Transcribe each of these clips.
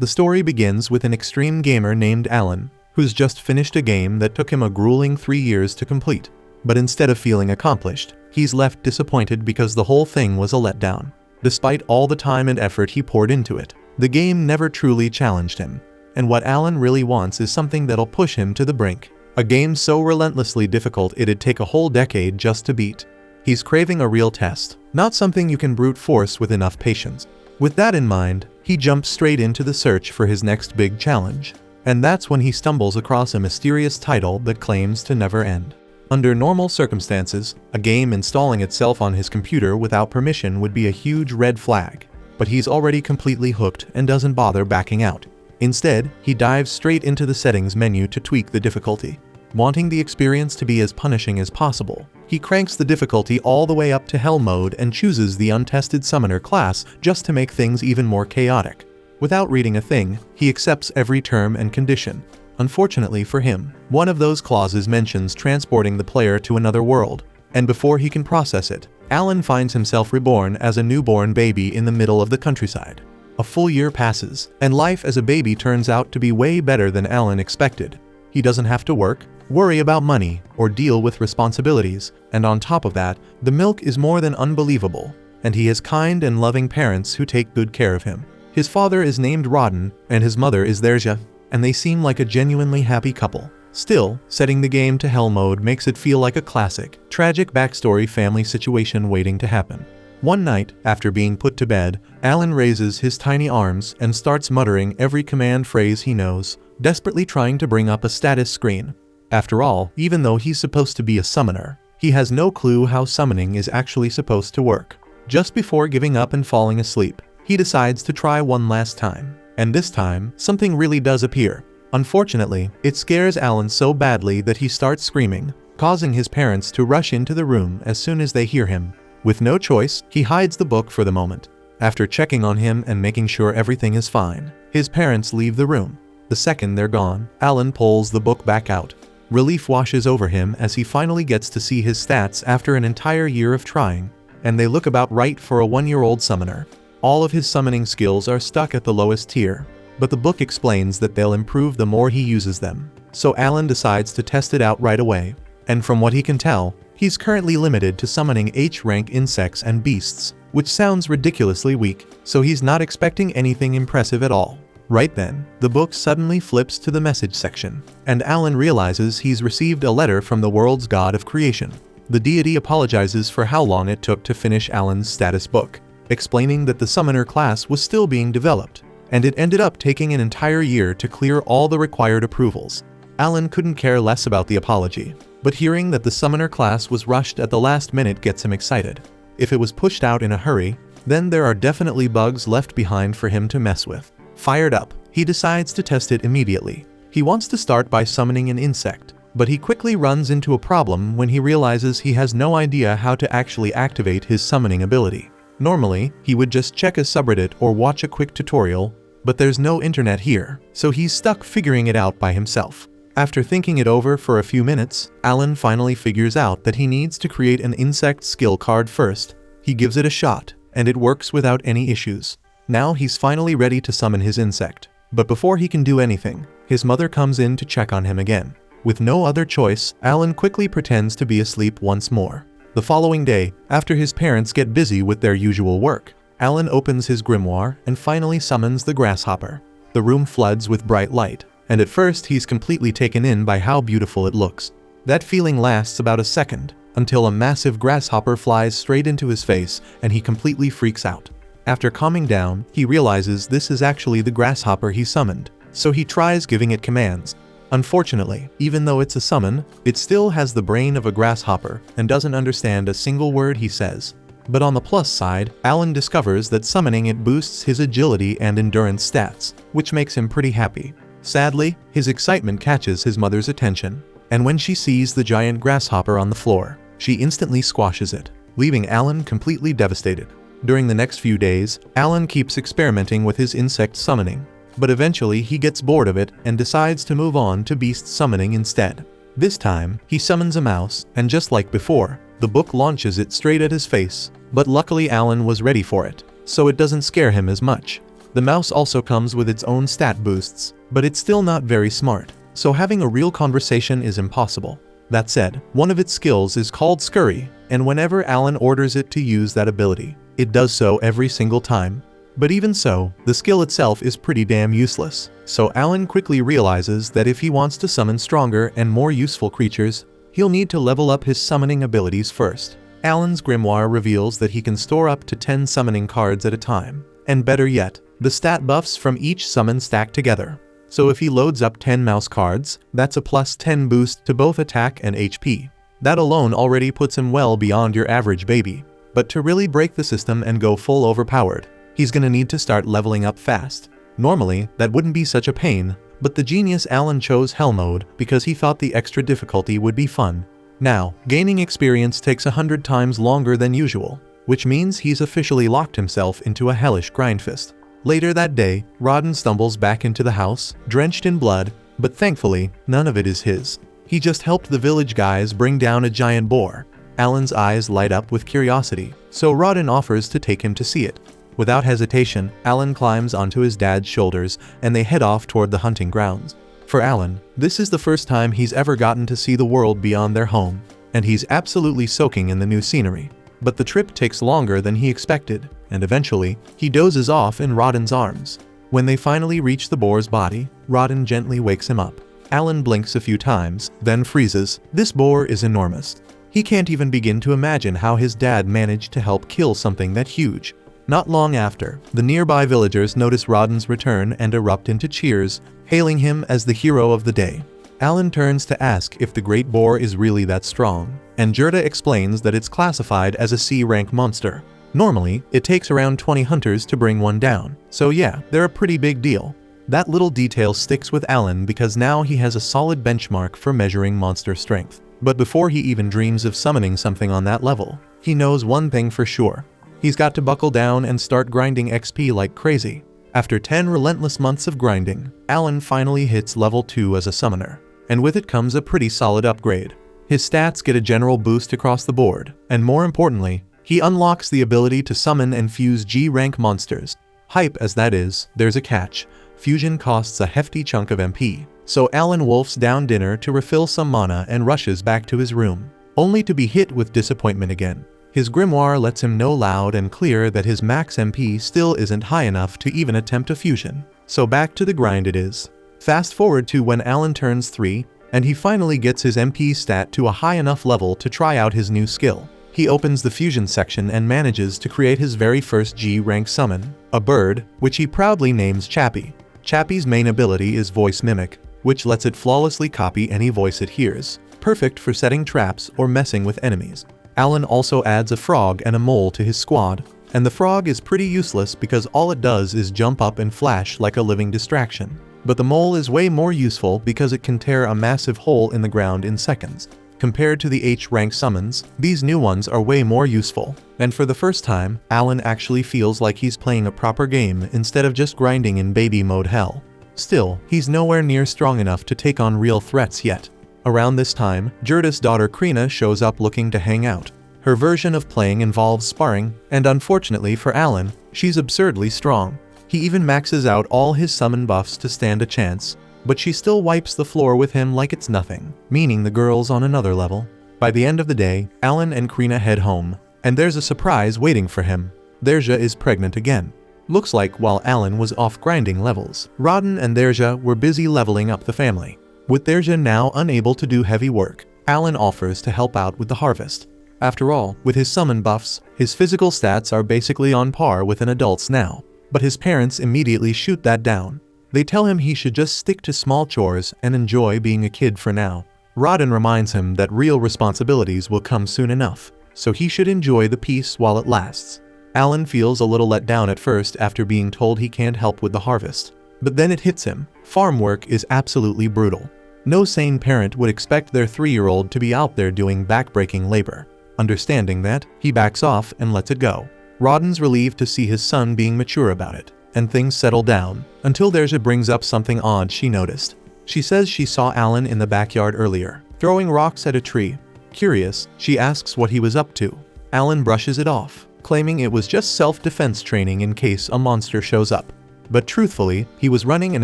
The story begins with an extreme gamer named Alan, who's just finished a game that took him a grueling 3 years to complete. But instead of feeling accomplished, he's left disappointed because the whole thing was a letdown. Despite all the time and effort he poured into it, the game never truly challenged him. And what Alan really wants is something that'll push him to the brink. A game so relentlessly difficult it'd take a whole decade just to beat. He's craving a real test, not something you can brute force with enough patience. With that in mind, he jumps straight into the search for his next big challenge. And that's when he stumbles across a mysterious title that claims to never end. Under normal circumstances, a game installing itself on his computer without permission would be a huge red flag. But he's already completely hooked and doesn't bother backing out. Instead, he dives straight into the settings menu to tweak the difficulty. Wanting the experience to be as punishing as possible, he cranks the difficulty all the way up to hell mode and chooses the untested summoner class just to make things even more chaotic. Without reading a thing, he accepts every term and condition. Unfortunately for him, one of those clauses mentions transporting the player to another world, and before he can process it, Alan finds himself reborn as a newborn baby in the middle of the countryside. A full year passes, and life as a baby turns out to be way better than Alan expected. He doesn't have to work, worry about money, or deal with responsibilities, and on top of that, the milk is more than unbelievable, and he has kind and loving parents who take good care of him. His father is named Rodden, and his mother is Therja, and they seem like a genuinely happy couple. Still, setting the game to hell mode makes it feel like a classic, tragic backstory family situation waiting to happen. One night, after being put to bed, Alan raises his tiny arms and starts muttering every command phrase he knows, desperately trying to bring up a status screen. After all, even though he's supposed to be a summoner, he has no clue how summoning is actually supposed to work. Just before giving up and falling asleep, he decides to try one last time. And this time, something really does appear. Unfortunately, it scares Alan so badly that he starts screaming, causing his parents to rush into the room as soon as they hear him. With no choice, he hides the book for the moment. After checking on him and making sure everything is fine, his parents leave the room. The second they're gone, Alan pulls the book back out. Relief washes over him as he finally gets to see his stats after an entire year of trying, and they look about right for a 1-year-old summoner. All of his summoning skills are stuck at the lowest tier, but the book explains that they'll improve the more he uses them. So Alan decides to test it out right away, and from what he can tell, he's currently limited to summoning H-rank insects and beasts, which sounds ridiculously weak, so he's not expecting anything impressive at all. Right then, the book suddenly flips to the message section, and Alan realizes he's received a letter from the world's god of creation. The deity apologizes for how long it took to finish Alan's status book, explaining that the summoner class was still being developed, and it ended up taking an entire year to clear all the required approvals. Alan couldn't care less about the apology, but hearing that the summoner class was rushed at the last minute gets him excited. If it was pushed out in a hurry, then there are definitely bugs left behind for him to mess with. Fired up, he decides to test it immediately. He wants to start by summoning an insect, but he quickly runs into a problem when he realizes he has no idea how to actually activate his summoning ability. Normally, he would just check a subreddit or watch a quick tutorial, but there's no internet here, so he's stuck figuring it out by himself. After thinking it over for a few minutes, Alan finally figures out that he needs to create an insect skill card first. He gives it a shot, and it works without any issues. Now he's finally ready to summon his insect. But before he can do anything, his mother comes in to check on him again. With no other choice, Alan quickly pretends to be asleep once more. The following day, after his parents get busy with their usual work, Alan opens his grimoire and finally summons the grasshopper. The room floods with bright light, and at first he's completely taken in by how beautiful it looks. That feeling lasts about a second, until a massive grasshopper flies straight into his face and he completely freaks out. After calming down, he realizes this is actually the grasshopper he summoned, so he tries giving it commands. Unfortunately, even though it's a summon, it still has the brain of a grasshopper and doesn't understand a single word he says. But on the plus side, Alan discovers that summoning it boosts his agility and endurance stats, which makes him pretty happy. Sadly, his excitement catches his mother's attention, and when she sees the giant grasshopper on the floor, she instantly squashes it, leaving Alan completely devastated. During the next few days, Alan keeps experimenting with his insect summoning, but eventually he gets bored of it and decides to move on to beast summoning instead. This time, he summons a mouse, and just like before, the book launches it straight at his face, but luckily Alan was ready for it, so it doesn't scare him as much. The mouse also comes with its own stat boosts, but it's still not very smart, so having a real conversation is impossible. That said, one of its skills is called Scurry, and whenever Alan orders it to use that ability, it does so every single time. But even so, the skill itself is pretty damn useless, so Alan quickly realizes that if he wants to summon stronger and more useful creatures, he'll need to level up his summoning abilities first. Alan's grimoire reveals that he can store up to 10 summoning cards at a time, and better yet, the stat buffs from each summon stack together. So if he loads up 10 mouse cards, that's a plus 10 boost to both attack and HP. That alone already puts him well beyond your average baby. But to really break the system and go full overpowered, he's gonna need to start leveling up fast. Normally, that wouldn't be such a pain, but the genius Alan chose Hell Mode because he thought the extra difficulty would be fun. Now, gaining experience takes 100 times longer than usual, which means he's officially locked himself into a hellish grindfest. Later that day, Rodden stumbles back into the house, drenched in blood, but thankfully, none of it is his. He just helped the village guys bring down a giant boar. Alan's eyes light up with curiosity, so Rodden offers to take him to see it. Without hesitation, Alan climbs onto his dad's shoulders and they head off toward the hunting grounds. For Alan, this is the first time he's ever gotten to see the world beyond their home, and he's absolutely soaking in the new scenery. But the trip takes longer than he expected, and eventually, he dozes off in Rodden's arms. When they finally reach the boar's body, Rodden gently wakes him up. Alan blinks a few times, then freezes. This boar is enormous. He can't even begin to imagine how his dad managed to help kill something that huge. Not long after, the nearby villagers notice Rodden's return and erupt into cheers, hailing him as the hero of the day. Alan turns to ask if the great boar is really that strong, and Gerda explains that it's classified as a C-rank monster. Normally, it takes around 20 hunters to bring one down, so yeah, they're a pretty big deal. That little detail sticks with Alan because now he has a solid benchmark for measuring monster strength. But before he even dreams of summoning something on that level, he knows one thing for sure. He's got to buckle down and start grinding XP like crazy. After 10 relentless months of grinding, Alan finally hits level 2 as a summoner, and with it comes a pretty solid upgrade. His stats get a general boost across the board, and more importantly, he unlocks the ability to summon and fuse G-rank monsters. Hype as that is, there's a catch. Fusion costs a hefty chunk of MP, so Alan wolfs down dinner to refill some mana and rushes back to his room, only to be hit with disappointment again. His grimoire lets him know loud and clear that his max MP still isn't high enough to even attempt a fusion, so back to the grind it is. Fast forward to when Alan turns 3, and he finally gets his MP stat to a high enough level to try out his new skill. He opens the fusion section and manages to create his very first G-rank summon, a bird, which he proudly names Chappie. Chappie's main ability is Voice Mimic, which lets it flawlessly copy any voice it hears, perfect for setting traps or messing with enemies. Alan also adds a frog and a mole to his squad, and the frog is pretty useless because all it does is jump up and flash like a living distraction. But the mole is way more useful because it can tear a massive hole in the ground in seconds. Compared to the H-rank summons, these new ones are way more useful, and for the first time, Alan actually feels like he's playing a proper game instead of just grinding in baby mode hell. Still, he's nowhere near strong enough to take on real threats yet. Around this time, Gerda's daughter Krina shows up looking to hang out. Her version of playing involves sparring, and unfortunately for Alan, she's absurdly strong. He even maxes out all his summon buffs to stand a chance, but she still wipes the floor with him like it's nothing, meaning the girl's on another level. By the end of the day, Alan and Krina head home, and there's a surprise waiting for him. Derja is pregnant again. Looks like while Alan was off grinding levels, Rodden and Derja were busy leveling up the family. With Derja now unable to do heavy work, Alan offers to help out with the harvest. After all, with his summon buffs, his physical stats are basically on par with an adult's now. But his parents immediately shoot that down. They tell him he should just stick to small chores and enjoy being a kid for now. Rodden reminds him that real responsibilities will come soon enough, so he should enjoy the peace while it lasts. Alan feels a little let down at first after being told he can't help with the harvest. But then it hits him. Farm work is absolutely brutal. No sane parent would expect their 3-year-old to be out there doing backbreaking labor. Understanding that, he backs off and lets it go. Rodden's relieved to see his son being mature about it, and things settle down, until Derja brings up something odd she noticed. She says she saw Alan in the backyard earlier, throwing rocks at a tree. Curious, she asks what he was up to. Alan brushes it off, claiming it was just self-defense training in case a monster shows up. But truthfully, he was running an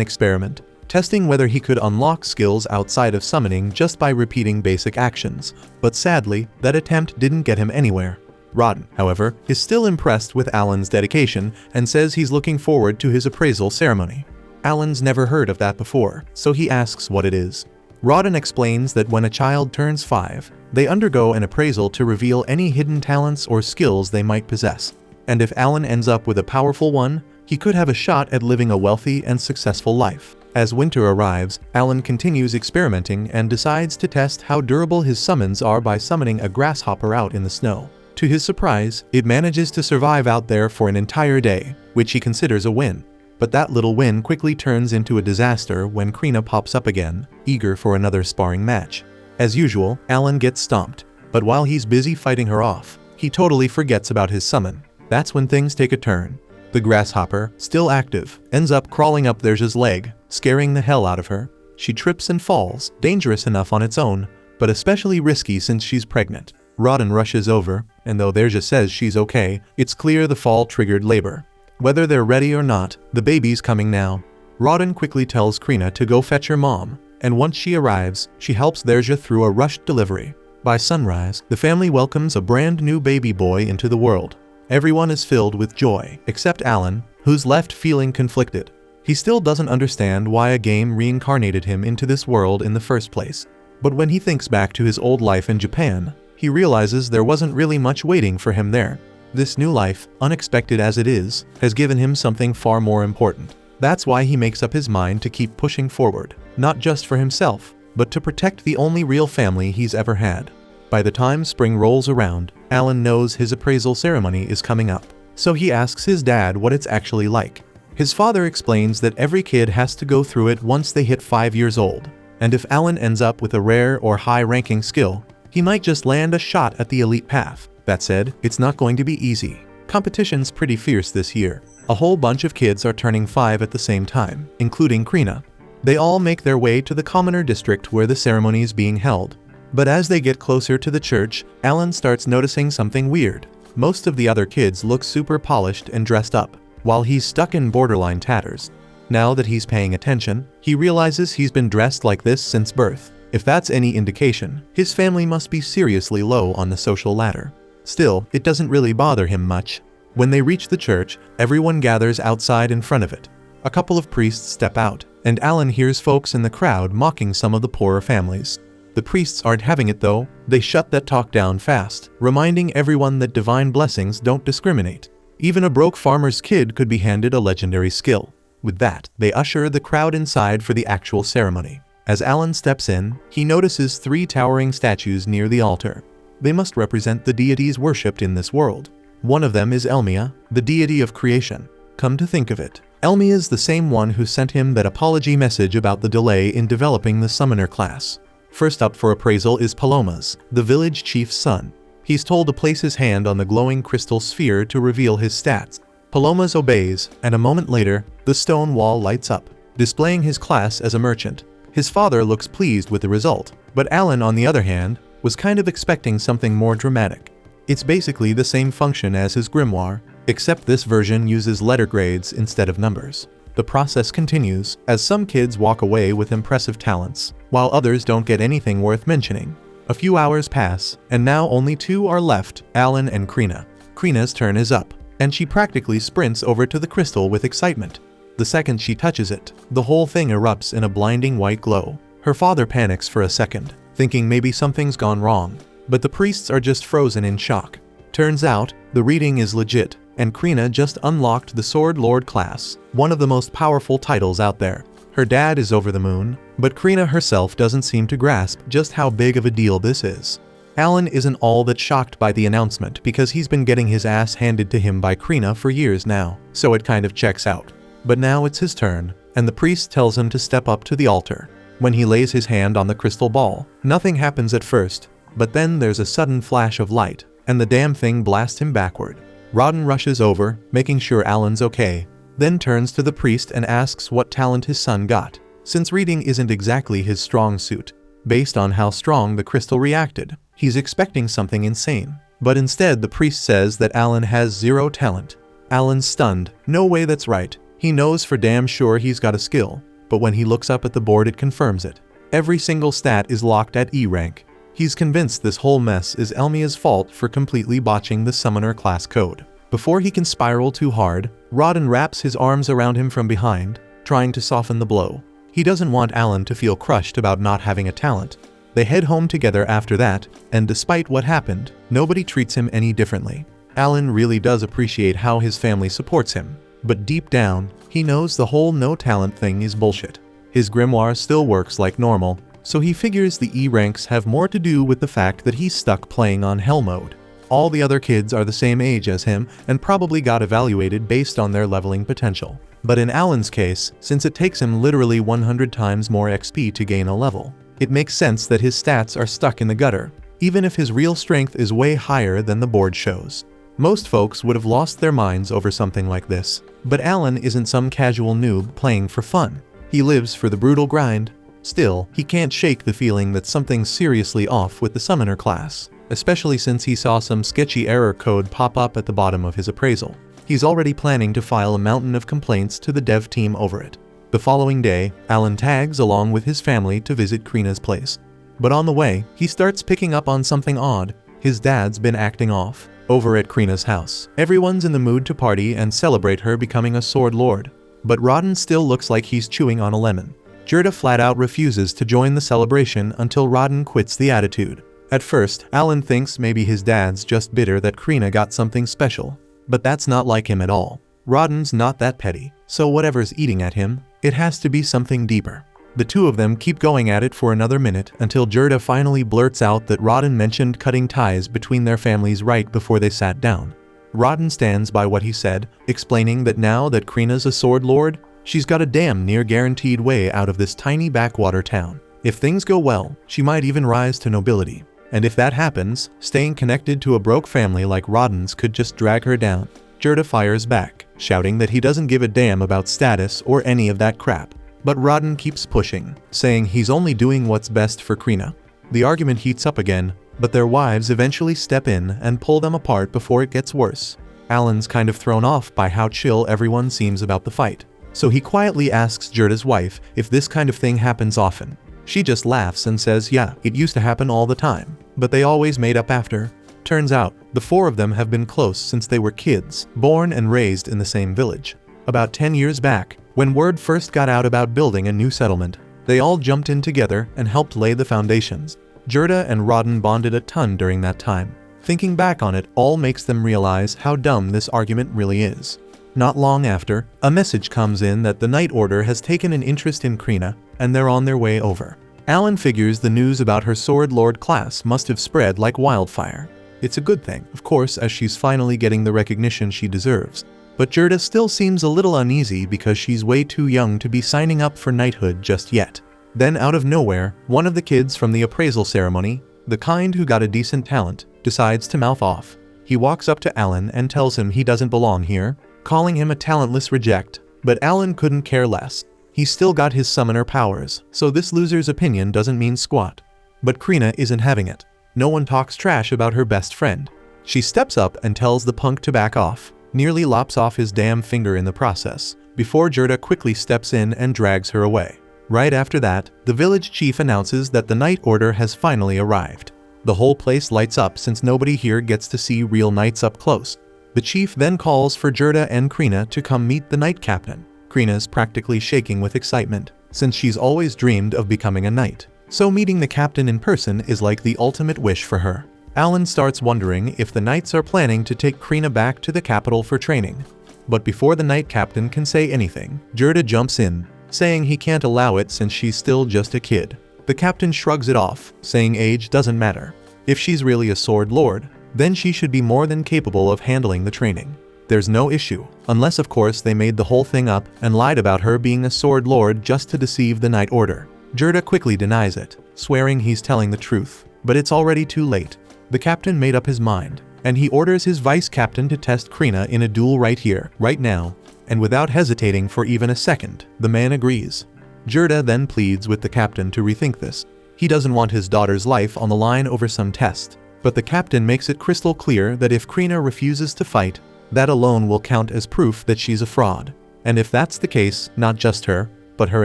experiment, testing whether he could unlock skills outside of summoning just by repeating basic actions. But sadly, that attempt didn't get him anywhere. Rodden, however, is still impressed with Alan's dedication and says he's looking forward to his appraisal ceremony. Alan's never heard of that before, so he asks what it is. Rodden explains that when a child turns 5, they undergo an appraisal to reveal any hidden talents or skills they might possess. And if Alan ends up with a powerful one, he could have a shot at living a wealthy and successful life. As winter arrives, Alan continues experimenting and decides to test how durable his summons are by summoning a grasshopper out in the snow. To his surprise, it manages to survive out there for an entire day, which he considers a win. But that little win quickly turns into a disaster when Krina pops up again, eager for another sparring match. As usual, Alan gets stomped, but while he's busy fighting her off, he totally forgets about his summon. That's when things take a turn. The grasshopper, still active, ends up crawling up Derja's leg, scaring the hell out of her. She trips and falls, dangerous enough on its own, but especially risky since she's pregnant. Rodden rushes over, and though Derja says she's okay, it's clear the fall triggered labor. Whether they're ready or not, the baby's coming now. Rodden quickly tells Krina to go fetch her mom, and once she arrives, she helps Derja through a rushed delivery. By sunrise, the family welcomes a brand new baby boy into the world. Everyone is filled with joy, except Alan, who's left feeling conflicted. He still doesn't understand why a game reincarnated him into this world in the first place. But when he thinks back to his old life in Japan, he realizes there wasn't really much waiting for him there. This new life, unexpected as it is, has given him something far more important. That's why he makes up his mind to keep pushing forward, not just for himself, but to protect the only real family he's ever had. By the time spring rolls around, Alan knows his appraisal ceremony is coming up, so he asks his dad what it's actually like. His father explains that every kid has to go through it once they hit 5 years old, and if Alan ends up with a rare or high-ranking skill, he might just land a shot at the elite path. That said, it's not going to be easy. Competition's pretty fierce this year. A whole bunch of kids are turning 5 at the same time, including Krina. They all make their way to the commoner district where the ceremony is being held. But as they get closer to the church, Alan starts noticing something weird. Most of the other kids look super polished and dressed up, while he's stuck in borderline tatters. Now that he's paying attention, he realizes he's been dressed like this since birth. If that's any indication, his family must be seriously low on the social ladder. Still, it doesn't really bother him much. When they reach the church, everyone gathers outside in front of it. A couple of priests step out, and Alan hears folks in the crowd mocking some of the poorer families. The priests aren't having it though. They shut that talk down fast, reminding everyone that divine blessings don't discriminate. Even a broke farmer's kid could be handed a legendary skill. With that, they usher the crowd inside for the actual ceremony. As Alan steps in, he notices 3 towering statues near the altar. They must represent the deities worshipped in this world. One of them is Elmia, the deity of creation. Come to think of it, Elmia is the same one who sent him that apology message about the delay in developing the summoner class. First up for appraisal is Palomas, the village chief's son. He's told to place his hand on the glowing crystal sphere to reveal his stats. Palomas obeys, and a moment later, the stone wall lights up, displaying his class as a merchant. His father looks pleased with the result, but Alan, on the other hand, was kind of expecting something more dramatic. It's basically the same function as his grimoire, except this version uses letter grades instead of numbers. The process continues, as some kids walk away with impressive talents, while others don't get anything worth mentioning. A few hours pass, and now only 2 are left, Alan and Krina. Krina's turn is up, and she practically sprints over to the crystal with excitement. The second she touches it, the whole thing erupts in a blinding white glow. Her father panics for a second, thinking maybe something's gone wrong, but the priests are just frozen in shock. Turns out, the reading is legit, and Krina just unlocked the Sword Lord class, one of the most powerful titles out there. Her dad is over the moon, but Krina herself doesn't seem to grasp just how big of a deal this is. Alan isn't all that shocked by the announcement because he's been getting his ass handed to him by Krina for years now, so it kind of checks out. But now it's his turn, and the priest tells him to step up to the altar. When he lays his hand on the crystal ball, nothing happens at first, but then there's a sudden flash of light, and the damn thing blasts him backward. Rodden rushes over, making sure Alan's okay, then turns to the priest and asks what talent his son got, since reading isn't exactly his strong suit. Based on how strong the crystal reacted, he's expecting something insane, but instead the priest says that Alan has 0 talent. Alan's stunned. No way, that's right. He knows for damn sure he's got a skill, but when he looks up at the board it confirms it. Every single stat is locked at E rank. He's convinced this whole mess is Elmia's fault for completely botching the summoner class code. Before he can spiral too hard, Rodden wraps his arms around him from behind, trying to soften the blow. He doesn't want Alan to feel crushed about not having a talent. They head home together after that, and despite what happened, nobody treats him any differently. Alan really does appreciate how his family supports him, but deep down, he knows the whole no talent thing is bullshit. His grimoire still works like normal, so he figures the E ranks have more to do with the fact that he's stuck playing on hell mode. All the other kids are the same age as him and probably got evaluated based on their leveling potential. But in Alan's case, since it takes him literally 100 times more XP to gain a level, it makes sense that his stats are stuck in the gutter, even if his real strength is way higher than the board shows. Most folks would have lost their minds over something like this, but Alan isn't some casual noob playing for fun. He lives for the brutal grind. Still, he can't shake the feeling that something's seriously off with the summoner class, especially since he saw some sketchy error code pop up at the bottom of his appraisal. He's already planning to file a mountain of complaints to the dev team over it. The following day, Alan tags along with his family to visit Krina's place. But on the way, he starts picking up on something odd. His dad's been acting off. Over at Krina's house, everyone's in the mood to party and celebrate her becoming a sword lord. But Rodden still looks like he's chewing on a lemon. Gerda flat out refuses to join the celebration until Rodden quits the attitude. At first, Alan thinks maybe his dad's just bitter that Krina got something special. But that's not like him at all. Rodden's not that petty, so whatever's eating at him, it has to be something deeper. The two of them keep going at it for another minute until Gerda finally blurts out that Rodden mentioned cutting ties between their families right before they sat down. Rodden stands by what he said, explaining that now that Krina's a sword lord, she's got a damn near guaranteed way out of this tiny backwater town. If things go well, she might even rise to nobility. And if that happens, staying connected to a broke family like Rodden's could just drag her down. Gerda fires back, shouting that he doesn't give a damn about status or any of that crap. But Rodden keeps pushing, saying he's only doing what's best for Krina. The argument heats up again, but their wives eventually step in and pull them apart before it gets worse. Alan's kind of thrown off by how chill everyone seems about the fight, so he quietly asks Gerda's wife if this kind of thing happens often. She just laughs and says yeah, it used to happen all the time, but they always made up after. Turns out, the four of them have been close since they were kids, born and raised in the same village. About 10 years back, when word first got out about building a new settlement, they all jumped in together and helped lay the foundations. Gerda and Rodden bonded a ton during that time. Thinking back on it all makes them realize how dumb this argument really is. Not long after, a message comes in that the Night Order has taken an interest in Krina, and they're on their way over. Alan figures the news about her Sword Lord class must have spread like wildfire. It's a good thing, of course, as she's finally getting the recognition she deserves. But Gerda still seems a little uneasy because she's way too young to be signing up for knighthood just yet. Then out of nowhere, one of the kids from the appraisal ceremony, the kind who got a decent talent, decides to mouth off. He walks up to Alan and tells him he doesn't belong here, calling him a talentless reject. But Alan couldn't care less. He's still got his summoner powers, so this loser's opinion doesn't mean squat. But Krina isn't having it. No one talks trash about her best friend. She steps up and tells the punk to back off, nearly lops off his damn finger in the process, before Gerda quickly steps in and drags her away. Right after that, the village chief announces that the Night Order has finally arrived. The whole place lights up since nobody here gets to see real knights up close. The chief then calls for Gerda and Krina to come meet the knight captain. Krina's practically shaking with excitement, since she's always dreamed of becoming a knight. So meeting the captain in person is like the ultimate wish for her. Alan starts wondering if the knights are planning to take Krina back to the capital for training. But before the knight captain can say anything, Gerda jumps in, saying he can't allow it since she's still just a kid. The captain shrugs it off, saying age doesn't matter. If she's really a sword lord, then she should be more than capable of handling the training. There's no issue, unless of course they made the whole thing up and lied about her being a sword lord just to deceive the Night Order. Gerda quickly denies it, swearing he's telling the truth, but it's already too late. The captain made up his mind, and he orders his vice captain to test Krina in a duel right here, right now, and without hesitating for even a second, the man agrees. Gerda then pleads with the captain to rethink this. He doesn't want his daughter's life on the line over some test, but the captain makes it crystal clear that if Krina refuses to fight, that alone will count as proof that she's a fraud. And if that's the case, not just her, but her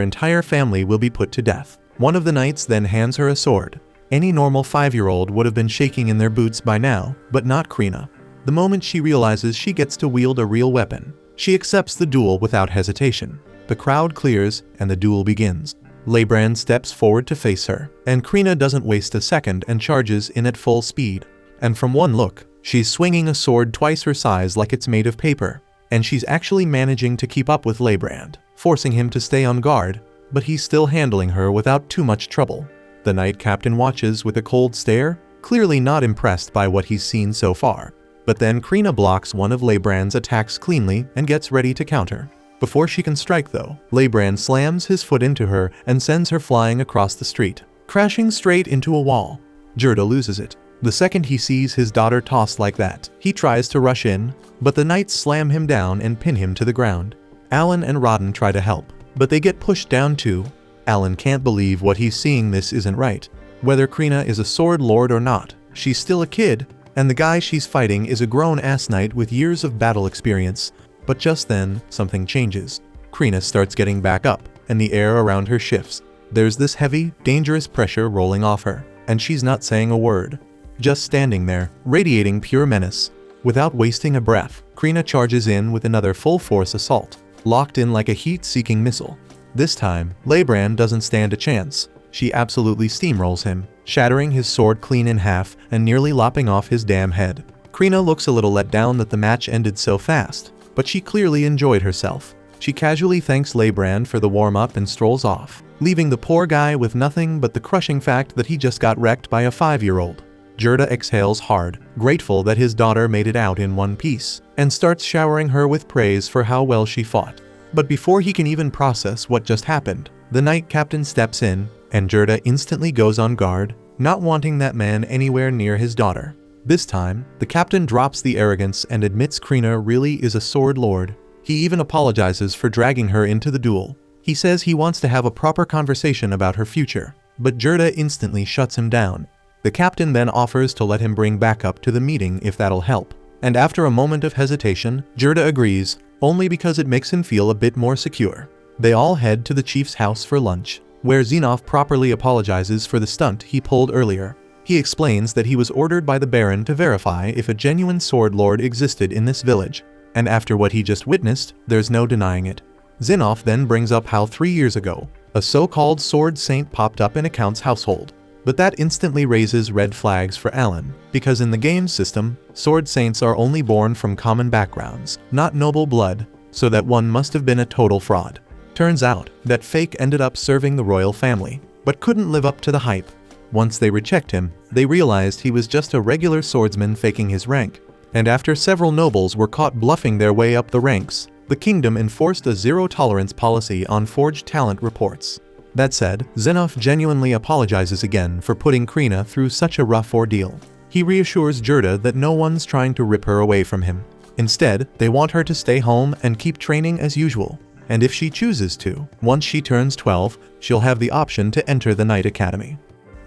entire family will be put to death. One of the knights then hands her a sword. Any normal 5-year-old would have been shaking in their boots by now, but not Krina. The moment she realizes she gets to wield a real weapon, she accepts the duel without hesitation. The crowd clears, and the duel begins. Leibrand steps forward to face her, and Krina doesn't waste a second and charges in at full speed. And from one look, she's swinging a sword twice her size like it's made of paper, and she's actually managing to keep up with Leibrand, forcing him to stay on guard, but he's still handling her without too much trouble. The knight captain watches with a cold stare, clearly not impressed by what he's seen so far. But then Krina blocks one of Leibrand's attacks cleanly and gets ready to counter. Before she can strike though, Leibrand slams his foot into her and sends her flying across the street, crashing straight into a wall. Gerda loses it. The second he sees his daughter tossed like that, he tries to rush in, but the knights slam him down and pin him to the ground. Alan and Rodden try to help, but they get pushed down too. Alan can't believe what he's seeing. This isn't right. Whether Krina is a sword lord or not, she's still a kid, and the guy she's fighting is a grown-ass knight with years of battle experience. But just then, something changes. Krina starts getting back up, and the air around her shifts. There's this heavy, dangerous pressure rolling off her, and she's not saying a word. Just standing there, radiating pure menace. Without wasting a breath, Krina charges in with another full-force assault, locked in like a heat-seeking missile. This time, Leibrand doesn't stand a chance. She absolutely steamrolls him, shattering his sword clean in half and nearly lopping off his damn head. Krina looks a little let down that the match ended so fast, but she clearly enjoyed herself. She casually thanks Leibrand for the warm-up and strolls off, leaving the poor guy with nothing but the crushing fact that he just got wrecked by a 5-year-old. Gerda exhales hard, grateful that his daughter made it out in one piece, and starts showering her with praise for how well she fought. But before he can even process what just happened, the knight captain steps in, and Gerda instantly goes on guard, not wanting that man anywhere near his daughter. This time, the captain drops the arrogance and admits Krina really is a sword lord. He even apologizes for dragging her into the duel. He says he wants to have a proper conversation about her future, but Gerda instantly shuts him down. The captain then offers to let him bring backup to the meeting if that'll help. And after a moment of hesitation, Gerda agrees, only because it makes him feel a bit more secure. They all head to the chief's house for lunch, where Xenoph properly apologizes for the stunt he pulled earlier. He explains that he was ordered by the Baron to verify if a genuine sword lord existed in this village, and after what he just witnessed, there's no denying it. Xenoph then brings up how 3 years ago, a so-called sword saint popped up in a count's household. But that instantly raises red flags for Alan, because in the game system, sword saints are only born from common backgrounds, not noble blood, so that one must have been a total fraud. Turns out that Fake ended up serving the royal family, but couldn't live up to the hype. Once they rechecked him, they realized he was just a regular swordsman faking his rank. And after several nobles were caught bluffing their way up the ranks, the kingdom enforced a zero-tolerance policy on forged talent reports. That said, Xenoph genuinely apologizes again for putting Krina through such a rough ordeal. He reassures Gerda that no one's trying to rip her away from him. Instead, they want her to stay home and keep training as usual. And if she chooses to, once she turns 12, she'll have the option to enter the Knight Academy.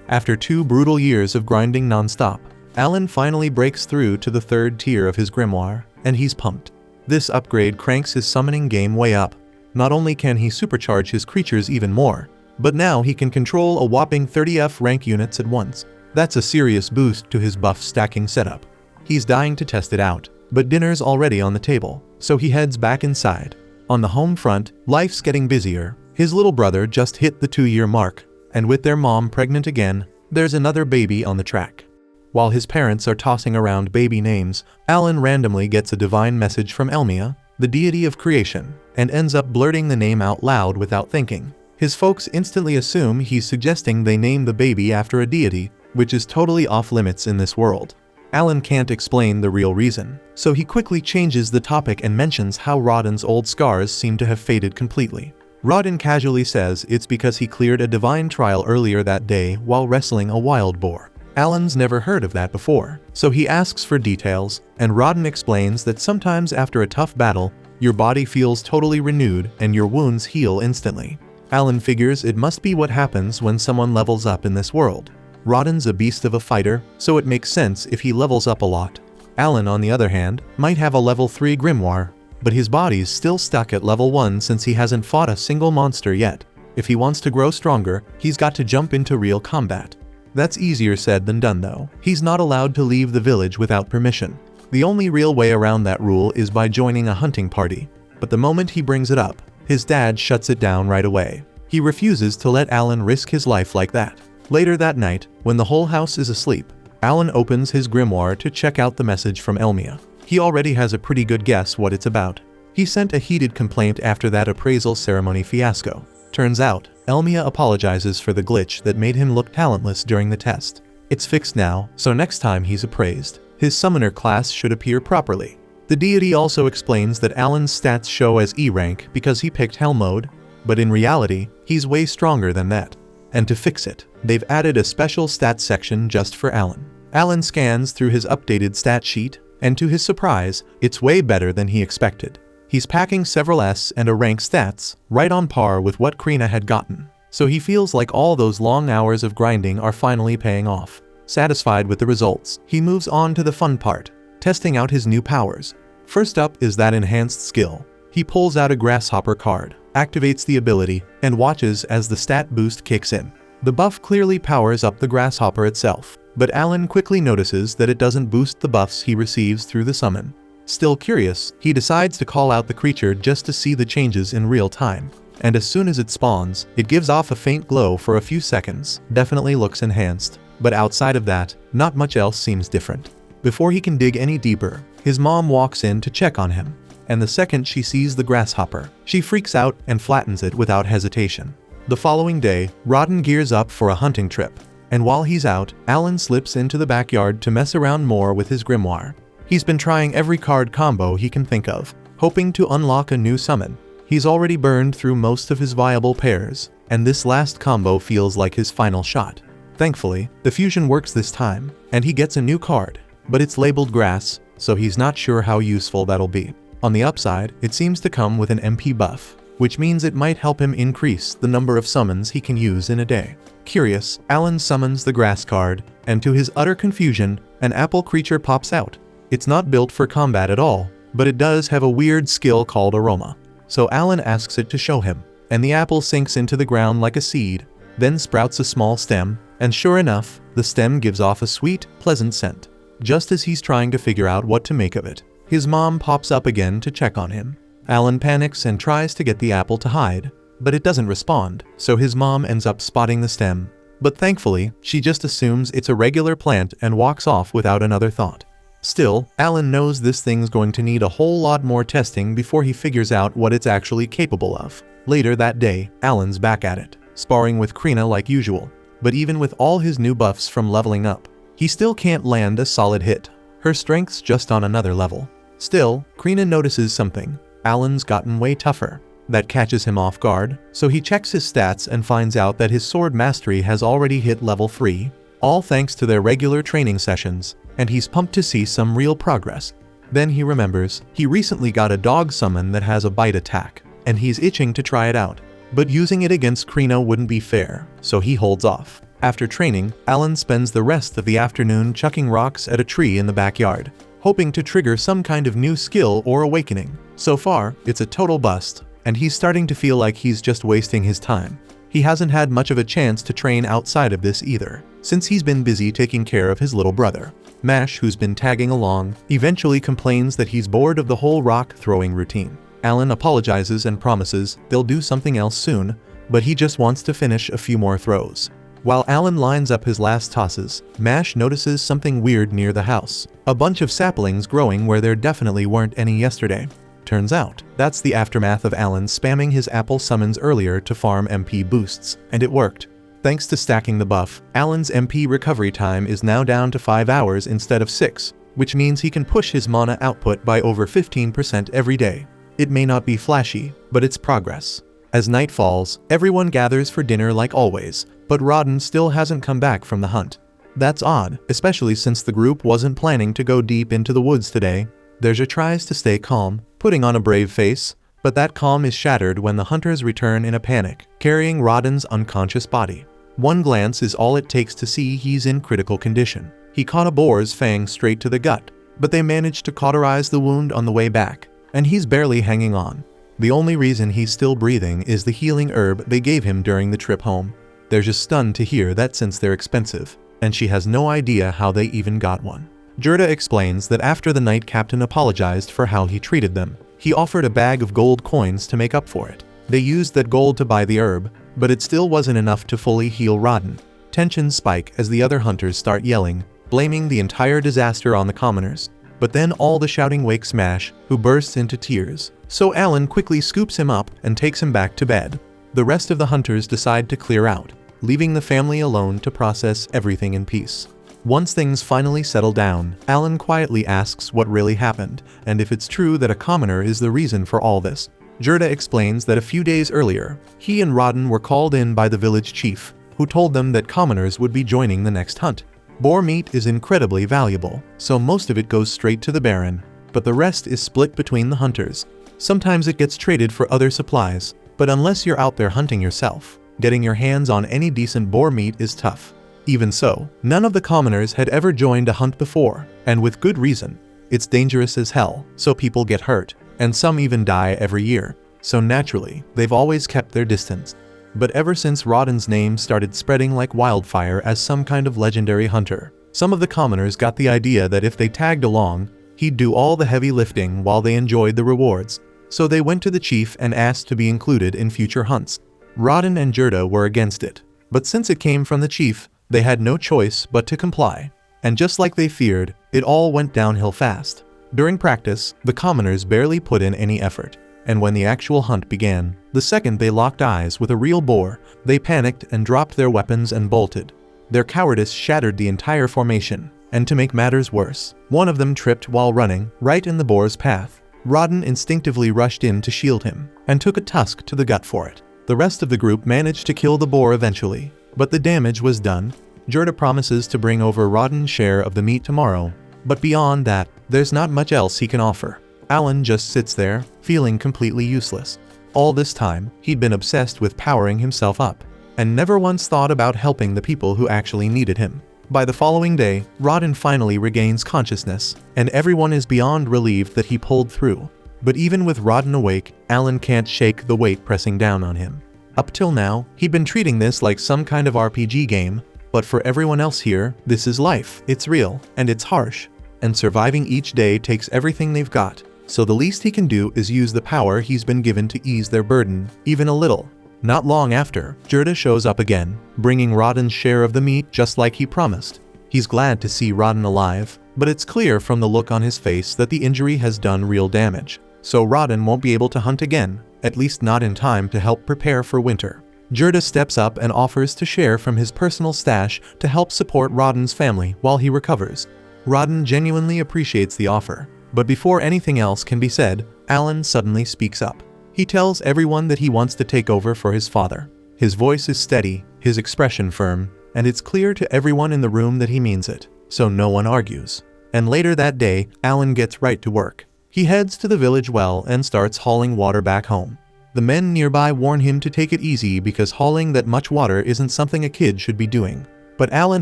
After 2 brutal years of grinding non-stop, Alan finally breaks through to the 3rd tier of his grimoire, and he's pumped. This upgrade cranks his summoning game way up. Not only can he supercharge his creatures even more, but now he can control a whopping 30F rank units at once. That's a serious boost to his buff stacking setup. He's dying to test it out, but dinner's already on the table, so he heads back inside. On the home front, life's getting busier. His little brother just hit the 2-year mark, and with their mom pregnant again, there's another baby on the track. While his parents are tossing around baby names, Alan randomly gets a divine message from Elmia, the deity of creation, and ends up blurting the name out loud without thinking. His folks instantly assume he's suggesting they name the baby after a deity, which is totally off limits in this world. Alan can't explain the real reason, so he quickly changes the topic and mentions how Rodden's old scars seem to have faded completely. Rodden casually says it's because he cleared a divine trial earlier that day while wrestling a wild boar. Alan's never heard of that before, so he asks for details, and Rodden explains that sometimes after a tough battle, your body feels totally renewed and your wounds heal instantly. Alan figures it must be what happens when someone levels up in this world. Rodden's a beast of a fighter, so it makes sense if he levels up a lot. Alan, on the other hand, might have a level 3 grimoire, but his body's still stuck at level 1 since he hasn't fought a single monster yet. If he wants to grow stronger, he's got to jump into real combat. That's easier said than done though. He's not allowed to leave the village without permission. The only real way around that rule is by joining a hunting party. But the moment he brings it up, his dad shuts it down right away. He refuses to let Alan risk his life like that. Later that night, when the whole house is asleep, Alan opens his grimoire to check out the message from Elmia. He already has a pretty good guess what it's about. He sent a heated complaint after that appraisal ceremony fiasco. Turns out, Elmia apologizes for the glitch that made him look talentless during the test. It's fixed now, so next time he's appraised, his summoner class should appear properly. The deity also explains that Alan's stats show as E rank because he picked Hell mode, but in reality, he's way stronger than that. And to fix it, they've added a special stats section just for Alan. Alan scans through his updated stat sheet, and to his surprise, it's way better than he expected. He's packing several S and a rank stats, right on par with what Krina had gotten. So he feels like all those long hours of grinding are finally paying off. Satisfied with the results, he moves on to the fun part, testing out his new powers. First up is that enhanced skill. He pulls out a grasshopper card, activates the ability, and watches as the stat boost kicks in. The buff clearly powers up the grasshopper itself, but Alan quickly notices that it doesn't boost the buffs he receives through the summon. Still curious, he decides to call out the creature just to see the changes in real time. And as soon as it spawns, it gives off a faint glow for a few seconds. Definitely looks enhanced. But outside of that, not much else seems different. Before he can dig any deeper, his mom walks in to check on him. And the second she sees the grasshopper, she freaks out and flattens it without hesitation. The following day, Rodden gears up for a hunting trip. And while he's out, Alan slips into the backyard to mess around more with his grimoire. He's been trying every card combo he can think of, hoping to unlock a new summon. He's already burned through most of his viable pairs, and this last combo feels like his final shot. Thankfully, the fusion works this time, and he gets a new card, but it's labeled grass, so he's not sure how useful that'll be. On the upside, it seems to come with an MP buff, which means it might help him increase the number of summons he can use in a day. Curious, Alan summons the grass card, and to his utter confusion, an apple creature pops out. It's not built for combat at all, but it does have a weird skill called aroma. So Alan asks it to show him, and the apple sinks into the ground like a seed, then sprouts a small stem, and sure enough, the stem gives off a sweet, pleasant scent. Just as he's trying to figure out what to make of it, his mom pops up again to check on him. Alan panics and tries to get the apple to hide, but it doesn't respond, so his mom ends up spotting the stem. But thankfully, she just assumes it's a regular plant and walks off without another thought. Still, Alan knows this thing's going to need a whole lot more testing before he figures out what it's actually capable of. Later that day, Alan's back at it, sparring with Krina like usual. But even with all his new buffs from leveling up, he still can't land a solid hit. Her strength's just on another level. Still, Krina notices something. Alan's gotten way tougher. That catches him off guard, so he checks his stats and finds out that his sword mastery has already hit level 3, all thanks to their regular training sessions, and he's pumped to see some real progress. Then he remembers, he recently got a dog summon that has a bite attack, and he's itching to try it out. But using it against Krina wouldn't be fair, so he holds off. After training, Alan spends the rest of the afternoon chucking rocks at a tree in the backyard, hoping to trigger some kind of new skill or awakening. So far, it's a total bust, and he's starting to feel like he's just wasting his time. He hasn't had much of a chance to train outside of this either, since he's been busy taking care of his little brother. Mash, who's been tagging along, eventually complains that he's bored of the whole rock throwing routine. Alan apologizes and promises they'll do something else soon, but he just wants to finish a few more throws. While Alan lines up his last tosses, Mash notices something weird near the house. A bunch of saplings growing where there definitely weren't any yesterday. Turns out, that's the aftermath of Alan spamming his apple summons earlier to farm MP boosts, and it worked. Thanks to stacking the buff, Alan's MP recovery time is now down to 5 hours instead of 6, which means he can push his mana output by over 15% every day. It may not be flashy, but it's progress. As night falls, everyone gathers for dinner like always, but Rodden still hasn't come back from the hunt. That's odd, especially since the group wasn't planning to go deep into the woods today. Derja tries to stay calm, putting on a brave face, but that calm is shattered when the hunters return in a panic, carrying Rodden's unconscious body. One glance is all it takes to see he's in critical condition. He caught a boar's fang straight to the gut, but they managed to cauterize the wound on the way back, and he's barely hanging on. The only reason he's still breathing is the healing herb they gave him during the trip home. They're just stunned to hear that since they're expensive, and she has no idea how they even got one. Gerda explains that after the night captain apologized for how he treated them, he offered a bag of gold coins to make up for it. They used that gold to buy the herb, but it still wasn't enough to fully heal Rodden. Tensions spike as the other hunters start yelling, blaming the entire disaster on the commoners. But then all the shouting wakes Smash, who bursts into tears. So Alan quickly scoops him up and takes him back to bed. The rest of the hunters decide to clear out, leaving the family alone to process everything in peace. Once things finally settle down, Alan quietly asks what really happened, and if it's true that a commoner is the reason for all this. Gerda explains that a few days earlier, he and Rodden were called in by the village chief, who told them that commoners would be joining the next hunt. Boar meat is incredibly valuable, so most of it goes straight to the Baron, but the rest is split between the hunters. Sometimes it gets traded for other supplies, but unless you're out there hunting yourself, getting your hands on any decent boar meat is tough. Even so, none of the commoners had ever joined a hunt before, and with good reason. It's dangerous as hell, so people get hurt, and some even die every year, so naturally, they've always kept their distance. But ever since Rodden's name started spreading like wildfire as some kind of legendary hunter, some of the commoners got the idea that if they tagged along, he'd do all the heavy lifting while they enjoyed the rewards. So they went to the chief and asked to be included in future hunts. Rodden and Gerda were against it, but since it came from the chief, they had no choice but to comply. And just like they feared, it all went downhill fast. During practice, the commoners barely put in any effort, and when the actual hunt began, the second they locked eyes with a real boar, they panicked and dropped their weapons and bolted. Their cowardice shattered the entire formation, and to make matters worse, one of them tripped while running, right in the boar's path. Rodden instinctively rushed in to shield him, and took a tusk to the gut for it. The rest of the group managed to kill the boar eventually, but the damage was done. Gerda promises to bring over Rodden's share of the meat tomorrow, but beyond that, there's not much else he can offer. Alan just sits there, feeling completely useless. All this time, he'd been obsessed with powering himself up, and never once thought about helping the people who actually needed him. By the following day, Rodden finally regains consciousness, and everyone is beyond relieved that he pulled through. But even with Rodden awake, Alan can't shake the weight pressing down on him. Up till now, he'd been treating this like some kind of RPG game, but for everyone else here, this is life. It's real, and it's harsh. And surviving each day takes everything they've got. So the least he can do is use the power he's been given to ease their burden, even a little. Not long after, Gerda shows up again, bringing Rodden's share of the meat just like he promised. He's glad to see Rodden alive, but it's clear from the look on his face that the injury has done real damage. So Rodden won't be able to hunt again, at least not in time to help prepare for winter. Gerda steps up and offers to share from his personal stash to help support Rodden's family while he recovers. Rodden genuinely appreciates the offer. But before anything else can be said, Alan suddenly speaks up. He tells everyone that he wants to take over for his father. His voice is steady, his expression firm, and it's clear to everyone in the room that he means it, so no one argues. And later that day, Alan gets right to work. He heads to the village well and starts hauling water back home. The men nearby warn him to take it easy because hauling that much water isn't something a kid should be doing. But Alan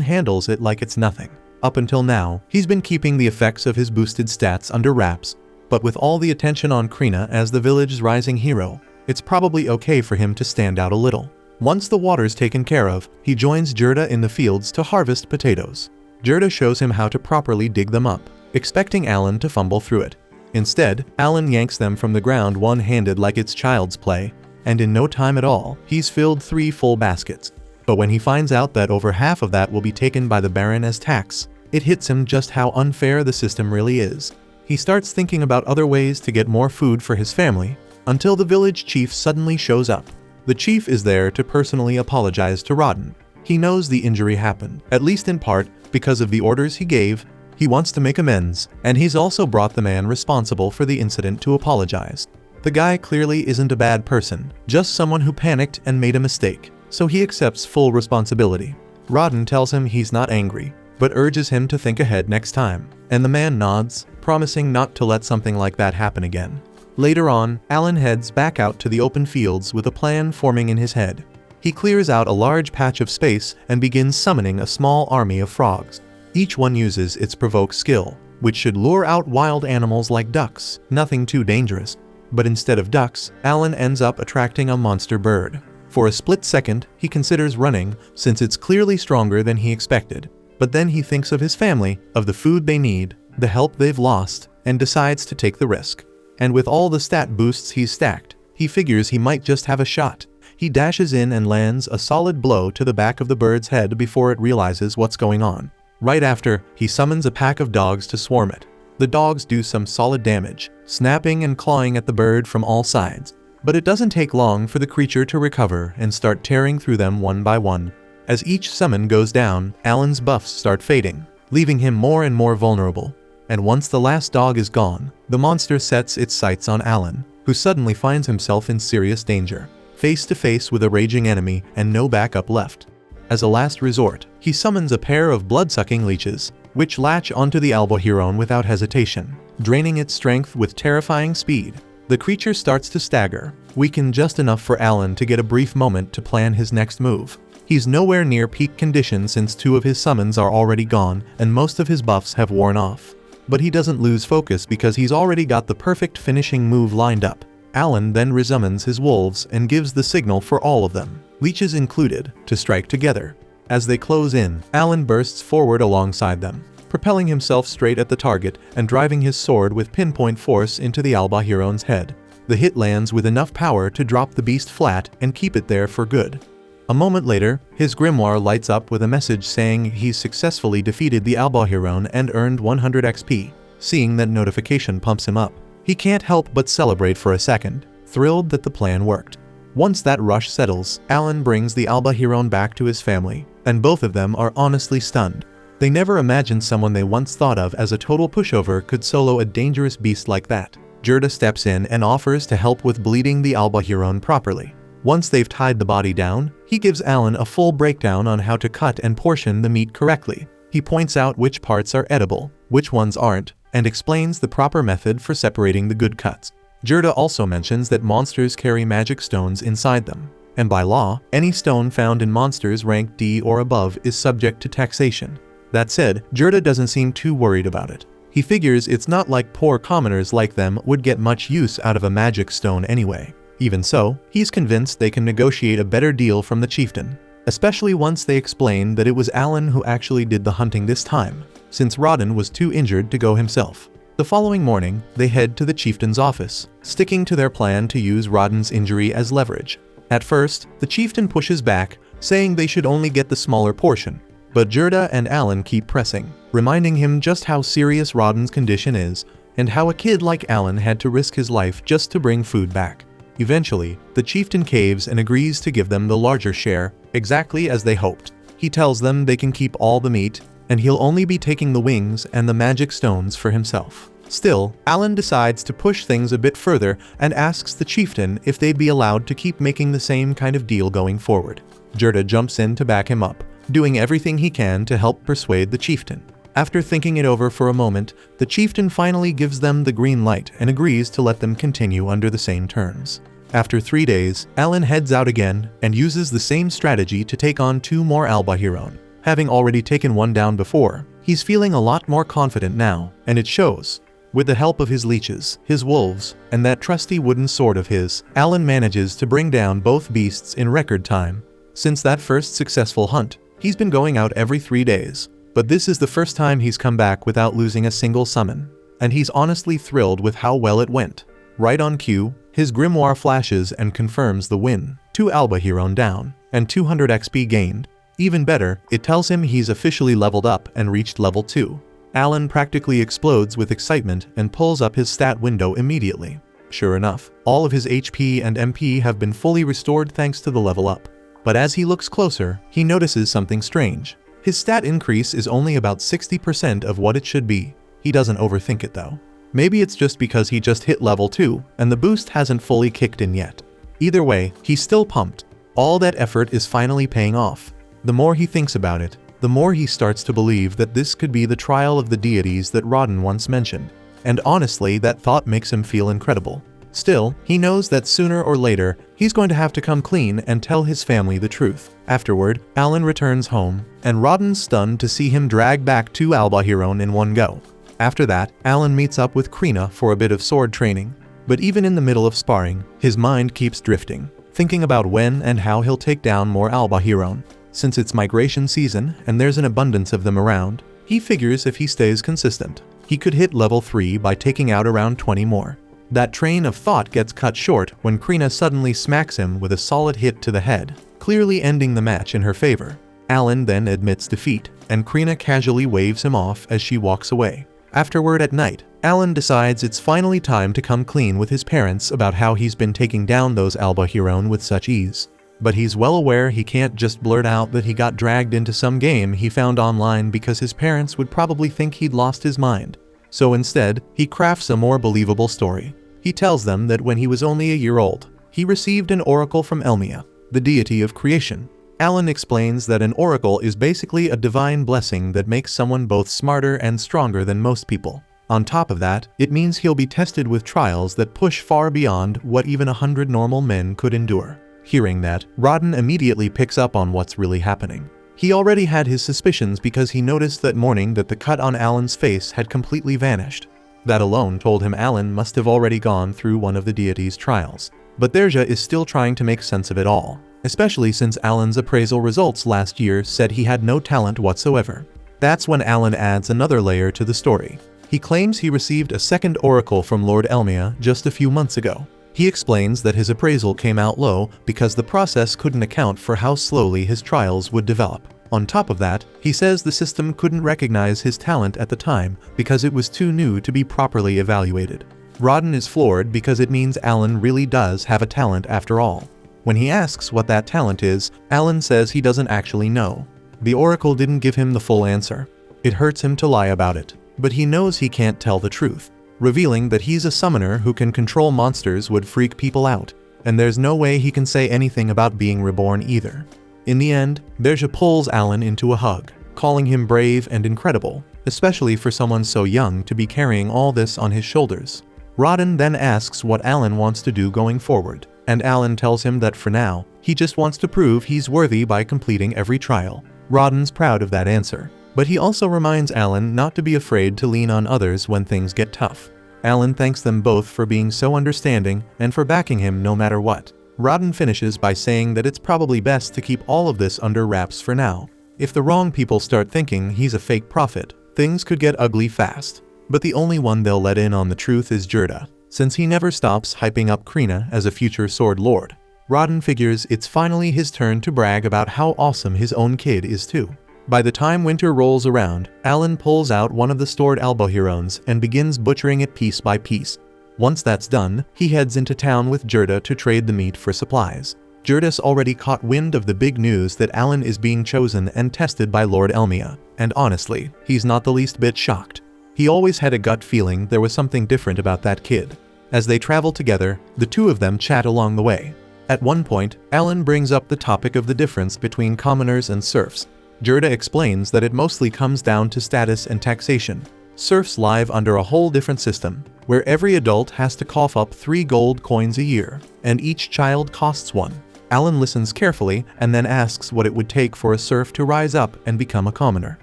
handles it like it's nothing. Up until now, he's been keeping the effects of his boosted stats under wraps, but with all the attention on Krina as the village's rising hero, it's probably okay for him to stand out a little. Once the water's taken care of, he joins Gerda in the fields to harvest potatoes. Gerda shows him how to properly dig them up, expecting Alan to fumble through it. Instead, Alan yanks them from the ground one-handed like it's child's play, and in no time at all, he's filled 3 full baskets. But when he finds out that over half of that will be taken by the Baron as tax, it hits him just how unfair the system really is. He starts thinking about other ways to get more food for his family, until the village chief suddenly shows up. The chief is there to personally apologize to Rodden. He knows the injury happened, at least in part, because of the orders he gave. He wants to make amends, and he's also brought the man responsible for the incident to apologize. The guy clearly isn't a bad person, just someone who panicked and made a mistake, so he accepts full responsibility. Rodden tells him he's not angry, but urges him to think ahead next time, and the man nods, promising not to let something like that happen again. Later on, Alan heads back out to the open fields with a plan forming in his head. He clears out a large patch of space and begins summoning a small army of frogs. Each one uses its provoke skill, which should lure out wild animals like ducks, nothing too dangerous. But instead of ducks, Alan ends up attracting a monster bird. For a split second, he considers running, since it's clearly stronger than he expected. But then he thinks of his family, of the food they need, the help they've lost, and decides to take the risk. And with all the stat boosts he's stacked, he figures he might just have a shot. He dashes in and lands a solid blow to the back of the bird's head before it realizes what's going on. Right after, he summons a pack of dogs to swarm it. The dogs do some solid damage, snapping and clawing at the bird from all sides. But it doesn't take long for the creature to recover and start tearing through them one by one. As each summon goes down, Alan's buffs start fading, leaving him more and more vulnerable. And once the last dog is gone, the monster sets its sights on Alan, who suddenly finds himself in serious danger, face to face with a raging enemy and no backup left. As a last resort, he summons a pair of blood-sucking leeches, which latch onto the Albahiron without hesitation, draining its strength with terrifying speed. The creature starts to stagger, weakened just enough for Alan to get a brief moment to plan his next move. He's nowhere near peak condition since 2 of his summons are already gone and most of his buffs have worn off. But he doesn't lose focus because he's already got the perfect finishing move lined up. Alan then resummons his wolves and gives the signal for all of them, leeches included, to strike together. As they close in, Alan bursts forward alongside them, propelling himself straight at the target and driving his sword with pinpoint force into the Albahiron's head. The hit lands with enough power to drop the beast flat and keep it there for good. A moment later, his grimoire lights up with a message saying he's successfully defeated the Albahiron and earned 100 XP. Seeing that notification pumps him up. He can't help but celebrate for a second, thrilled that the plan worked. Once that rush settles, Alan brings the Albahiron back to his family, and both of them are honestly stunned. They never imagined someone they once thought of as a total pushover could solo a dangerous beast like that. Gerda steps in and offers to help with bleeding the Albahiron properly. Once they've tied the body down, he gives Alan a full breakdown on how to cut and portion the meat correctly. He points out which parts are edible, which ones aren't, and explains the proper method for separating the good cuts. Gerda also mentions that monsters carry magic stones inside them, and by law, any stone found in monsters ranked D or above is subject to taxation. That said, Gerda doesn't seem too worried about it. He figures it's not like poor commoners like them would get much use out of a magic stone anyway. Even so, he's convinced they can negotiate a better deal from the chieftain, especially once they explain that it was Alan who actually did the hunting this time, since Rodden was too injured to go himself. The following morning, they head to the chieftain's office, sticking to their plan to use Rodden's injury as leverage. At first, the chieftain pushes back, saying they should only get the smaller portion, but Gerda and Alan keep pressing, reminding him just how serious Rodden's condition is, and how a kid like Alan had to risk his life just to bring food back. Eventually, the chieftain caves and agrees to give them the larger share, exactly as they hoped. He tells them they can keep all the meat, and he'll only be taking the wings and the magic stones for himself. Still, Alan decides to push things a bit further and asks the chieftain if they'd be allowed to keep making the same kind of deal going forward. Gerda jumps in to back him up, doing everything he can to help persuade the chieftain. After thinking it over for a moment, the chieftain finally gives them the green light and agrees to let them continue under the same terms. After 3 days, Alan heads out again and uses the same strategy to take on 2 more Albahiron. Having already taken one down before, he's feeling a lot more confident now, and it shows. With the help of his leeches, his wolves, and that trusty wooden sword of his, Alan manages to bring down both beasts in record time. Since that first successful hunt, he's been going out every 3 days. But this is the first time he's come back without losing a single summon, and he's honestly thrilled with how well it went. Right on cue, his grimoire flashes and confirms the win. 2 Albahiron down, and 200 XP gained. Even better, it tells him he's officially leveled up and reached level 2. Alan practically explodes with excitement and pulls up his stat window immediately. Sure enough, all of his HP and MP have been fully restored thanks to the level up. But as he looks closer, he notices something strange. His stat increase is only about 60% of what it should be. He doesn't overthink it though. Maybe it's just because he just hit level 2 and the boost hasn't fully kicked in yet. Either way, he's still pumped. All that effort is finally paying off. The more he thinks about it, the more he starts to believe that this could be the trial of the deities that Rodden once mentioned. And honestly, that thought makes him feel incredible. Still, he knows that sooner or later, he's going to have to come clean and tell his family the truth. Afterward, Alan returns home, and Rodden's stunned to see him drag back 2 Albahiron in one go. After that, Alan meets up with Krina for a bit of sword training. But even in the middle of sparring, his mind keeps drifting, thinking about when and how he'll take down more Albahiron. Since it's migration season and there's an abundance of them around, he figures if he stays consistent, he could hit level 3 by taking out around 20 more. That train of thought gets cut short when Krina suddenly smacks him with a solid hit to the head, clearly ending the match in her favor. Alan then admits defeat, and Krina casually waves him off as she walks away. Afterward at night, Alan decides it's finally time to come clean with his parents about how he's been taking down those Albahiron with such ease. But he's well aware he can't just blurt out that he got dragged into some game he found online because his parents would probably think he'd lost his mind. So instead, he crafts a more believable story. He tells them that when he was only a year old, he received an oracle from Elmia, the deity of creation. Alan explains that an oracle is basically a divine blessing that makes someone both smarter and stronger than most people. On top of that, it means he'll be tested with trials that push far beyond what even 100 normal men could endure. Hearing that, Rodden immediately picks up on what's really happening. He already had his suspicions because he noticed that morning that the cut on Alan's face had completely vanished. That alone told him Alan must have already gone through one of the deity's trials. But Derja is still trying to make sense of it all, especially since Alan's appraisal results last year said he had no talent whatsoever. That's when Alan adds another layer to the story. He claims he received a second oracle from Lord Elmia just a few months ago. He explains that his appraisal came out low because the process couldn't account for how slowly his trials would develop. On top of that, he says the system couldn't recognize his talent at the time because it was too new to be properly evaluated. Rodden is floored because it means Alan really does have a talent after all. When he asks what that talent is, Alan says he doesn't actually know. The oracle didn't give him the full answer. It hurts him to lie about it, but he knows he can't tell the truth. Revealing that he's a summoner who can control monsters would freak people out, and there's no way he can say anything about being reborn either. In the end, Derja pulls Alan into a hug, calling him brave and incredible, especially for someone so young to be carrying all this on his shoulders. Rodden then asks what Alan wants to do going forward, and Alan tells him that for now, he just wants to prove he's worthy by completing every trial. Rodden's proud of that answer. But he also reminds Alan not to be afraid to lean on others when things get tough. Alan thanks them both for being so understanding and for backing him no matter what. Rodden finishes by saying that it's probably best to keep all of this under wraps for now. If the wrong people start thinking he's a fake prophet, things could get ugly fast. But the only one they'll let in on the truth is Gerda, since he never stops hyping up Krina as a future sword lord. Rodden figures it's finally his turn to brag about how awesome his own kid is too. By the time winter rolls around, Alan pulls out one of the stored Albahirons and begins butchering it piece by piece. Once that's done, he heads into town with Gerda to trade the meat for supplies. Gerda's already caught wind of the big news that Alan is being chosen and tested by Lord Elmia, and honestly, he's not the least bit shocked. He always had a gut feeling there was something different about that kid. As they travel together, the two of them chat along the way. At one point, Alan brings up the topic of the difference between commoners and serfs. Gerda explains that it mostly comes down to status and taxation. Serfs live under a whole different system, where every adult has to cough up 3 gold coins a year, and each child costs 1. Alan listens carefully and then asks what it would take for a serf to rise up and become a commoner.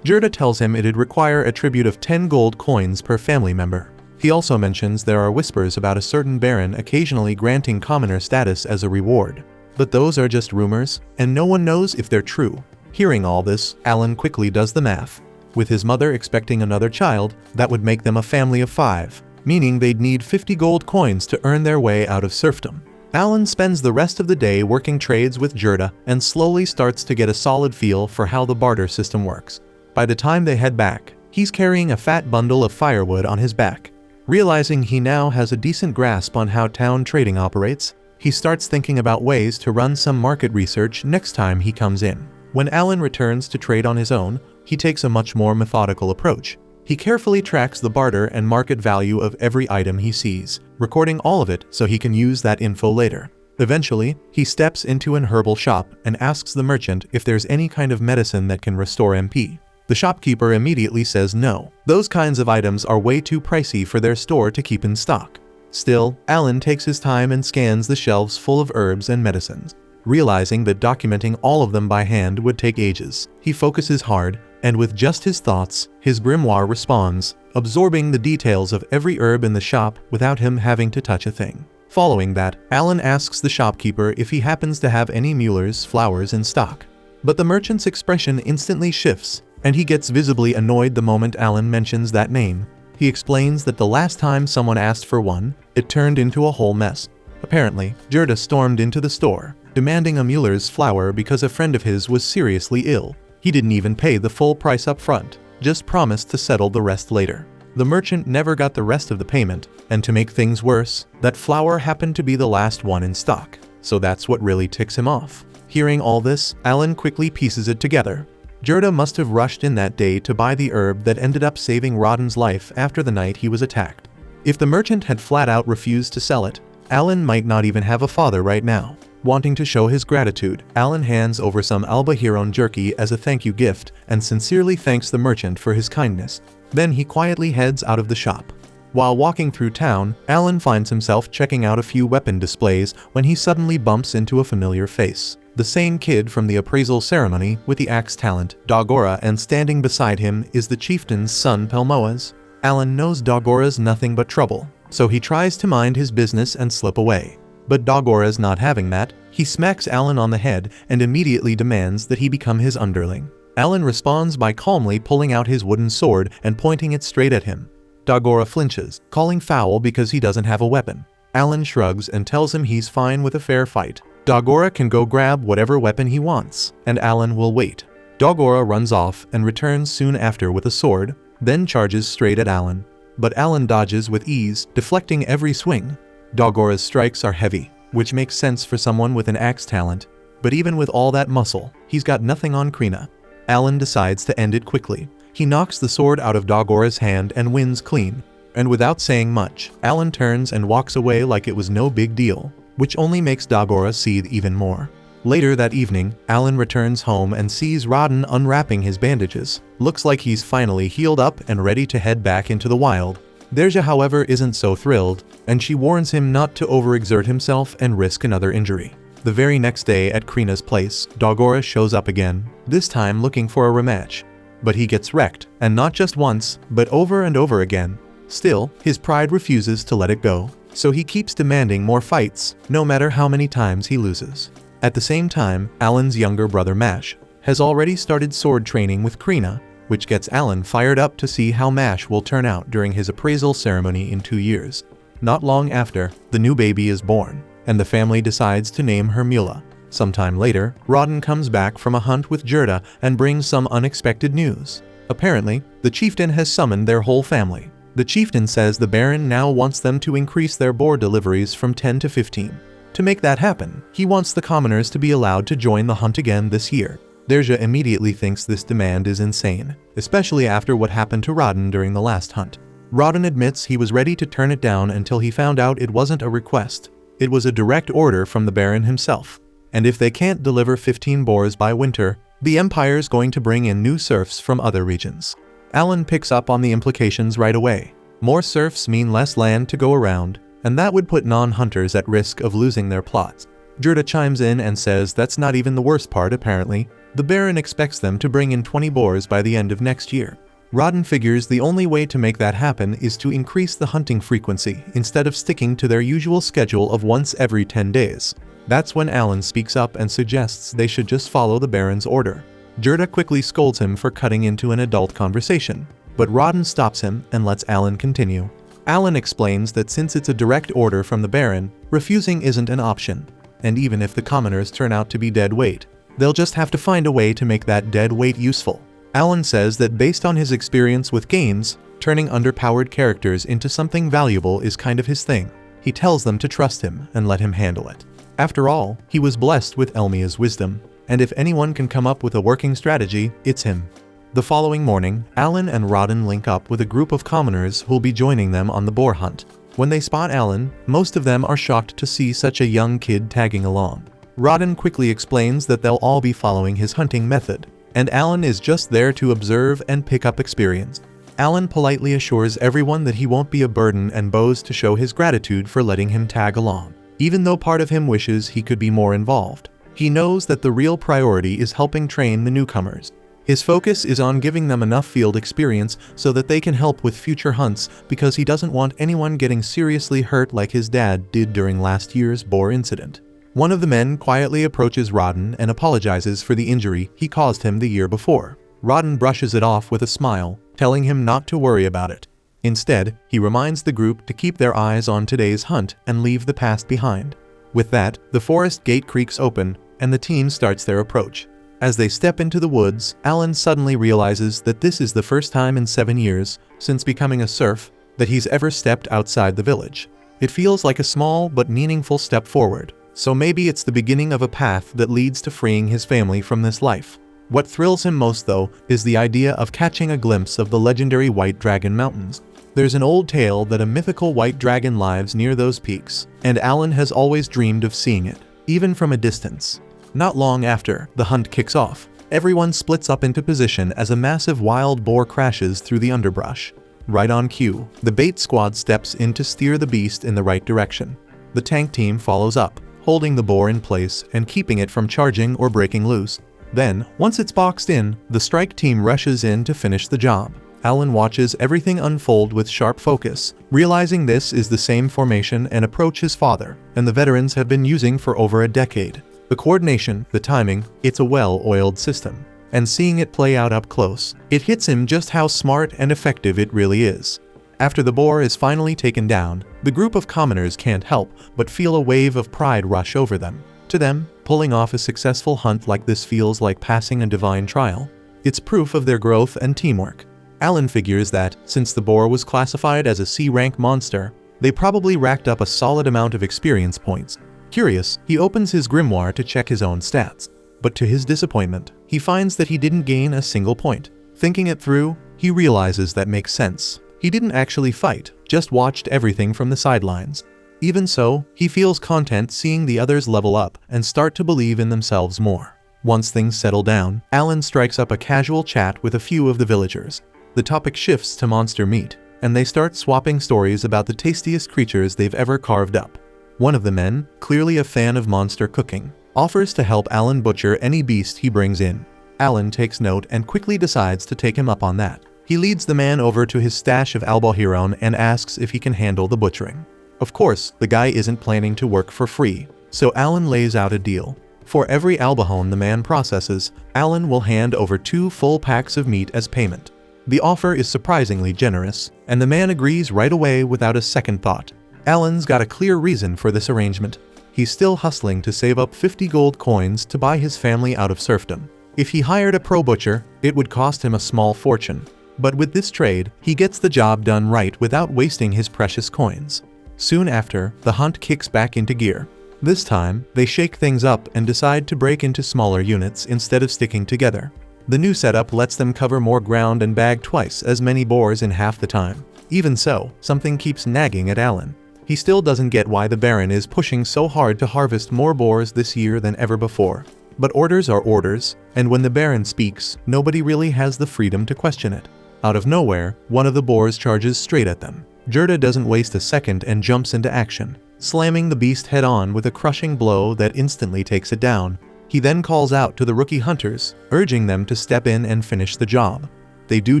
Gerda tells him it'd require a tribute of 10 gold coins per family member. He also mentions there are whispers about a certain baron occasionally granting commoner status as a reward. But those are just rumors, and no one knows if they're true. Hearing all this, Alan quickly does the math. With his mother expecting another child, that would make them a family of 5, meaning they'd need 50 gold coins to earn their way out of serfdom. Alan spends the rest of the day working trades with Gerda and slowly starts to get a solid feel for how the barter system works. By the time they head back, he's carrying a fat bundle of firewood on his back. Realizing he now has a decent grasp on how town trading operates, he starts thinking about ways to run some market research next time he comes in. When Alan returns to trade on his own, he takes a much more methodical approach. He carefully tracks the barter and market value of every item he sees, recording all of it so he can use that info later. Eventually, he steps into an herbal shop and asks the merchant if there's any kind of medicine that can restore MP. The shopkeeper immediately says no. Those kinds of items are way too pricey for their store to keep in stock. Still, Alan takes his time and scans the shelves full of herbs and medicines. Realizing that documenting all of them by hand would take ages, he focuses hard, and with just his thoughts, his grimoire responds, absorbing the details of every herb in the shop without him having to touch a thing. Following that, Alan asks the shopkeeper if he happens to have any Mueller's flowers in stock. But the merchant's expression instantly shifts, and he gets visibly annoyed the moment Alan mentions that name. He explains that the last time someone asked for one, it turned into a whole mess. Apparently, Gerda stormed into the store, demanding a Mueller's flower because a friend of his was seriously ill. He didn't even pay the full price up front, just promised to settle the rest later. The merchant never got the rest of the payment, and to make things worse, that flower happened to be the last one in stock, so that's what really ticks him off. Hearing all this, Alan quickly pieces it together. Gerda must have rushed in that day to buy the herb that ended up saving Rodden's life after the night he was attacked. If the merchant had flat out refused to sell it, Alan might not even have a father right now. Wanting to show his gratitude, Alan hands over some Albahiron jerky as a thank you gift and sincerely thanks the merchant for his kindness. Then he quietly heads out of the shop. While walking through town, Alan finds himself checking out a few weapon displays when he suddenly bumps into a familiar face. The same kid from the appraisal ceremony with the axe talent, Dagora, and standing beside him is the chieftain's son Pelmoas. Alan knows Dagora's nothing but trouble, so he tries to mind his business and slip away. But Dagora's not having that. He smacks Alan on the head and immediately demands that he become his underling. Alan responds by calmly pulling out his wooden sword and pointing it straight at him. Dagora flinches, calling foul because he doesn't have a weapon. Alan shrugs and tells him he's fine with a fair fight. Dagora can go grab whatever weapon he wants, and Alan will wait. Dagora runs off and returns soon after with a sword, then charges straight at Alan. But Alan dodges with ease, deflecting every swing. Dagora's strikes are heavy, which makes sense for someone with an axe talent, but even with all that muscle, he's got nothing on Krina. Alan decides to end it quickly. He knocks the sword out of Dagora's hand and wins clean. And without saying much, Alan turns and walks away like it was no big deal, which only makes Dagora seethe even more. Later that evening, Alan returns home and sees Rodden unwrapping his bandages. Looks like he's finally healed up and ready to head back into the wild. Derja, however, isn't so thrilled, and she warns him not to overexert himself and risk another injury. The very next day at Krina's place, Dagora shows up again, this time looking for a rematch. But he gets wrecked, and not just once, but over and over again. Still, his pride refuses to let it go, so he keeps demanding more fights, no matter how many times he loses. At the same time, Alan's younger brother Mash has already started sword training with Krina, which gets Alan fired up to see how Mash will turn out during his appraisal ceremony in 2 years. Not long after, the new baby is born, and the family decides to name her Mula. Sometime later, Rodden comes back from a hunt with Gerda and brings some unexpected news. Apparently, the chieftain has summoned their whole family. The chieftain says the Baron now wants them to increase their boar deliveries from 10 to 15. To make that happen, he wants the commoners to be allowed to join the hunt again this year. Derja immediately thinks this demand is insane, especially after what happened to Rodden during the last hunt. Rodden admits he was ready to turn it down until he found out it wasn't a request. It was a direct order from the Baron himself. And if they can't deliver 15 boars by winter, the Empire's going to bring in new serfs from other regions. Alan picks up on the implications right away. More serfs mean less land to go around, and that would put non-hunters at risk of losing their plots. Gerda chimes in and says that's not even the worst part apparently. The Baron expects them to bring in 20 boars by the end of next year. Rodden figures the only way to make that happen is to increase the hunting frequency instead of sticking to their usual schedule of once every 10 days. That's when Alan speaks up and suggests they should just follow the Baron's order. Gerda quickly scolds him for cutting into an adult conversation, but Rodden stops him and lets Alan continue. Alan explains that since it's a direct order from the Baron, refusing isn't an option, and even if the commoners turn out to be dead weight, they'll just have to find a way to make that dead weight useful. Alan says that based on his experience with games, turning underpowered characters into something valuable is kind of his thing. He tells them to trust him and let him handle it. After all, he was blessed with Elmia's wisdom, and if anyone can come up with a working strategy, it's him. The following morning, Alan and Rodden link up with a group of commoners who'll be joining them on the boar hunt. When they spot Alan, most of them are shocked to see such a young kid tagging along. Rodden quickly explains that they'll all be following his hunting method, and Alan is just there to observe and pick up experience. Alan politely assures everyone that he won't be a burden and bows to show his gratitude for letting him tag along, even though part of him wishes he could be more involved. He knows that the real priority is helping train the newcomers. His focus is on giving them enough field experience so that they can help with future hunts because he doesn't want anyone getting seriously hurt like his dad did during last year's boar incident. One of the men quietly approaches Rodden and apologizes for the injury he caused him the year before. Rodden brushes it off with a smile, telling him not to worry about it. Instead, he reminds the group to keep their eyes on today's hunt and leave the past behind. With that, the forest gate creaks open, and the team starts their approach. As they step into the woods, Alan suddenly realizes that this is the first time in 7 years, since becoming a serf, that he's ever stepped outside the village. It feels like a small but meaningful step forward, so maybe it's the beginning of a path that leads to freeing his family from this life. What thrills him most, though, is the idea of catching a glimpse of the legendary White Dragon Mountains. There's an old tale that a mythical white dragon lives near those peaks, and Alan has always dreamed of seeing it, even from a distance. Not long after the hunt kicks off, everyone splits up into position as a massive wild boar crashes through the underbrush. Right on cue, the bait squad steps in to steer the beast in the right direction. The tank team follows up, holding the boar in place and keeping it from charging or breaking loose. Then, once it's boxed in, the strike team rushes in to finish the job. Alan watches everything unfold with sharp focus, realizing this is the same formation and approach his father and the veterans have been using for over a decade. The coordination, the timing, it's a well-oiled system. And seeing it play out up close, it hits him just how smart and effective it really is. After the boar is finally taken down, the group of commoners can't help but feel a wave of pride rush over them. To them, pulling off a successful hunt like this feels like passing a divine trial. It's proof of their growth and teamwork. Alan figures that, since the boar was classified as a C-rank monster, they probably racked up a solid amount of experience points. Curious, he opens his grimoire to check his own stats. But to his disappointment, he finds that he didn't gain a single point. Thinking it through, he realizes that makes sense. He didn't actually fight, just watched everything from the sidelines. Even so, he feels content seeing the others level up and start to believe in themselves more. Once things settle down, Alan strikes up a casual chat with a few of the villagers. The topic shifts to monster meat, and they start swapping stories about the tastiest creatures they've ever carved up. One of the men, clearly a fan of monster cooking, offers to help Alan butcher any beast he brings in. Alan takes note and quickly decides to take him up on that. He leads the man over to his stash of albohiron and asks if he can handle the butchering. Of course, the guy isn't planning to work for free, so Alan lays out a deal. For every albahone the man processes, Alan will hand over 2 full packs of meat as payment. The offer is surprisingly generous, and the man agrees right away without a second thought. Alan's got a clear reason for this arrangement. He's still hustling to save up 50 gold coins to buy his family out of serfdom. If he hired a pro butcher, it would cost him a small fortune. But with this trade, he gets the job done right without wasting his precious coins. Soon after, the hunt kicks back into gear. This time, they shake things up and decide to break into smaller units instead of sticking together. The new setup lets them cover more ground and bag twice as many boars in half the time. Even so, something keeps nagging at Alan. He still doesn't get why the Baron is pushing so hard to harvest more boars this year than ever before. But orders are orders, and when the Baron speaks, nobody really has the freedom to question it. Out of nowhere, one of the boars charges straight at them. Gerda doesn't waste a second and jumps into action, slamming the beast head-on with a crushing blow that instantly takes it down. He then calls out to the rookie hunters, urging them to step in and finish the job. They do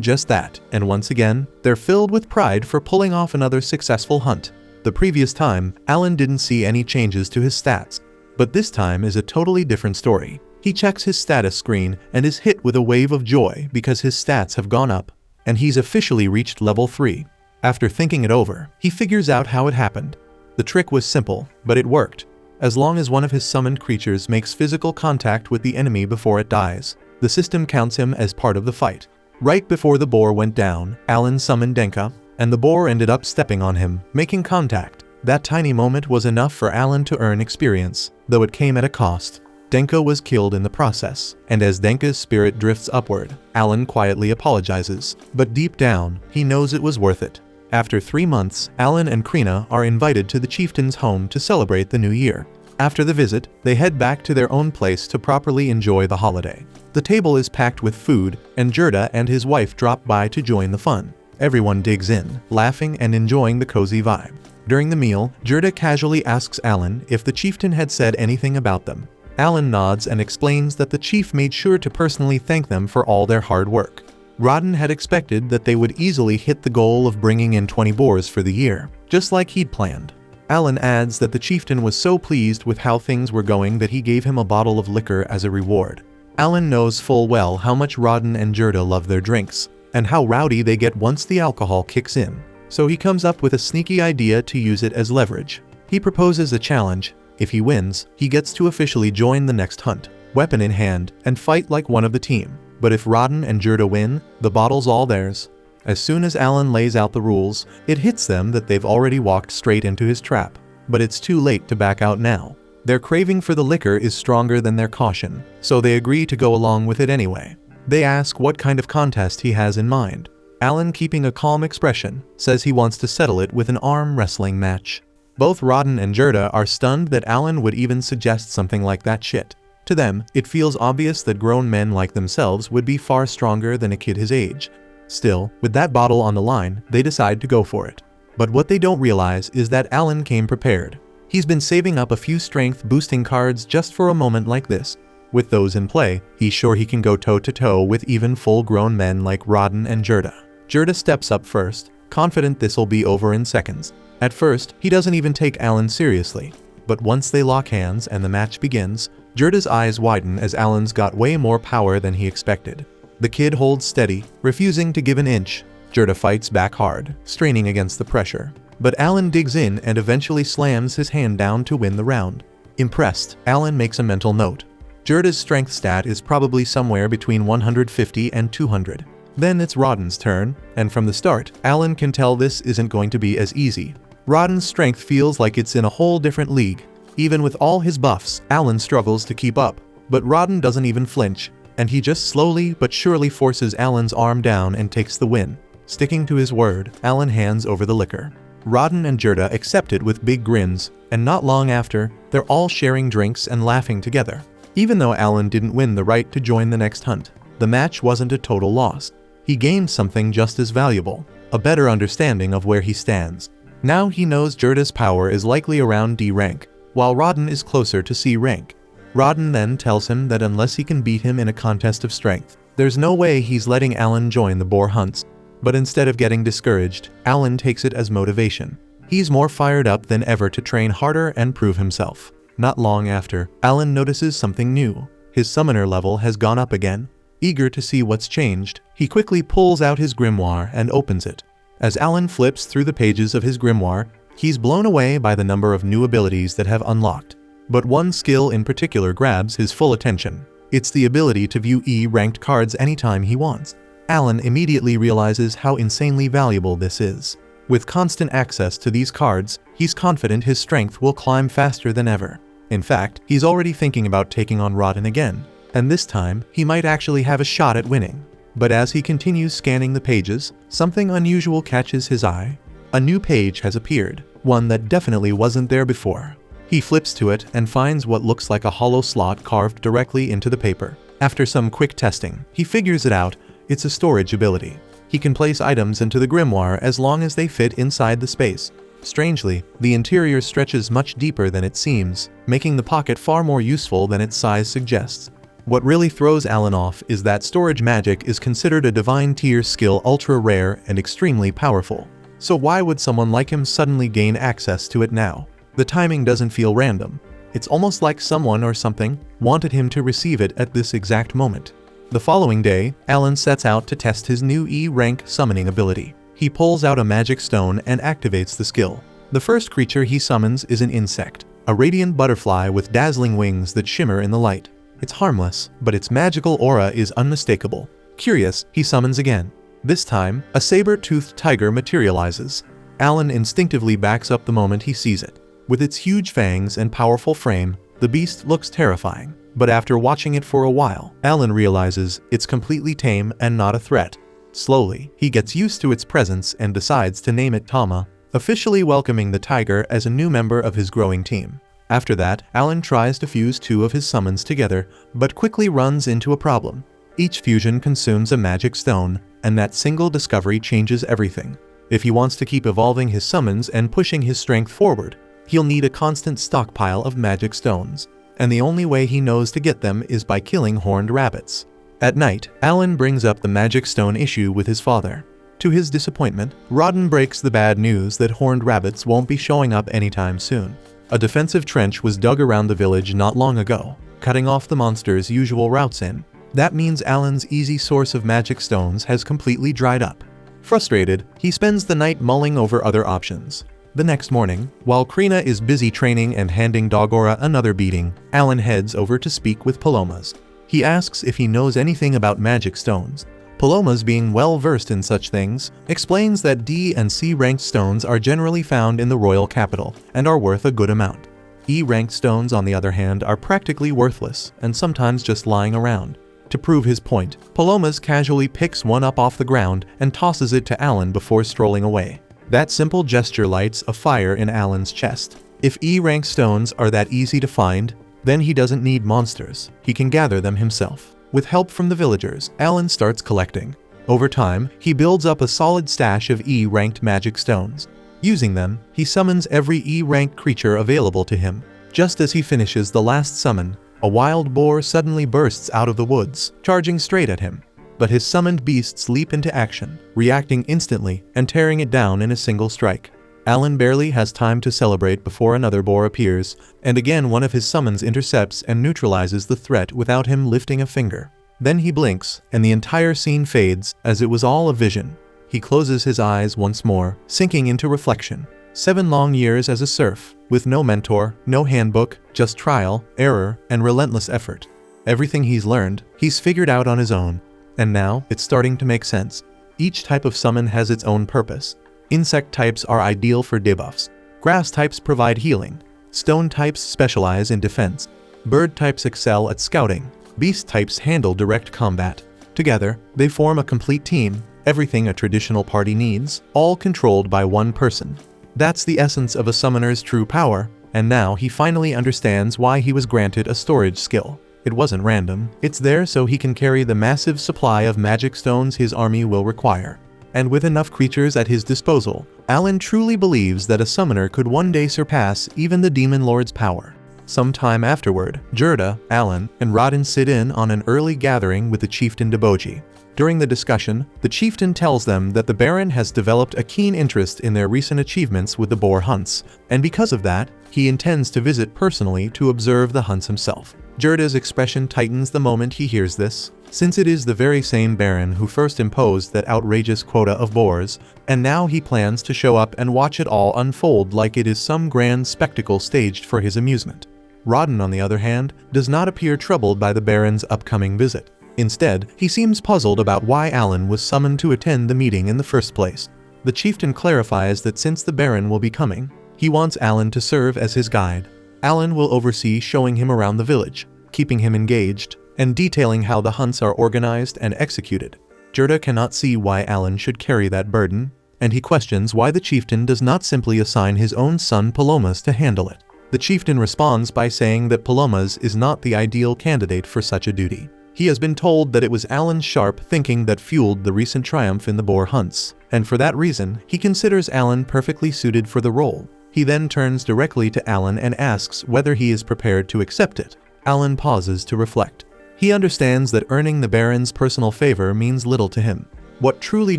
just that, and once again, they're filled with pride for pulling off another successful hunt. The previous time, Alan didn't see any changes to his stats, but this time is a totally different story. He checks his status screen and is hit with a wave of joy because his stats have gone up, and he's officially reached level 3. After thinking it over, he figures out how it happened. The trick was simple, but it worked. As long as one of his summoned creatures makes physical contact with the enemy before it dies, the system counts him as part of the fight. Right before the boar went down, Alan summoned Denka, and the boar ended up stepping on him, making contact. That tiny moment was enough for Alan to earn experience, though it came at a cost. Denka was killed in the process, and as Denka's spirit drifts upward, Alan quietly apologizes, but deep down, he knows it was worth it. After 3 months, Alan and Krina are invited to the chieftain's home to celebrate the new year. After the visit, they head back to their own place to properly enjoy the holiday. The table is packed with food, and Gerda and his wife drop by to join the fun. Everyone digs in, laughing and enjoying the cozy vibe. During the meal, Gerda casually asks Alan if the chieftain had said anything about them. Alan nods and explains that the chief made sure to personally thank them for all their hard work. Rodden had expected that they would easily hit the goal of bringing in 20 boars for the year, just like he'd planned. Alan adds that the chieftain was so pleased with how things were going that he gave him a bottle of liquor as a reward. Alan knows full well how much Rodden and Gerda love their drinks, and how rowdy they get once the alcohol kicks in, so he comes up with a sneaky idea to use it as leverage. He proposes a challenge. If he wins, he gets to officially join the next hunt, weapon in hand, and fight like one of the team. But if Rodden and Gerda win, the bottle's all theirs. As soon as Alan lays out the rules, it hits them that they've already walked straight into his trap. But it's too late to back out now. Their craving for the liquor is stronger than their caution, so they agree to go along with it anyway. They ask what kind of contest he has in mind. Alan, keeping a calm expression, says he wants to settle it with an arm wrestling match. Both Rodden and Gerda are stunned that Alan would even suggest something like that shit. To them, it feels obvious that grown men like themselves would be far stronger than a kid his age. Still, with that bottle on the line, they decide to go for it. But what they don't realize is that Alan came prepared. He's been saving up a few strength-boosting cards just for a moment like this. With those in play, he's sure he can go toe-to-toe with even full-grown men like Rodden and Gerda. Gerda steps up first, confident this'll be over in seconds. At first, he doesn't even take Alan seriously. But once they lock hands and the match begins, Gerda's eyes widen as Alan's got way more power than he expected. The kid holds steady, refusing to give an inch. Gerda fights back hard, straining against the pressure. But Alan digs in and eventually slams his hand down to win the round. Impressed, Alan makes a mental note. Gerda's strength stat is probably somewhere between 150 and 200. Then it's Rodden's turn, and from the start, Alan can tell this isn't going to be as easy. Rodden's strength feels like it's in a whole different league. Even with all his buffs, Alan struggles to keep up. But Rodden doesn't even flinch, and he just slowly but surely forces Alan's arm down and takes the win. Sticking to his word, Alan hands over the liquor. Rodden and Gerda accept it with big grins, and not long after, they're all sharing drinks and laughing together. Even though Alan didn't win the right to join the next hunt, the match wasn't a total loss. He gained something just as valuable, a better understanding of where he stands. Now he knows Gerda's power is likely around D rank, while Rodden is closer to C rank. Rodden then tells him that unless he can beat him in a contest of strength, there's no way he's letting Alan join the boar hunts. But instead of getting discouraged, Alan takes it as motivation. He's more fired up than ever to train harder and prove himself. Not long after, Alan notices something new. His summoner level has gone up again. Eager to see what's changed, he quickly pulls out his grimoire and opens it. As Alan flips through the pages of his grimoire, he's blown away by the number of new abilities that have unlocked. But one skill in particular grabs his full attention. It's the ability to view E-ranked cards anytime he wants. Alan immediately realizes how insanely valuable this is. With constant access to these cards, he's confident his strength will climb faster than ever. In fact, he's already thinking about taking on Rodden again, and this time, he might actually have a shot at winning. But as he continues scanning the pages, something unusual catches his eye. A new page has appeared, one that definitely wasn't there before. He flips to it and finds what looks like a hollow slot carved directly into the paper. After some quick testing, he figures it out. It's a storage ability. He can place items into the grimoire as long as they fit inside the space. Strangely, the interior stretches much deeper than it seems, making the pocket far more useful than its size suggests. What really throws Alan off is that storage magic is considered a divine tier skill, ultra rare and extremely powerful. So why would someone like him suddenly gain access to it now? The timing doesn't feel random. It's almost like someone or something wanted him to receive it at this exact moment. The following day, Alan sets out to test his new E-rank summoning ability. He pulls out a magic stone and activates the skill. The first creature he summons is an insect, a radiant butterfly with dazzling wings that shimmer in the light. It's harmless, but its magical aura is unmistakable. Curious, he summons again. This time, a saber-toothed tiger materializes. Alan instinctively backs up the moment he sees it. With its huge fangs and powerful frame, the beast looks terrifying. But after watching it for a while, Alan realizes it's completely tame and not a threat. Slowly, he gets used to its presence and decides to name it Tama, officially welcoming the tiger as a new member of his growing team. After that, Alan tries to fuse two of his summons together, but quickly runs into a problem. Each fusion consumes a magic stone, and that single discovery changes everything. If he wants to keep evolving his summons and pushing his strength forward, he'll need a constant stockpile of magic stones. and the only way he knows to get them is by killing horned rabbits. At night, Alan brings up the magic stone issue with his father. To his disappointment, Rodden breaks the bad news that horned rabbits won't be showing up anytime soon. A defensive trench was dug around the village not long ago, cutting off the monster's usual routes in. That means Alan's easy source of magic stones has completely dried up. Frustrated, he spends the night mulling over other options. The next morning, while Krina is busy training and handing Dogora another beating, Alan heads over to speak with Palomas. He asks if he knows anything about magic stones. Palomas, being well versed in such things, explains that D and C ranked stones are generally found in the royal capital and are worth a good amount. E ranked stones, on the other hand, are practically worthless and sometimes just lying around. To prove his point, Palomas casually picks one up off the ground and tosses it to Alan before strolling away. That simple gesture lights a fire in Alan's chest. If E-rank stones are that easy to find, then he doesn't need monsters. He can gather them himself. With help from the villagers, Alan starts collecting. Over time, he builds up a solid stash of E-ranked magic stones. Using them, he summons every E-ranked creature available to him. Just as he finishes the last summon, a wild boar suddenly bursts out of the woods, charging straight at him. But his summoned beasts leap into action, reacting instantly and tearing it down in a single strike. Alan barely has time to celebrate before another boar appears, and again one of his summons intercepts and neutralizes the threat without him lifting a finger. Then he blinks, and the entire scene fades, as it was all a vision. He closes his eyes once more, sinking into reflection. 7 long years as a serf, with no mentor, no handbook, just trial, error, and relentless effort. Everything he's learned, he's figured out on his own. And now, it's starting to make sense. Each type of summon has its own purpose. Insect types are ideal for debuffs. Grass types provide healing. Stone types specialize in defense. Bird types excel at scouting. Beast types handle direct combat. Together, they form a complete team, everything a traditional party needs, all controlled by one person. That's the essence of a summoner's true power, and now he finally understands why he was granted a storage skill. It wasn't random, it's there so he can carry the massive supply of magic stones his army will require. And with enough creatures at his disposal, Alan truly believes that a summoner could one day surpass even the Demon Lord's power. Sometime afterward, Gerda, Alan, and Rodden sit in on an early gathering with the chieftain Deboji. During the discussion, the chieftain tells them that the Baron has developed a keen interest in their recent achievements with the boar hunts, and because of that, he intends to visit personally to observe the hunts himself. Gerda's expression tightens the moment he hears this, since it is the very same Baron who first imposed that outrageous quota of boars, and now he plans to show up and watch it all unfold like it is some grand spectacle staged for his amusement. Rodden, on the other hand, does not appear troubled by the Baron's upcoming visit. Instead, he seems puzzled about why Alan was summoned to attend the meeting in the first place. The chieftain clarifies that since the Baron will be coming, he wants Alan to serve as his guide. Alan will oversee showing him around the village, keeping him engaged, and detailing how the hunts are organized and executed. Gerda cannot see why Alan should carry that burden, and he questions why the chieftain does not simply assign his own son Palomas to handle it. The chieftain responds by saying that Palomas is not the ideal candidate for such a duty. He has been told that it was Alan's sharp thinking that fueled the recent triumph in the boar hunts, and for that reason, he considers Alan perfectly suited for the role. He then turns directly to Alan and asks whether he is prepared to accept it. Alan pauses to reflect. He understands that earning the Baron's personal favor means little to him. What truly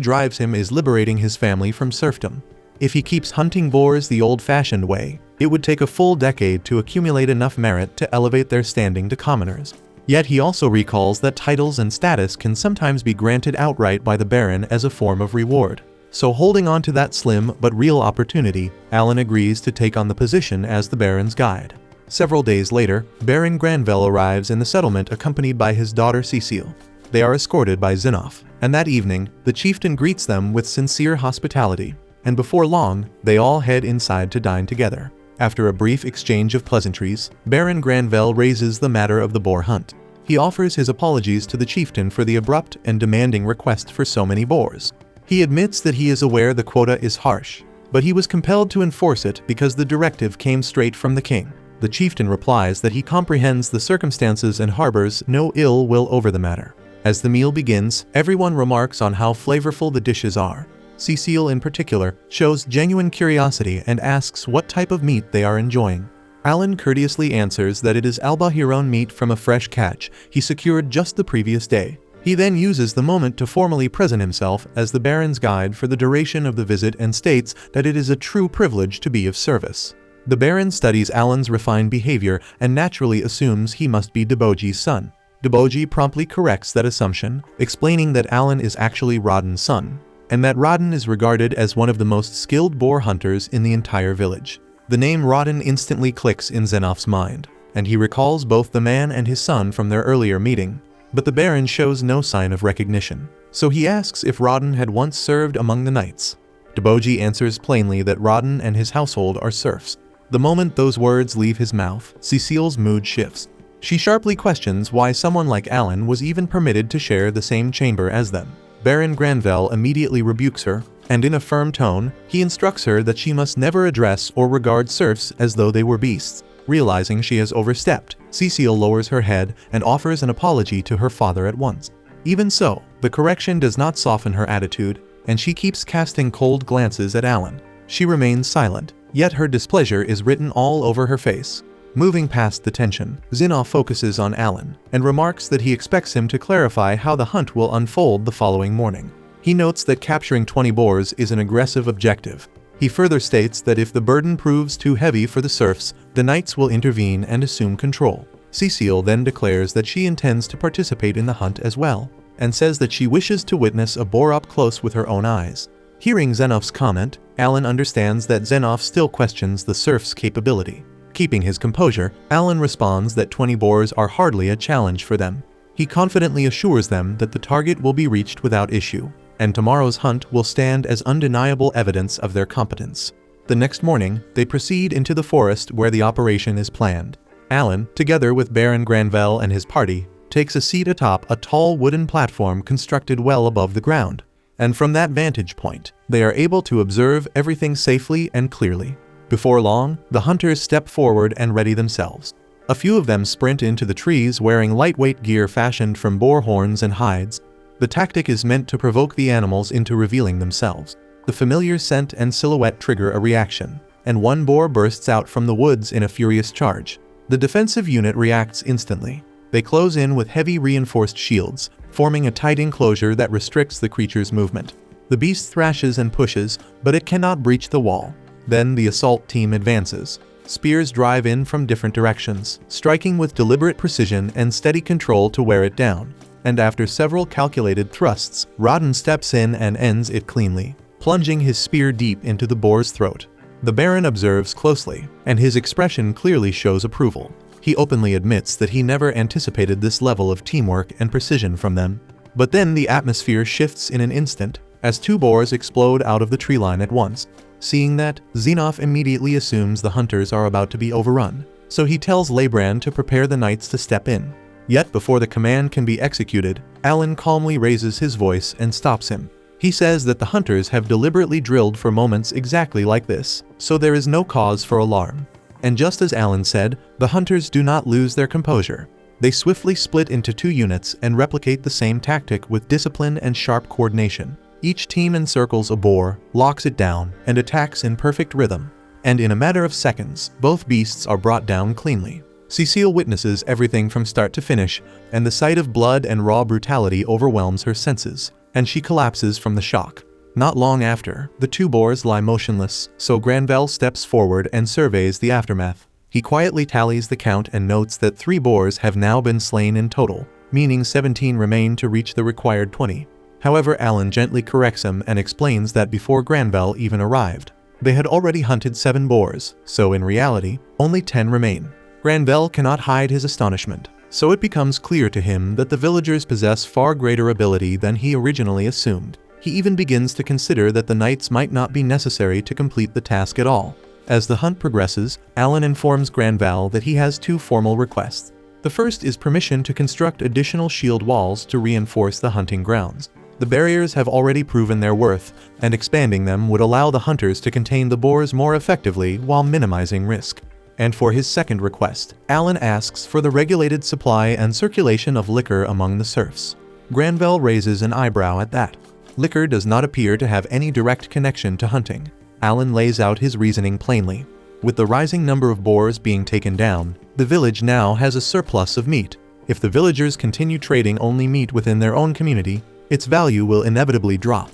drives him is liberating his family from serfdom. If he keeps hunting boars the old-fashioned way, it would take a full decade to accumulate enough merit to elevate their standing to commoners. Yet he also recalls that titles and status can sometimes be granted outright by the Baron as a form of reward. So holding on to that slim but real opportunity, Alan agrees to take on the position as the Baron's guide. Several days later, Baron Granville arrives in the settlement accompanied by his daughter Cecile. They are escorted by Zinnoff, and that evening, the chieftain greets them with sincere hospitality, and before long, they all head inside to dine together. After a brief exchange of pleasantries, Baron Granville raises the matter of the boar hunt. He offers his apologies to the chieftain for the abrupt and demanding request for so many boars. He admits that he is aware the quota is harsh, but he was compelled to enforce it because the directive came straight from the king. The chieftain replies that he comprehends the circumstances and harbors no ill will over the matter. As the meal begins, everyone remarks on how flavorful the dishes are. Cecile in particular shows genuine curiosity and asks what type of meat they are enjoying. Alan courteously answers that it is Albahiron meat from a fresh catch he secured just the previous day. He then uses the moment to formally present himself as the Baron's guide for the duration of the visit and states that it is a true privilege to be of service. The Baron studies Alan's refined behavior and naturally assumes he must be Deboji's son. Deboji promptly corrects that assumption, explaining that Alan is actually Rodden's son, and that Rodden is regarded as one of the most skilled boar hunters in the entire village. The name Rodden instantly clicks in Xenof's mind, and he recalls both the man and his son from their earlier meeting. But the Baron shows no sign of recognition, so he asks if Rodden had once served among the knights. Deboji answers plainly that Rodden and his household are serfs. The moment those words leave his mouth, Cecile's mood shifts. She sharply questions why someone like Alan was even permitted to share the same chamber as them. Baron Granvelle immediately rebukes her, and in a firm tone, he instructs her that she must never address or regard serfs as though they were beasts. Realizing she has overstepped, Cecile lowers her head and offers an apology to her father at once. Even so, the correction does not soften her attitude, and she keeps casting cold glances at Alan. She remains silent, yet her displeasure is written all over her face. Moving past the tension, Xenof focuses on Alan and remarks that he expects him to clarify how the hunt will unfold the following morning. He notes that capturing 20 boars is an aggressive objective. He further states that if the burden proves too heavy for the serfs, the knights will intervene and assume control. Cecile then declares that she intends to participate in the hunt as well, and says that she wishes to witness a boar up close with her own eyes. Hearing Xenof's comment, Alan understands that Xenof still questions the serf's capability. Keeping his composure, Alan responds that 20 boars are hardly a challenge for them. He confidently assures them that the target will be reached without issue, and tomorrow's hunt will stand as undeniable evidence of their competence. The next morning, they proceed into the forest where the operation is planned. Alan, together with Baron Granvelle and his party, takes a seat atop a tall wooden platform constructed well above the ground, and from that vantage point, they are able to observe everything safely and clearly. Before long, the hunters step forward and ready themselves. A few of them sprint into the trees wearing lightweight gear fashioned from boar horns and hides. The tactic is meant to provoke the animals into revealing themselves. The familiar scent and silhouette trigger a reaction, and one boar bursts out from the woods in a furious charge. The defensive unit reacts instantly. They close in with heavy reinforced shields, forming a tight enclosure that restricts the creature's movement. The beast thrashes and pushes, but it cannot breach the wall. Then the assault team advances. Spears drive in from different directions, striking with deliberate precision and steady control to wear it down. And after several calculated thrusts, Rodden steps in and ends it cleanly, plunging his spear deep into the boar's throat. The Baron observes closely, and his expression clearly shows approval. He openly admits that he never anticipated this level of teamwork and precision from them. But then the atmosphere shifts in an instant, as 2 boars explode out of the tree line at once. Seeing that, Xenof immediately assumes the hunters are about to be overrun, so he tells Lebrand to prepare the knights to step in. Yet before the command can be executed, Alan calmly raises his voice and stops him. He says that the hunters have deliberately drilled for moments exactly like this, so there is no cause for alarm. And just as Alan said, the hunters do not lose their composure. They swiftly split into 2 units and replicate the same tactic with discipline and sharp coordination. Each team encircles a boar, locks it down, and attacks in perfect rhythm. And in a matter of seconds, both beasts are brought down cleanly. Cecile witnesses everything from start to finish, and the sight of blood and raw brutality overwhelms her senses, and she collapses from the shock. Not long after, the 2 boars lie motionless, so Granvelle steps forward and surveys the aftermath. He quietly tallies the count and notes that 3 boars have now been slain in total, meaning 17 remain to reach the required 20. However, Alan gently corrects him and explains that before Granvelle even arrived, they had already hunted 7 boars, so in reality, only 10 remain. Granvelle cannot hide his astonishment, so it becomes clear to him that the villagers possess far greater ability than he originally assumed. He even begins to consider that the knights might not be necessary to complete the task at all. As the hunt progresses, Alan informs Granvelle that he has 2 formal requests. The first is permission to construct additional shield walls to reinforce the hunting grounds. The barriers have already proven their worth, and expanding them would allow the hunters to contain the boars more effectively while minimizing risk. And for his second request, Alan asks for the regulated supply and circulation of liquor among the serfs. Granvelle raises an eyebrow at that. Liquor does not appear to have any direct connection to hunting. Alan lays out his reasoning plainly. With the rising number of boars being taken down, the village now has a surplus of meat. If the villagers continue trading only meat within their own community, its value will inevitably drop.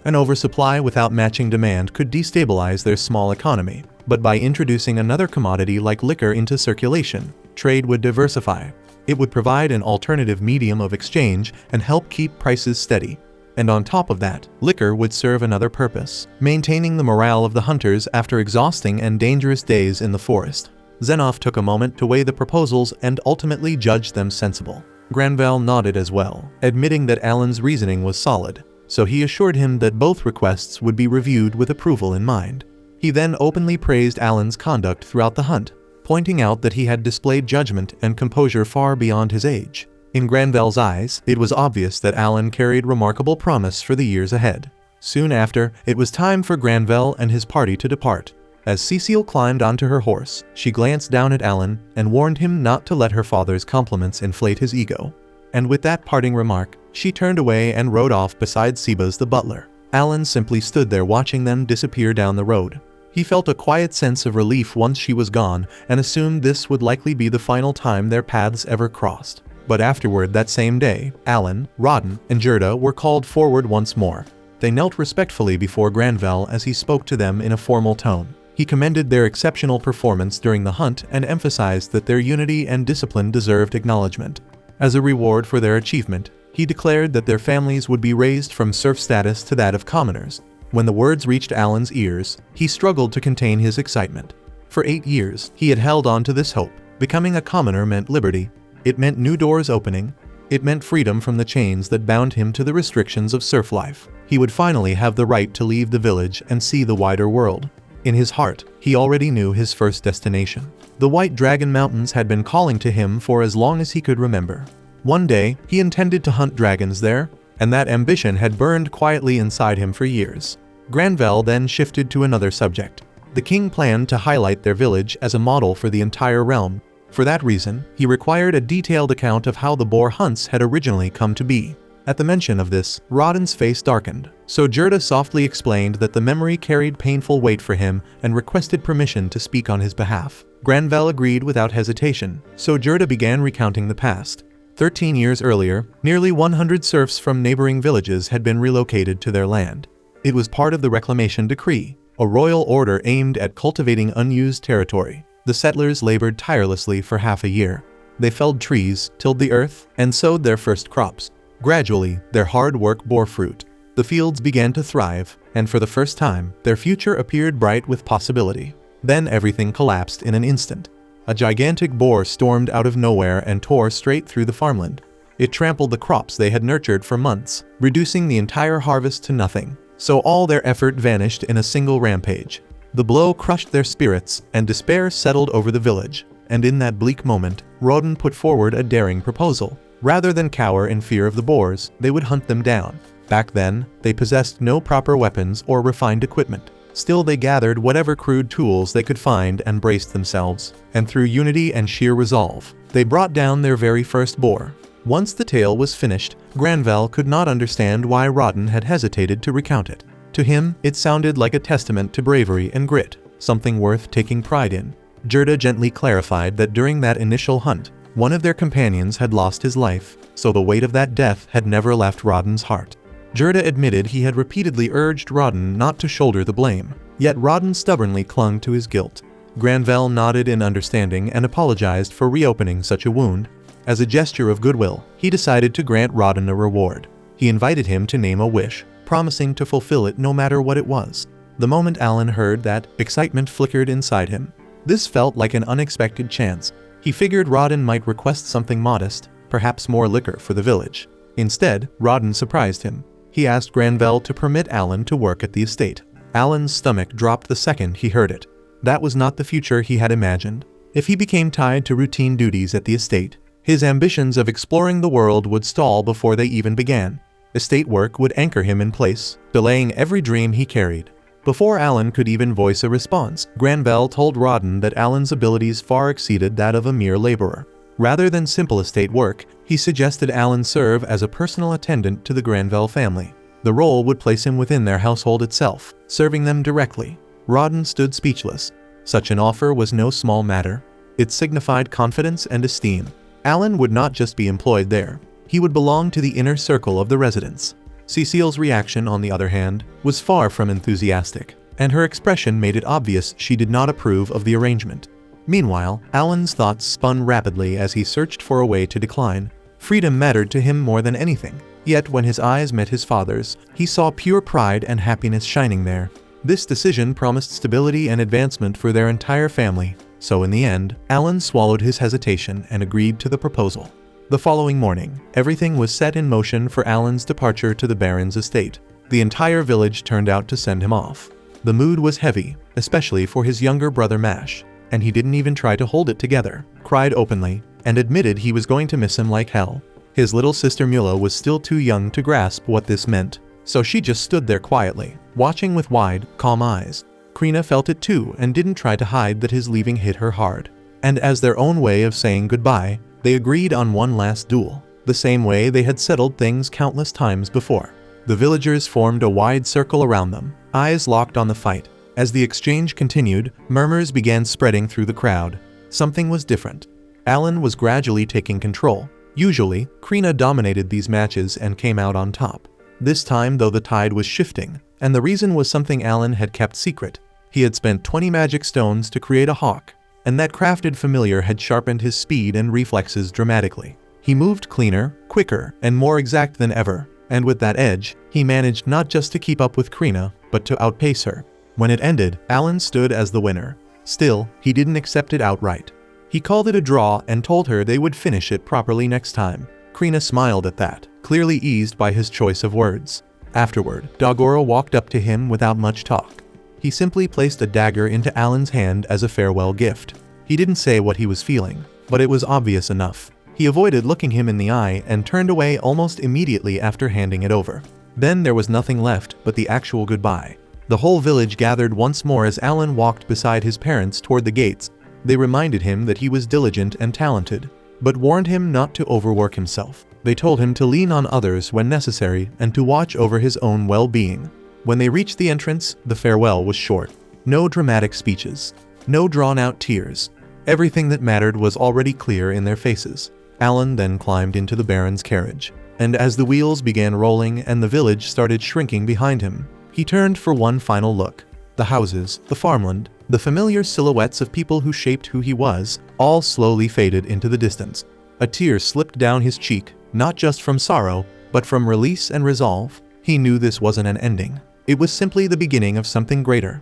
An oversupply without matching demand could destabilize their small economy, but by introducing another commodity like liquor into circulation, trade would diversify. It would provide an alternative medium of exchange and help keep prices steady. And on top of that, liquor would serve another purpose, maintaining the morale of the hunters after exhausting and dangerous days in the forest. Zenoff took a moment to weigh the proposals and ultimately judged them sensible. Granvelle nodded as well, admitting that Alan's reasoning was solid, so he assured him that both requests would be reviewed with approval in mind. He then openly praised Alan's conduct throughout the hunt, pointing out that he had displayed judgment and composure far beyond his age. In Granvelle's eyes, it was obvious that Alan carried remarkable promise for the years ahead. Soon after, it was time for Granvelle and his party to depart. As Cecile climbed onto her horse, she glanced down at Alan and warned him not to let her father's compliments inflate his ego. And with that parting remark, she turned away and rode off beside Sebas the butler. Alan simply stood there watching them disappear down the road. He felt a quiet sense of relief once she was gone and assumed this would likely be the final time their paths ever crossed. But afterward that same day, Alan, Rodden, and Gerda were called forward once more. They knelt respectfully before Granvelle as he spoke to them in a formal tone. He commended their exceptional performance during the hunt and emphasized that their unity and discipline deserved acknowledgement. As a reward for their achievement, he declared that their families would be raised from serf status to that of commoners. When the words reached Alan's ears, he struggled to contain his excitement. For 8 years, he had held on to this hope. Becoming a commoner meant liberty. It meant new doors opening. It meant freedom from the chains that bound him to the restrictions of serf life. He would finally have the right to leave the village and see the wider world. In his heart, he already knew his first destination. The White Dragon Mountains had been calling to him for as long as he could remember. One day, he intended to hunt dragons there, and that ambition had burned quietly inside him for years. Granvelle then shifted to another subject. The king planned to highlight their village as a model for the entire realm. For that reason, he required a detailed account of how the boar hunts had originally come to be. At the mention of this, Rodden's face darkened, so Gerda softly explained that the memory carried painful weight for him and requested permission to speak on his behalf. Granvelle agreed without hesitation, so Gerda began recounting the past. 13 years earlier, nearly 100 serfs from neighboring villages had been relocated to their land. It was part of the Reclamation Decree, a royal order aimed at cultivating unused territory. The settlers labored tirelessly for half a year. They felled trees, tilled the earth, and sowed their first crops. Gradually, their hard work bore fruit. The fields began to thrive, and for the first time, their future appeared bright with possibility. Then everything collapsed in an instant. A gigantic boar stormed out of nowhere and tore straight through the farmland. It trampled the crops they had nurtured for months, reducing the entire harvest to nothing. So all their effort vanished in a single rampage. The blow crushed their spirits, and despair settled over the village. And in that bleak moment, Rodden put forward a daring proposal. Rather than cower in fear of the boars, they would hunt them down. Back then, they possessed no proper weapons or refined equipment. Still, they gathered whatever crude tools they could find and braced themselves. And through unity and sheer resolve, they brought down their very first boar. Once the tale was finished, Granvelle could not understand why Rodden had hesitated to recount it. To him, it sounded like a testament to bravery and grit, something worth taking pride in. Gerda gently clarified that during that initial hunt, one of their companions had lost his life, so the weight of that death had never left Rodden's heart. Gerda admitted he had repeatedly urged Rodden not to shoulder the blame, yet Rodden stubbornly clung to his guilt. Granvelle nodded in understanding and apologized for reopening such a wound. As a gesture of goodwill, he decided to grant Rodden a reward. He invited him to name a wish, promising to fulfill it no matter what it was. The moment Alan heard that, excitement flickered inside him. This felt like an unexpected chance. He figured Rodden might request something modest, perhaps more liquor for the village. Instead, Rodden surprised him. He asked Granvelle to permit Alan to work at the estate. Alan's stomach dropped the second he heard it. That was not the future he had imagined. If he became tied to routine duties at the estate, his ambitions of exploring the world would stall before they even began. Estate work would anchor him in place, delaying every dream he carried. Before Alan could even voice a response, Granvelle told Rodden that Alan's abilities far exceeded that of a mere laborer. Rather than simple estate work, he suggested Alan serve as a personal attendant to the Granvelle family. The role would place him within their household itself, serving them directly. Rodden stood speechless. Such an offer was no small matter. It signified confidence and esteem. Alan would not just be employed there. He would belong to the inner circle of the residents. Cecile's reaction, on the other hand, was far from enthusiastic, and her expression made it obvious she did not approve of the arrangement. Meanwhile, Alan's thoughts spun rapidly as he searched for a way to decline. Freedom mattered to him more than anything, yet when his eyes met his father's, he saw pure pride and happiness shining there. This decision promised stability and advancement for their entire family, so in the end, Alan swallowed his hesitation and agreed to the proposal. The following morning, everything was set in motion for Alan's departure to the Baron's estate. The entire village turned out to send him off. The mood was heavy, especially for his younger brother Mash, and he didn't even try to hold it together, cried openly, and admitted he was going to miss him like hell. His little sister Mula was still too young to grasp what this meant, so she just stood there quietly, watching with wide, calm eyes. Krina felt it too and didn't try to hide that his leaving hit her hard. And as their own way of saying goodbye, they agreed on one last duel, the same way they had settled things countless times before. The villagers formed a wide circle around them, eyes locked on the fight. As the exchange continued, murmurs began spreading through the crowd. Something was different. Alan was gradually taking control. Usually, Krina dominated these matches and came out on top. This time, though, the tide was shifting, and the reason was something Alan had kept secret. He had spent 20 magic stones to create a hawk, and that crafted familiar had sharpened his speed and reflexes dramatically. He moved cleaner, quicker, and more exact than ever, and with that edge, he managed not just to keep up with Krina, but to outpace her. When it ended, Alan stood as the winner. Still, he didn't accept it outright. He called it a draw and told her they would finish it properly next time. Krina smiled at that, clearly eased by his choice of words. Afterward, Dagoro walked up to him without much talk. He simply placed a dagger into Alan's hand as a farewell gift. He didn't say what he was feeling, but it was obvious enough. He avoided looking him in the eye and turned away almost immediately after handing it over. Then there was nothing left but the actual goodbye. The whole village gathered once more as Alan walked beside his parents toward the gates. They reminded him that he was diligent and talented, but warned him not to overwork himself. They told him to lean on others when necessary and to watch over his own well-being. When they reached the entrance, the farewell was short. No dramatic speeches. No drawn-out tears. Everything that mattered was already clear in their faces. Alan then climbed into the Baron's carriage, and as the wheels began rolling and the village started shrinking behind him, he turned for one final look. The houses, the farmland, the familiar silhouettes of people who shaped who he was, all slowly faded into the distance. A tear slipped down his cheek, not just from sorrow, but from release and resolve. He knew this wasn't an ending. It was simply the beginning of something greater.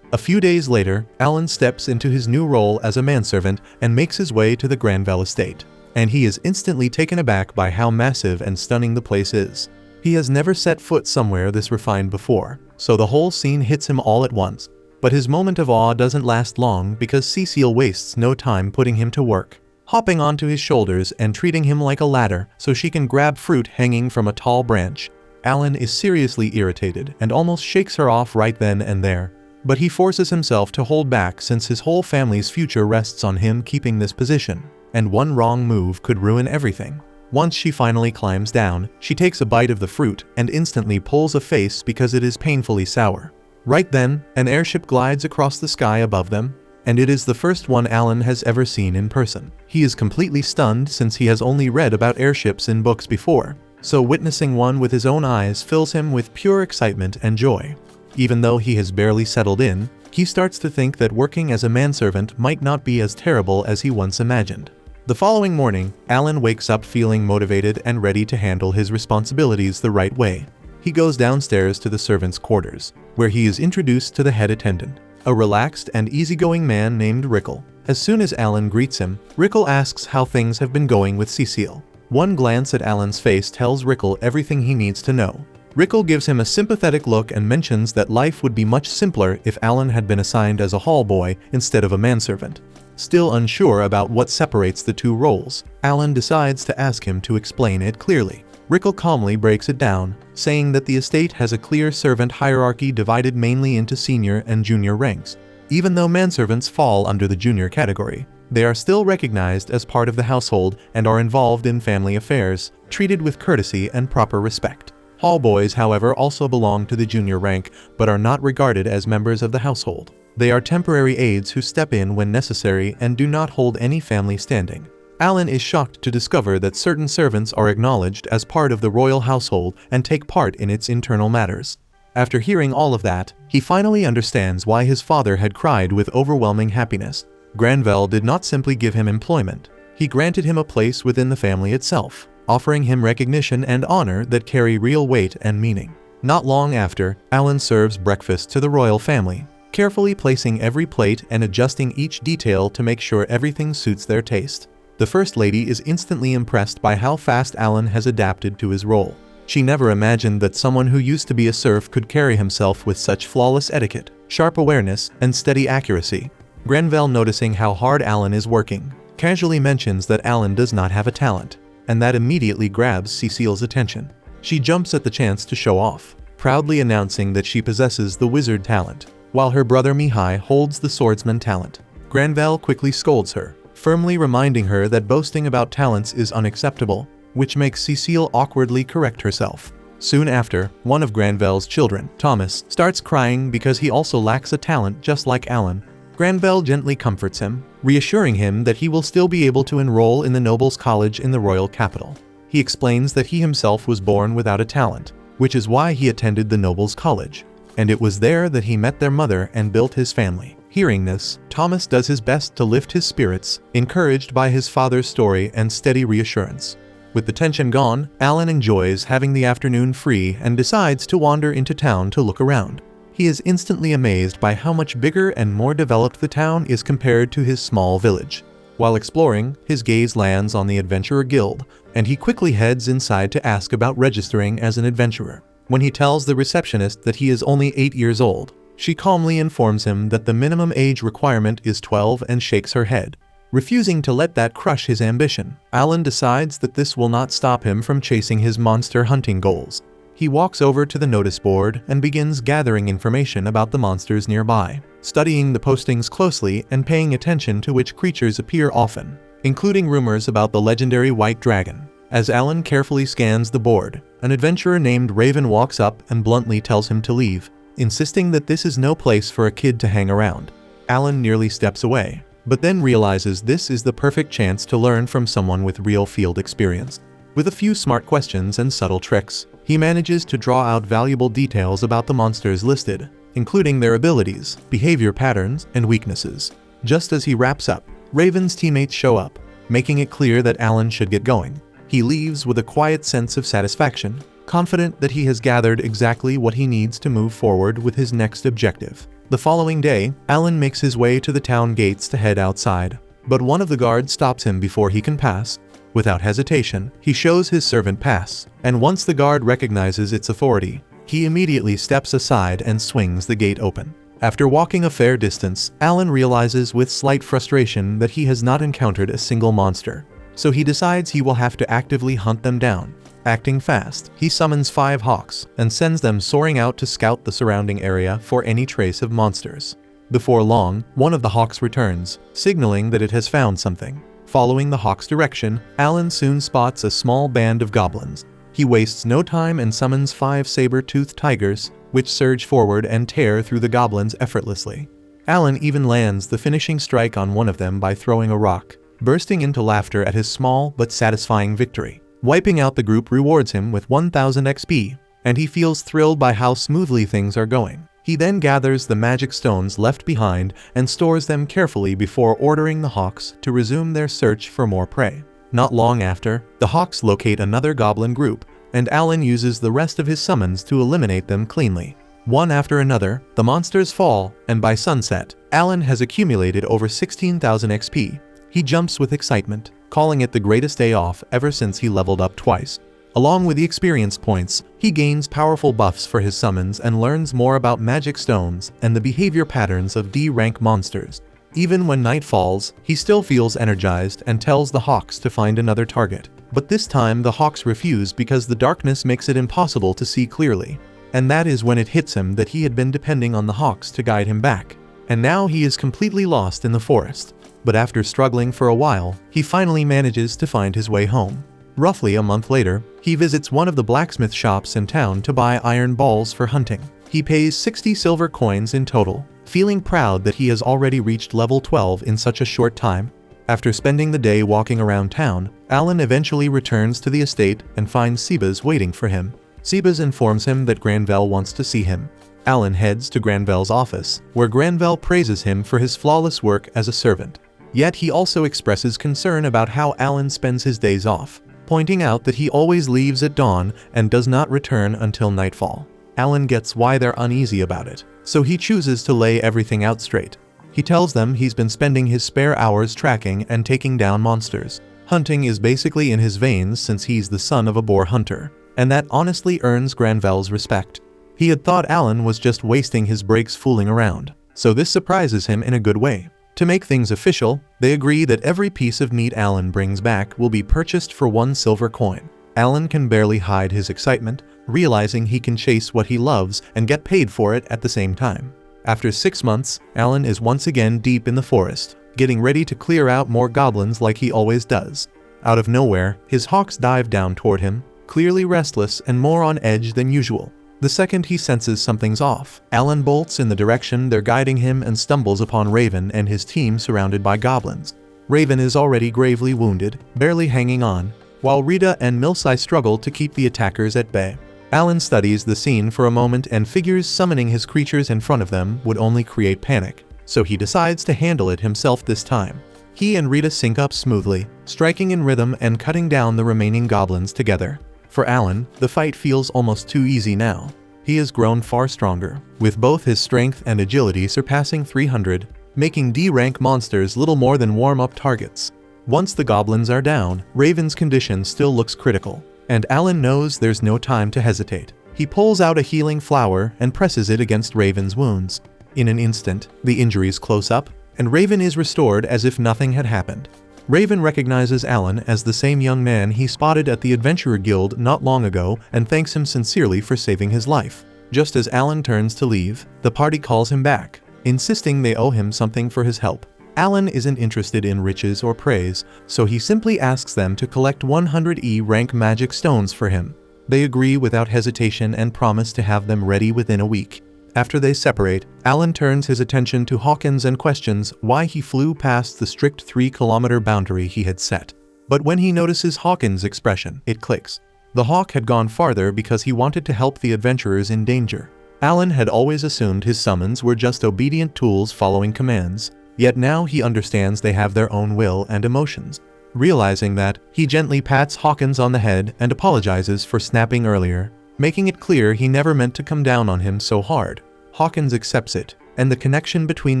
A few days later, Alan steps into his new role as a manservant and makes his way to the Granville estate. And he is instantly taken aback by how massive and stunning the place is. He has never set foot somewhere this refined before, so the whole scene hits him all at once. But his moment of awe doesn't last long because Cecile wastes no time putting him to work, hopping onto his shoulders and treating him like a ladder so she can grab fruit hanging from a tall branch. Alan is seriously irritated and almost shakes her off right then and there. But he forces himself to hold back since his whole family's future rests on him keeping this position, and one wrong move could ruin everything. Once she finally climbs down, she takes a bite of the fruit and instantly pulls a face because it is painfully sour. Right then, an airship glides across the sky above them, and it is the first one Alan has ever seen in person. He is completely stunned since he has only read about airships in books before, so witnessing one with his own eyes fills him with pure excitement and joy. Even though he has barely settled in, he starts to think that working as a manservant might not be as terrible as he once imagined. The following morning, Alan wakes up feeling motivated and ready to handle his responsibilities the right way. He goes downstairs to the servants' quarters, where he is introduced to the head attendant, a relaxed and easygoing man named Rickle. As soon as Alan greets him, Rickle asks how things have been going with Cecile. One glance at Alan's face tells Rickle everything he needs to know. Rickle gives him a sympathetic look and mentions that life would be much simpler if Alan had been assigned as a hall boy instead of a manservant. Still unsure about what separates the two roles, Alan decides to ask him to explain it clearly. Rickle calmly breaks it down, saying that the estate has a clear servant hierarchy divided mainly into senior and junior ranks. Even though manservants fall under the junior category, they are still recognized as part of the household and are involved in family affairs, treated with courtesy and proper respect. Hall boys, however, also belong to the junior rank, but are not regarded as members of the household. They are temporary aides who step in when necessary and do not hold any family standing. Alan is shocked to discover that certain servants are acknowledged as part of the royal household and take part in its internal matters. After hearing all of that, he finally understands why his father had cried with overwhelming happiness. Granvelle did not simply give him employment. He granted him a place within the family itself, offering him recognition and honor that carry real weight and meaning. Not long after, Alan serves breakfast to the royal family, carefully placing every plate and adjusting each detail to make sure everything suits their taste. The First Lady is instantly impressed by how fast Alan has adapted to his role. She never imagined that someone who used to be a serf could carry himself with such flawless etiquette, sharp awareness, and steady accuracy. Granvelle, noticing how hard Alan is working, casually mentions that Alan does not have a talent, and that immediately grabs Cecile's attention. She jumps at the chance to show off, proudly announcing that she possesses the wizard talent, while her brother Mihai holds the swordsman talent. Granvelle quickly scolds her, firmly reminding her that boasting about talents is unacceptable, which makes Cecile awkwardly correct herself. Soon after, one of Granvelle's children, Thomas, starts crying because he also lacks a talent just like Alan. Granvelle gently comforts him, reassuring him that he will still be able to enroll in the Nobles' College in the royal capital. He explains that he himself was born without a talent, which is why he attended the Nobles' College, and it was there that he met their mother and built his family. Hearing this, Thomas does his best to lift his spirits, encouraged by his father's story and steady reassurance. With the tension gone, Alan enjoys having the afternoon free and decides to wander into town to look around. He is instantly amazed by how much bigger and more developed the town is compared to his small village. While exploring, his gaze lands on the Adventurer Guild, and he quickly heads inside to ask about registering as an adventurer. When he tells the receptionist that he is only 8 years old, she calmly informs him that the minimum age requirement is 12 and shakes her head. Refusing to let that crush his ambition, Alan decides that this will not stop him from chasing his monster hunting goals. He walks over to the notice board and begins gathering information about the monsters nearby, studying the postings closely and paying attention to which creatures appear often, including rumors about the legendary White Dragon. As Alan carefully scans the board, an adventurer named Raven walks up and bluntly tells him to leave, insisting that this is no place for a kid to hang around. Alan nearly steps away, but then realizes this is the perfect chance to learn from someone with real field experience. With a few smart questions and subtle tricks, he manages to draw out valuable details about the monsters listed, including their abilities, behavior patterns, and weaknesses. Just as he wraps up, Raven's teammates show up, making it clear that Alan should get going. He leaves with a quiet sense of satisfaction, confident that he has gathered exactly what he needs to move forward with his next objective. The following day, Alan makes his way to the town gates to head outside, but one of the guards stops him before he can pass. Without hesitation, he shows his servant pass, and once the guard recognizes its authority, he immediately steps aside and swings the gate open. After walking a fair distance, Alan realizes with slight frustration that he has not encountered a single monster, so he decides he will have to actively hunt them down. Acting fast, he summons 5 hawks and sends them soaring out to scout the surrounding area for any trace of monsters. Before long, one of the hawks returns, signaling that it has found something. Following the hawk's direction, Alan soon spots a small band of goblins. He wastes no time and summons 5 saber-toothed tigers, which surge forward and tear through the goblins effortlessly. Alan even lands the finishing strike on one of them by throwing a rock, bursting into laughter at his small but satisfying victory. Wiping out the group rewards him with 1000 XP, and he feels thrilled by how smoothly things are going. He then gathers the magic stones left behind and stores them carefully before ordering the hawks to resume their search for more prey. Not long after, the hawks locate another goblin group, and Alan uses the rest of his summons to eliminate them cleanly. One after another, the monsters fall, and by sunset, Alan has accumulated over 16,000 XP. He jumps with excitement, calling it the greatest day off ever since he leveled up twice. Along with the experience points, he gains powerful buffs for his summons and learns more about magic stones and the behavior patterns of D-rank monsters. Even when night falls, he still feels energized and tells the hawks to find another target. But this time the hawks refuse because the darkness makes it impossible to see clearly. And that is when it hits him that he had been depending on the hawks to guide him back. And now he is completely lost in the forest. But after struggling for a while, he finally manages to find his way home. Roughly a month later, he visits one of the blacksmith shops in town to buy iron balls for hunting. He pays 60 silver coins in total, feeling proud that he has already reached level 12 in such a short time. After spending the day walking around town, Alan eventually returns to the estate and finds Sebas waiting for him. Sebas informs him that Granvelle wants to see him. Alan heads to Granvelle's office, where Granvelle praises him for his flawless work as a servant. Yet he also expresses concern about how Alan spends his days off, pointing out that he always leaves at dawn and does not return until nightfall. Alan gets why they're uneasy about it, so he chooses to lay everything out straight. He tells them he's been spending his spare hours tracking and taking down monsters. Hunting is basically in his veins since he's the son of a boar hunter, and that honestly earns Granvelle's respect. He had thought Alan was just wasting his breaks fooling around, so this surprises him in a good way. To make things official, they agree that every piece of meat Alan brings back will be purchased for 1 silver coin. Alan can barely hide his excitement, realizing he can chase what he loves and get paid for it at the same time. After 6 months, Alan is once again deep in the forest, getting ready to clear out more goblins like he always does. Out of nowhere, his hawks dive down toward him, clearly restless and more on edge than usual. The second he senses something's off, Alan bolts in the direction they're guiding him and stumbles upon Raven and his team surrounded by goblins. Raven is already gravely wounded, barely hanging on, while Rita and Milsai struggle to keep the attackers at bay. Alan studies the scene for a moment and figures summoning his creatures in front of them would only create panic, so he decides to handle it himself this time. He and Rita sync up smoothly, striking in rhythm and cutting down the remaining goblins together. For Alan, the fight feels almost too easy now. He has grown far stronger, with both his strength and agility surpassing 300, making D-rank monsters little more than warm-up targets. Once the goblins are down, Raven's condition still looks critical, and Alan knows there's no time to hesitate. He pulls out a healing flower and presses it against Raven's wounds. In an instant, the injuries close up, and Raven is restored as if nothing had happened. Raven recognizes Alan as the same young man he spotted at the Adventurer Guild not long ago and thanks him sincerely for saving his life. Just as Alan turns to leave, the party calls him back, insisting they owe him something for his help. Alan isn't interested in riches or praise, so he simply asks them to collect 100 E-rank magic stones for him. They agree without hesitation and promise to have them ready within a week. After they separate, Alan turns his attention to Hawkins and questions why he flew past the strict 3-kilometer boundary he had set. But when he notices Hawkins' expression, it clicks. The hawk had gone farther because he wanted to help the adventurers in danger. Alan had always assumed his summons were just obedient tools following commands, yet now he understands they have their own will and emotions. Realizing that, he gently pats Hawkins on the head and apologizes for snapping earlier, making it clear he never meant to come down on him so hard. Hawkins accepts it, and the connection between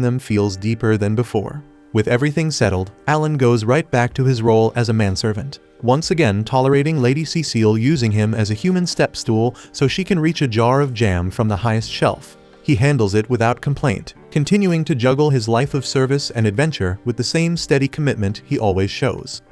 them feels deeper than before. With everything settled, Alan goes right back to his role as a manservant, once again tolerating Lady Cecile using him as a human step stool so she can reach a jar of jam from the highest shelf. He handles it without complaint, continuing to juggle his life of service and adventure with the same steady commitment he always shows.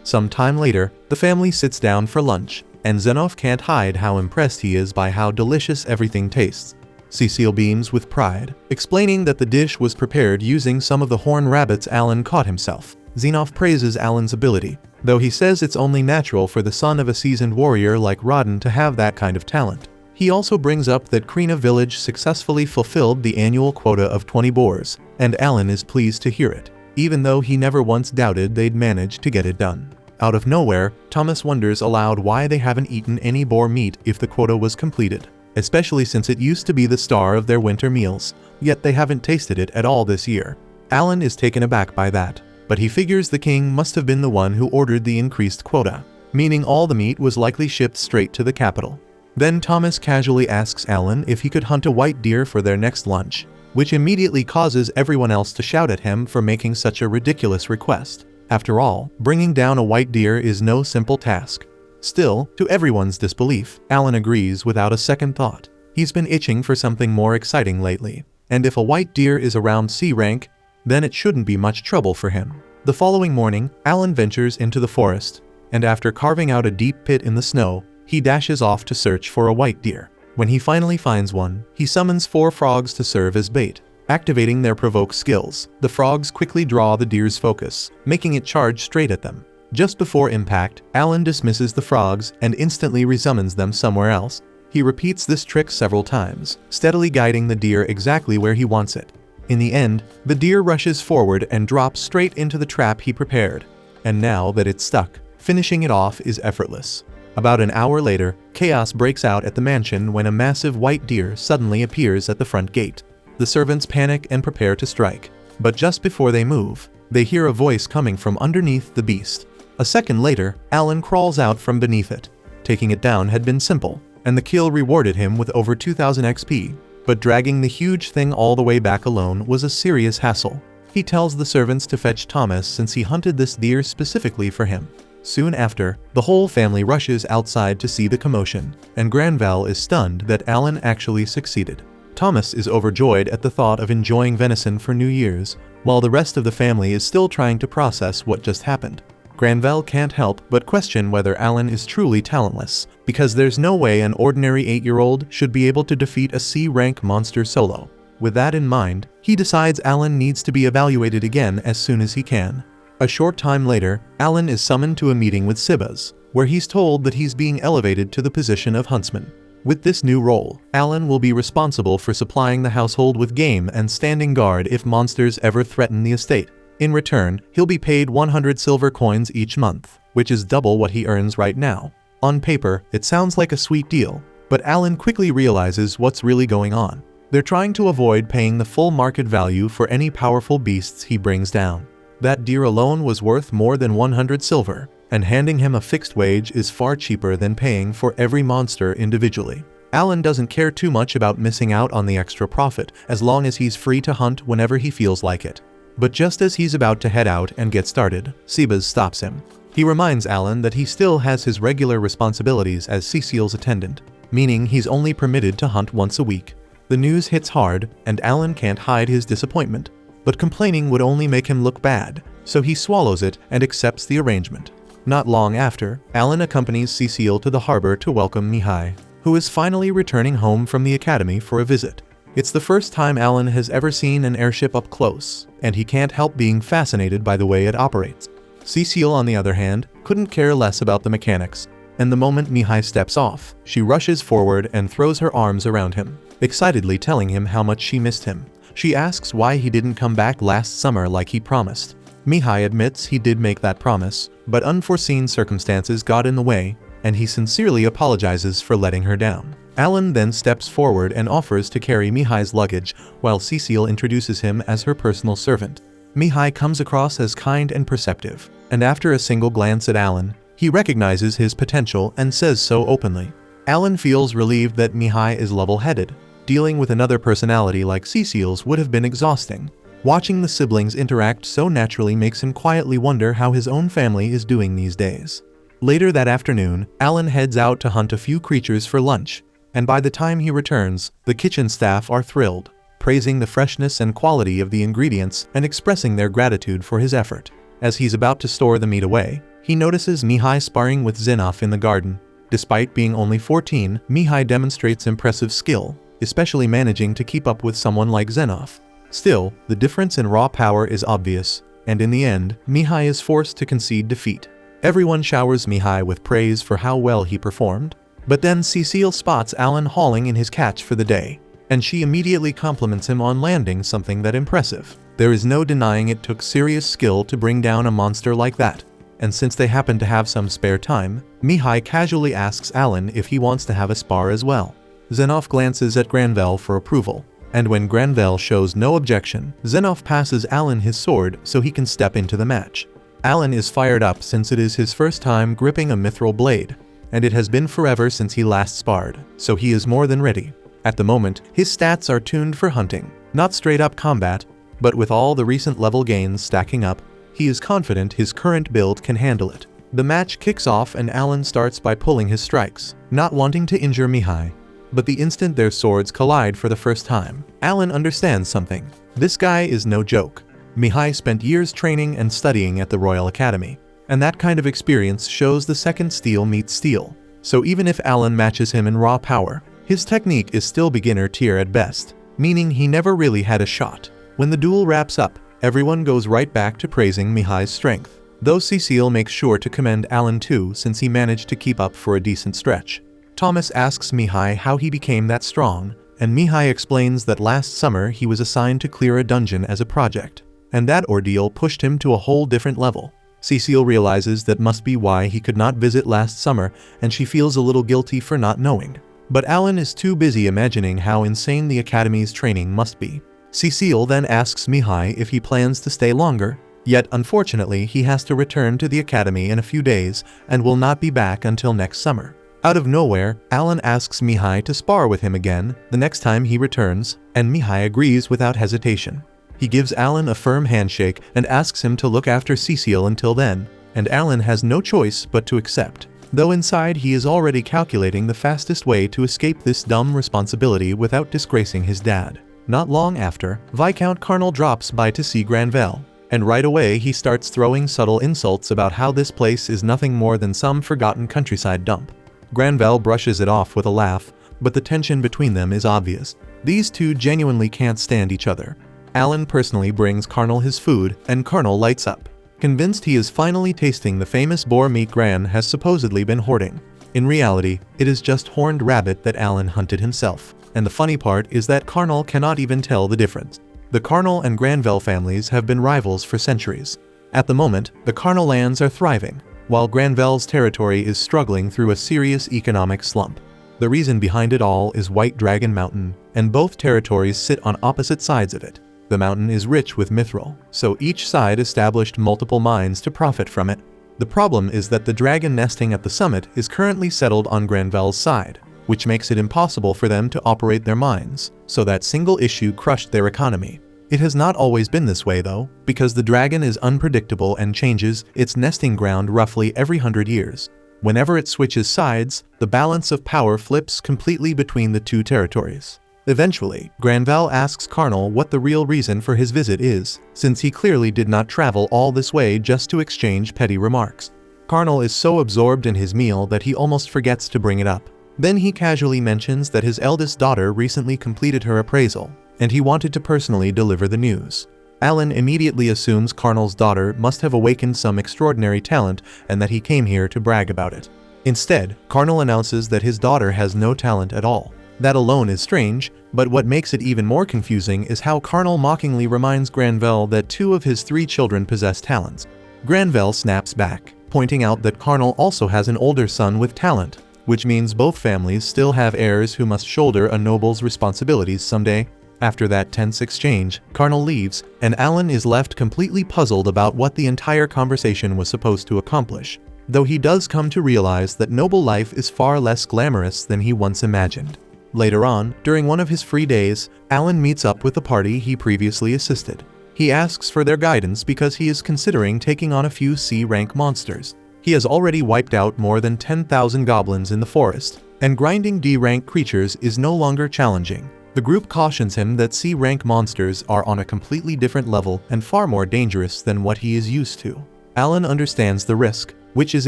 Some time later, the family sits down for lunch, and Zenoff can't hide how impressed he is by how delicious everything tastes. Cecile beams with pride, explaining that the dish was prepared using some of the horned rabbits Alan caught himself. Zenoff praises Alan's ability, though he says it's only natural for the son of a seasoned warrior like Rodden to have that kind of talent. He also brings up that Krina Village successfully fulfilled the annual quota of 20 boars, and Alan is pleased to hear it, even though he never once doubted they'd manage to get it done. Out of nowhere, Thomas wonders aloud why they haven't eaten any boar meat if the quota was completed, especially since it used to be the star of their winter meals, yet they haven't tasted it at all this year. Alan is taken aback by that, but he figures the king must have been the one who ordered the increased quota, meaning all the meat was likely shipped straight to the capital. Then Thomas casually asks Alan if he could hunt a white deer for their next lunch, which immediately causes everyone else to shout at him for making such a ridiculous request. After all, bringing down a white deer is no simple task. Still, to everyone's disbelief, Alan agrees without a second thought. He's been itching for something more exciting lately, and if a white deer is around C rank, then it shouldn't be much trouble for him. The following morning, Alan ventures into the forest, and after carving out a deep pit in the snow, he dashes off to search for a white deer. When he finally finds one, he summons 4 frogs to serve as bait. Activating their provoke skills, the frogs quickly draw the deer's focus, making it charge straight at them. Just before impact, Alan dismisses the frogs and instantly resummons them somewhere else. He repeats this trick several times, steadily guiding the deer exactly where he wants it. In the end, the deer rushes forward and drops straight into the trap he prepared. And now that it's stuck, finishing it off is effortless. About an hour later, chaos breaks out at the mansion when a massive white deer suddenly appears at the front gate. The servants panic and prepare to strike. But just before they move, they hear a voice coming from underneath the beast. A second later, Alan crawls out from beneath it. Taking it down had been simple, and the kill rewarded him with over 2000 XP. But dragging the huge thing all the way back alone was a serious hassle. He tells the servants to fetch Thomas since he hunted this deer specifically for him. Soon after, the whole family rushes outside to see the commotion, and Granville is stunned that Alan actually succeeded. Thomas is overjoyed at the thought of enjoying venison for New Year's, while the rest of the family is still trying to process what just happened. Granville can't help but question whether Alan is truly talentless, because there's no way an ordinary 8-year-old should be able to defeat a C-rank monster solo. With that in mind, he decides Alan needs to be evaluated again as soon as he can. A short time later, Alan is summoned to a meeting with Sibas, where he's told that he's being elevated to the position of huntsman. With this new role, Alan will be responsible for supplying the household with game and standing guard if monsters ever threaten the estate. In return, he'll be paid 100 silver coins each month, which is double what he earns right now. On paper, it sounds like a sweet deal, but Alan quickly realizes what's really going on. They're trying to avoid paying the full market value for any powerful beasts he brings down. That deer alone was worth more than 100 silver, and handing him a fixed wage is far cheaper than paying for every monster individually. Alan doesn't care too much about missing out on the extra profit as long as he's free to hunt whenever he feels like it. But just as he's about to head out and get started, Sibas stops him. He reminds Alan that he still has his regular responsibilities as Cecile's attendant, meaning he's only permitted to hunt once a week. The news hits hard, and Alan can't hide his disappointment. But complaining would only make him look bad, so he swallows it and accepts the arrangement. Not long after, Alan accompanies Cecile to the harbor to welcome Mihai, who is finally returning home from the academy for a visit. It's the first time Alan has ever seen an airship up close, and he can't help being fascinated by the way it operates. Cecile, on the other hand, couldn't care less about the mechanics, and the moment Mihai steps off, she rushes forward and throws her arms around him, excitedly telling him how much she missed him. She asks why he didn't come back last summer like he promised. Mihai admits he did make that promise, but unforeseen circumstances got in the way, and he sincerely apologizes for letting her down. Alan then steps forward and offers to carry Mihai's luggage, while Cecile introduces him as her personal servant. Mihai comes across as kind and perceptive, and after a single glance at Alan, he recognizes his potential and says so openly. Alan feels relieved that Mihai is level-headed. Dealing with another personality like Cecile's would have been exhausting. Watching the siblings interact so naturally makes him quietly wonder how his own family is doing these days. Later that afternoon, Alan heads out to hunt a few creatures for lunch, and by the time he returns, the kitchen staff are thrilled, praising the freshness and quality of the ingredients and expressing their gratitude for his effort. As he's about to store the meat away, he notices Mihai sparring with Zenoff in the garden. Despite being only 14, Mihai demonstrates impressive skill, especially managing to keep up with someone like Zenoff. Still, the difference in raw power is obvious, and in the end, Mihai is forced to concede defeat. Everyone showers Mihai with praise for how well he performed, but then Cecile spots Alan hauling in his catch for the day, and she immediately compliments him on landing something that impressive. There is no denying it took serious skill to bring down a monster like that, and since they happen to have some spare time, Mihai casually asks Alan if he wants to have a spar as well. Zenoff glances at Granville for approval, and when Granville shows no objection, Zenoff passes Alan his sword so he can step into the match. Alan is fired up since it is his first time gripping a mithril blade, and it has been forever since he last sparred, so he is more than ready. At the moment, his stats are tuned for hunting, not straight-up combat, but with all the recent level gains stacking up, he is confident his current build can handle it. The match kicks off and Alan starts by pulling his strikes, not wanting to injure Mihai. But the instant their swords collide for the first time, Alan understands something. This guy is no joke. Mihai spent years training and studying at the Royal Academy, and that kind of experience shows the second steel meets steel. So even if Alan matches him in raw power, his technique is still beginner tier at best, meaning he never really had a shot. When the duel wraps up, everyone goes right back to praising Mihai's strength, though Cecile makes sure to commend Alan too since he managed to keep up for a decent stretch. Thomas asks Mihai how he became that strong, and Mihai explains that last summer he was assigned to clear a dungeon as a project, and that ordeal pushed him to a whole different level. Cecile realizes that must be why he could not visit last summer, and she feels a little guilty for not knowing. But Alan is too busy imagining how insane the Academy's training must be. Cecile then asks Mihai if he plans to stay longer, yet unfortunately he has to return to the Academy in a few days and will not be back until next summer. Out of nowhere, Alan asks Mihai to spar with him again the next time he returns, and Mihai agrees without hesitation. He gives Alan a firm handshake and asks him to look after Cecile until then, and Alan has no choice but to accept, though inside he is already calculating the fastest way to escape this dumb responsibility without disgracing his dad. Not long after, Viscount Carnal drops by to see Granvelle, and right away he starts throwing subtle insults about how this place is nothing more than some forgotten countryside dump. Granvelle brushes it off with a laugh, but the tension between them is obvious. These two genuinely can't stand each other. Alan personally brings Carnal his food, and Carnal lights up, convinced he is finally tasting the famous boar meat Gran has supposedly been hoarding. In reality, it is just horned rabbit that Alan hunted himself, and the funny part is that Carnal cannot even tell the difference. The Carnal and Granvelle families have been rivals for centuries. At the moment, the Carnal lands are thriving, while Granvelle's territory is struggling through a serious economic slump. The reason behind it all is White Dragon Mountain, and both territories sit on opposite sides of it. The mountain is rich with mithril, so each side established multiple mines to profit from it. The problem is that the dragon nesting at the summit is currently settled on Granvelle's side, which makes it impossible for them to operate their mines, so that single issue crushed their economy. It has not always been this way though, because the dragon is unpredictable and changes its nesting ground roughly every 100 years. Whenever it switches sides, the balance of power flips completely between the two territories. Eventually, Granvelle asks Carnal what the real reason for his visit is, since he clearly did not travel all this way just to exchange petty remarks. Carnal is so absorbed in his meal that he almost forgets to bring it up. Then he casually mentions that his eldest daughter recently completed her appraisal, and he wanted to personally deliver the news. Alan immediately assumes Carnal's daughter must have awakened some extraordinary talent and that he came here to brag about it. Instead, Carnal announces that his daughter has no talent at all. That alone is strange, but what makes it even more confusing is how Carnal mockingly reminds Granvelle that 2 of his 3 children possess talents. Granvelle snaps back, pointing out that Carnal also has an older son with talent, which means both families still have heirs who must shoulder a noble's responsibilities someday. After that tense exchange, Carnal leaves, and Alan is left completely puzzled about what the entire conversation was supposed to accomplish, though he does come to realize that noble life is far less glamorous than he once imagined. Later on, during one of his free days, Alan meets up with the party he previously assisted. He asks for their guidance because he is considering taking on a few C-rank monsters. He has already wiped out more than 10,000 goblins in the forest, and grinding D-rank creatures is no longer challenging. The group cautions him that C-rank monsters are on a completely different level and far more dangerous than what he is used to. Alan understands the risk, which is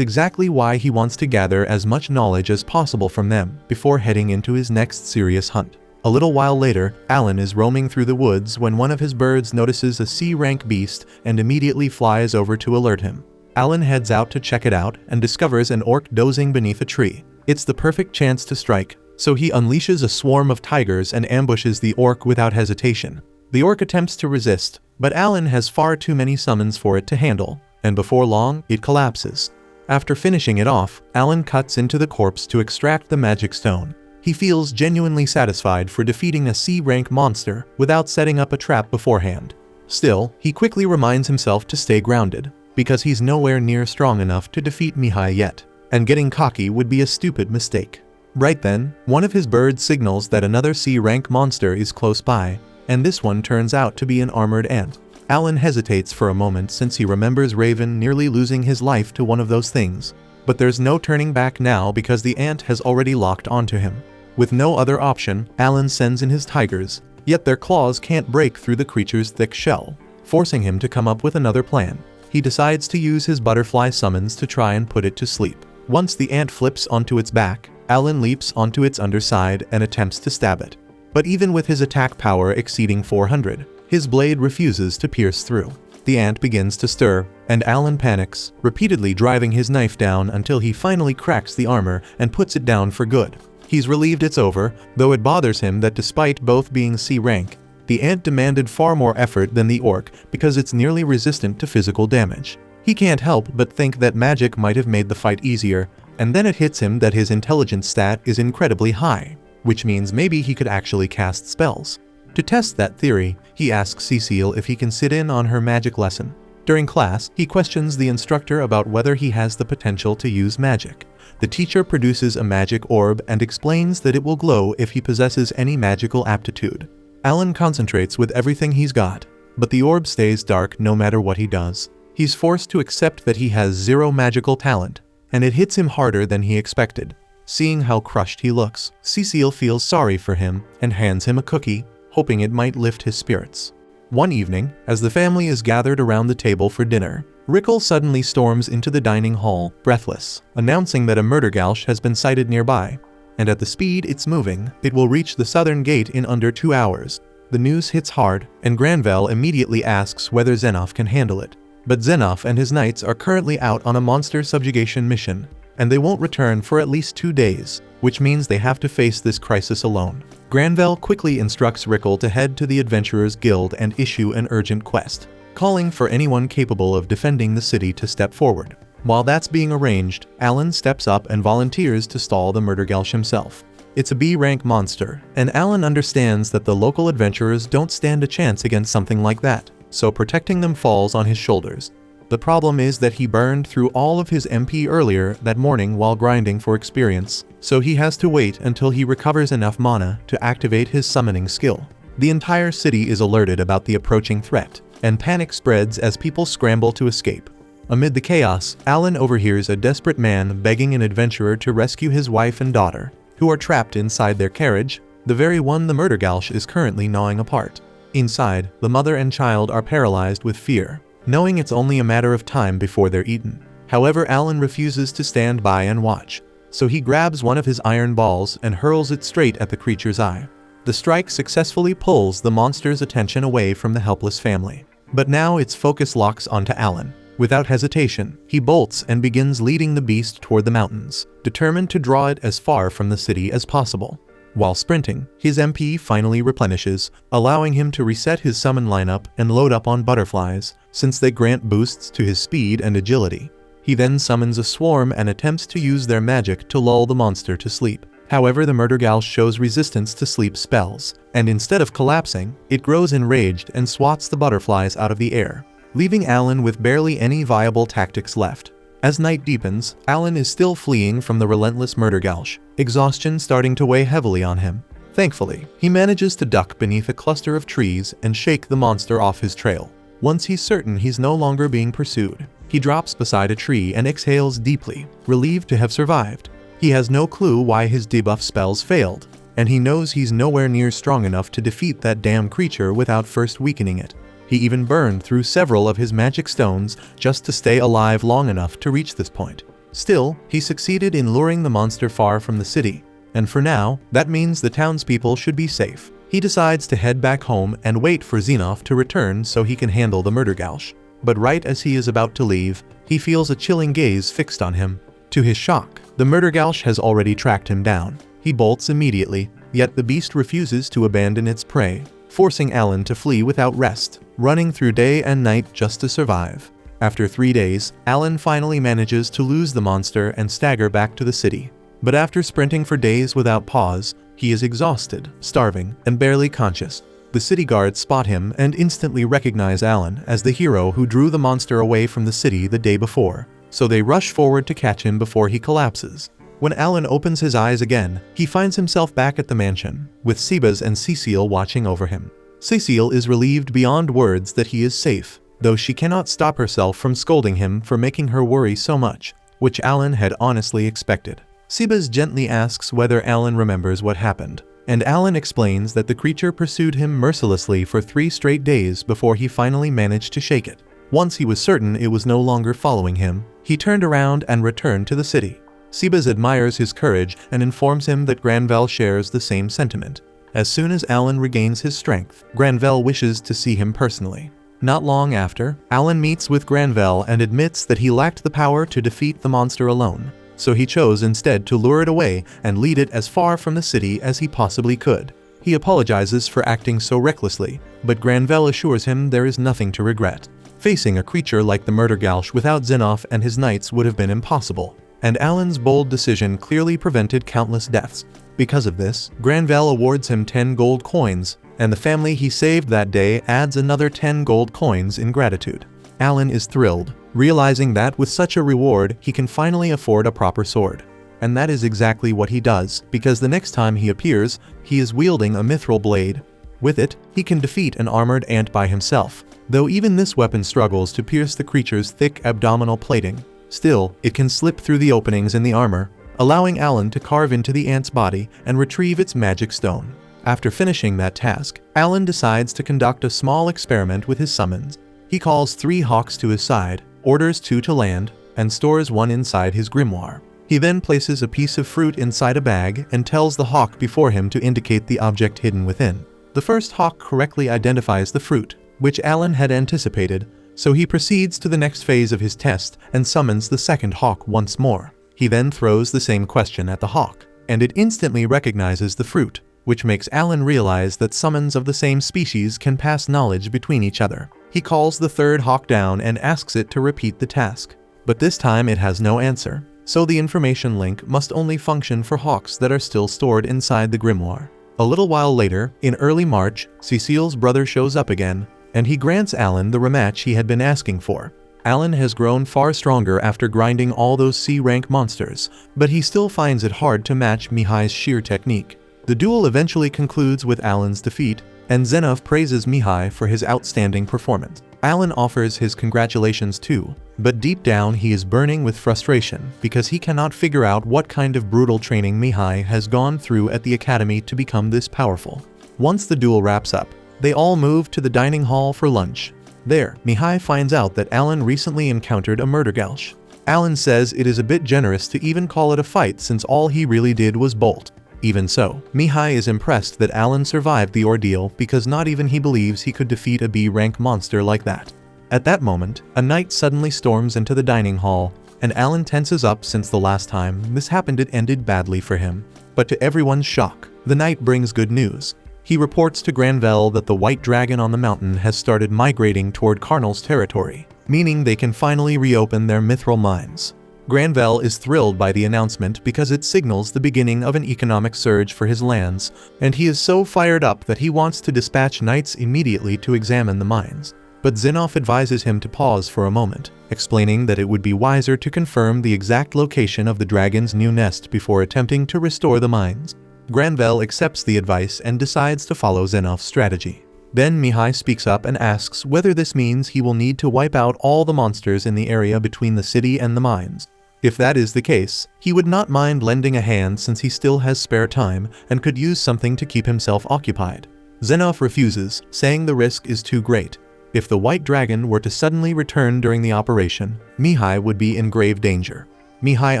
exactly why he wants to gather as much knowledge as possible from them before heading into his next serious hunt. A little while later, Alan is roaming through the woods when one of his birds notices a C-rank beast and immediately flies over to alert him. Alan heads out to check it out and discovers an orc dozing beneath a tree. It's the perfect chance to strike, so he unleashes a swarm of tigers and ambushes the orc without hesitation. The orc attempts to resist, but Alan has far too many summons for it to handle, and before long, it collapses. After finishing it off, Alan cuts into the corpse to extract the magic stone. He feels genuinely satisfied for defeating a C-rank monster without setting up a trap beforehand. Still, he quickly reminds himself to stay grounded, because he's nowhere near strong enough to defeat Mihai yet, and getting cocky would be a stupid mistake. Right then, one of his birds signals that another C-rank monster is close by, and this one turns out to be an armored ant. Alan hesitates for a moment since he remembers Raven nearly losing his life to one of those things, but there's no turning back now because the ant has already locked onto him. With no other option, Alan sends in his tigers, yet their claws can't break through the creature's thick shell, forcing him to come up with another plan. He decides to use his butterfly summons to try and put it to sleep. Once the ant flips onto its back, Alan leaps onto its underside and attempts to stab it. But even with his attack power exceeding 400, his blade refuses to pierce through. The ant begins to stir, and Alan panics, repeatedly driving his knife down until he finally cracks the armor and puts it down for good. He's relieved it's over, though it bothers him that despite both being C rank, the ant demanded far more effort than the orc because it's nearly resistant to physical damage. He can't help but think that magic might have made the fight easier, and then it hits him that his intelligence stat is incredibly high, which means maybe he could actually cast spells. To test that theory, he asks Cecile if he can sit in on her magic lesson. During class, he questions the instructor about whether he has the potential to use magic. The teacher produces a magic orb and explains that it will glow if he possesses any magical aptitude. Alan concentrates with everything he's got, but the orb stays dark no matter what he does. He's forced to accept that he has zero magical talent, and it hits him harder than he expected. Seeing how crushed he looks, Cecile feels sorry for him and hands him a cookie, hoping it might lift his spirits. One evening, as the family is gathered around the table for dinner, Rickle suddenly storms into the dining hall, breathless, announcing that a murder gauche has been sighted nearby, and at the speed it's moving, it will reach the southern gate in under 2 hours. The news hits hard, and Granvelle immediately asks whether Xenoph can handle it. But Xenoph and his knights are currently out on a monster subjugation mission, and they won't return for at least 2 days, which means they have to face this crisis alone. Granvelle quickly instructs Rickle to head to the Adventurers Guild and issue an urgent quest, calling for anyone capable of defending the city to step forward. While that's being arranged, Alan steps up and volunteers to stall the murder gauche himself. It's a B-rank monster, and Alan understands that the local adventurers don't stand a chance against something like that, so protecting them falls on his shoulders. The problem is that he burned through all of his MP earlier that morning while grinding for experience, so he has to wait until he recovers enough mana to activate his summoning skill. The entire city is alerted about the approaching threat, and panic spreads as people scramble to escape. Amid the chaos, Alan overhears a desperate man begging an adventurer to rescue his wife and daughter, who are trapped inside their carriage, the very one the murder gauche is currently gnawing apart. Inside, the mother and child are paralyzed with fear, knowing it's only a matter of time before they're eaten. However, Alan refuses to stand by and watch, so he grabs one of his iron balls and hurls it straight at the creature's eye. The strike successfully pulls the monster's attention away from the helpless family. But now its focus locks onto Alan. Without hesitation, he bolts and begins leading the beast toward the mountains, determined to draw it as far from the city as possible. While sprinting, his MP finally replenishes, allowing him to reset his summon lineup and load up on butterflies, since they grant boosts to his speed and agility. He then summons a swarm and attempts to use their magic to lull the monster to sleep. However, the murder gauche shows resistance to sleep spells, and instead of collapsing, it grows enraged and swats the butterflies out of the air, leaving Alan with barely any viable tactics left. As night deepens, Alan is still fleeing from the relentless murder gauche, exhaustion starting to weigh heavily on him. Thankfully, he manages to duck beneath a cluster of trees and shake the monster off his trail. Once he's certain he's no longer being pursued, he drops beside a tree and exhales deeply, relieved to have survived. He has no clue why his debuff spells failed, and he knows he's nowhere near strong enough to defeat that damn creature without first weakening it. He even burned through several of his magic stones just to stay alive long enough to reach this point. Still, he succeeded in luring the monster far from the city, and for now, that means the townspeople should be safe. He decides to head back home and wait for Xenoph to return so he can handle the murder gauche. But right as he is about to leave, he feels a chilling gaze fixed on him. To his shock, the murder gauche has already tracked him down. He bolts immediately, yet the beast refuses to abandon its prey, forcing Alan to flee without rest, running through day and night just to survive. After 3 days, Alan finally manages to lose the monster and stagger back to the city. But after sprinting for days without pause, he is exhausted, starving, and barely conscious. The city guards spot him and instantly recognize Alan as the hero who drew the monster away from the city the day before, so they rush forward to catch him before he collapses. When Alan opens his eyes again, he finds himself back at the mansion, with Sebas and Cecile watching over him. Cecile is relieved beyond words that he is safe, though she cannot stop herself from scolding him for making her worry so much, which Alan had honestly expected. Sebas gently asks whether Alan remembers what happened, and Alan explains that the creature pursued him mercilessly for 3 straight days before he finally managed to shake it. Once he was certain it was no longer following him, he turned around and returned to the city. Sebas admires his courage and informs him that Granvelle shares the same sentiment. As soon as Alan regains his strength, Granvelle wishes to see him personally. Not long after, Alan meets with Granvelle and admits that he lacked the power to defeat the monster alone, so he chose instead to lure it away and lead it as far from the city as he possibly could. He apologizes for acting so recklessly, but Granvelle assures him there is nothing to regret. Facing a creature like the Murder Gauche without Xenof and his knights would have been impossible, and Alan's bold decision clearly prevented countless deaths. Because of this, Granvelle awards him 10 gold coins, and the family he saved that day adds another 10 gold coins in gratitude. Alan is thrilled, realizing that with such a reward he can finally afford a proper sword. And that is exactly what he does, because the next time he appears, he is wielding a mithril blade. With it, he can defeat an armored ant by himself, though even this weapon struggles to pierce the creature's thick abdominal plating. Still, it can slip through the openings in the armor, allowing Alan to carve into the ant's body and retrieve its magic stone. After finishing that task, Alan decides to conduct a small experiment with his summons. He calls 3 hawks to his side, orders 2 to land, and stores 1 inside his grimoire. He then places a piece of fruit inside a bag and tells the hawk before him to indicate the object hidden within. The first hawk correctly identifies the fruit, which Alan had anticipated, so he proceeds to the next phase of his test and summons the second hawk once more. He then throws the same question at the hawk, and it instantly recognizes the fruit, which makes Alan realize that summons of the same species can pass knowledge between each other. He calls the third hawk down and asks it to repeat the task, but this time it has no answer. So the information link must only function for hawks that are still stored inside the grimoire. A little while later, in early March, Cecile's brother shows up again, and he grants Alan the rematch he had been asking for. Alan has grown far stronger after grinding all those C-rank monsters, but he still finds it hard to match Mihai's sheer technique. The duel eventually concludes with Alan's defeat, and Xenof praises Mihai for his outstanding performance. Alan offers his congratulations too, but deep down he is burning with frustration because he cannot figure out what kind of brutal training Mihai has gone through at the academy to become this powerful. Once the duel wraps up, they all move to the dining hall for lunch. There, Mihai finds out that Alan recently encountered a Murder Gauche. Alan says it is a bit generous to even call it a fight since all he really did was bolt. Even so, Mihai is impressed that Alan survived the ordeal because not even he believes he could defeat a B-rank monster like that. At that moment, a knight suddenly storms into the dining hall, and Alan tenses up since the last time this happened it ended badly for him. But to everyone's shock, the knight brings good news. He reports to Granvelle that the white dragon on the mountain has started migrating toward Karnal's territory, meaning they can finally reopen their mithril mines. Granvelle is thrilled by the announcement because it signals the beginning of an economic surge for his lands, and he is so fired up that he wants to dispatch knights immediately to examine the mines. But Xenof advises him to pause for a moment, explaining that it would be wiser to confirm the exact location of the dragon's new nest before attempting to restore the mines. Granvelle accepts the advice and decides to follow Xenof's strategy. Then Mihai speaks up and asks whether this means he will need to wipe out all the monsters in the area between the city and the mines. If that is the case, he would not mind lending a hand since he still has spare time and could use something to keep himself occupied. Xenof refuses, saying the risk is too great. If the white dragon were to suddenly return during the operation, Mihai would be in grave danger. Mihai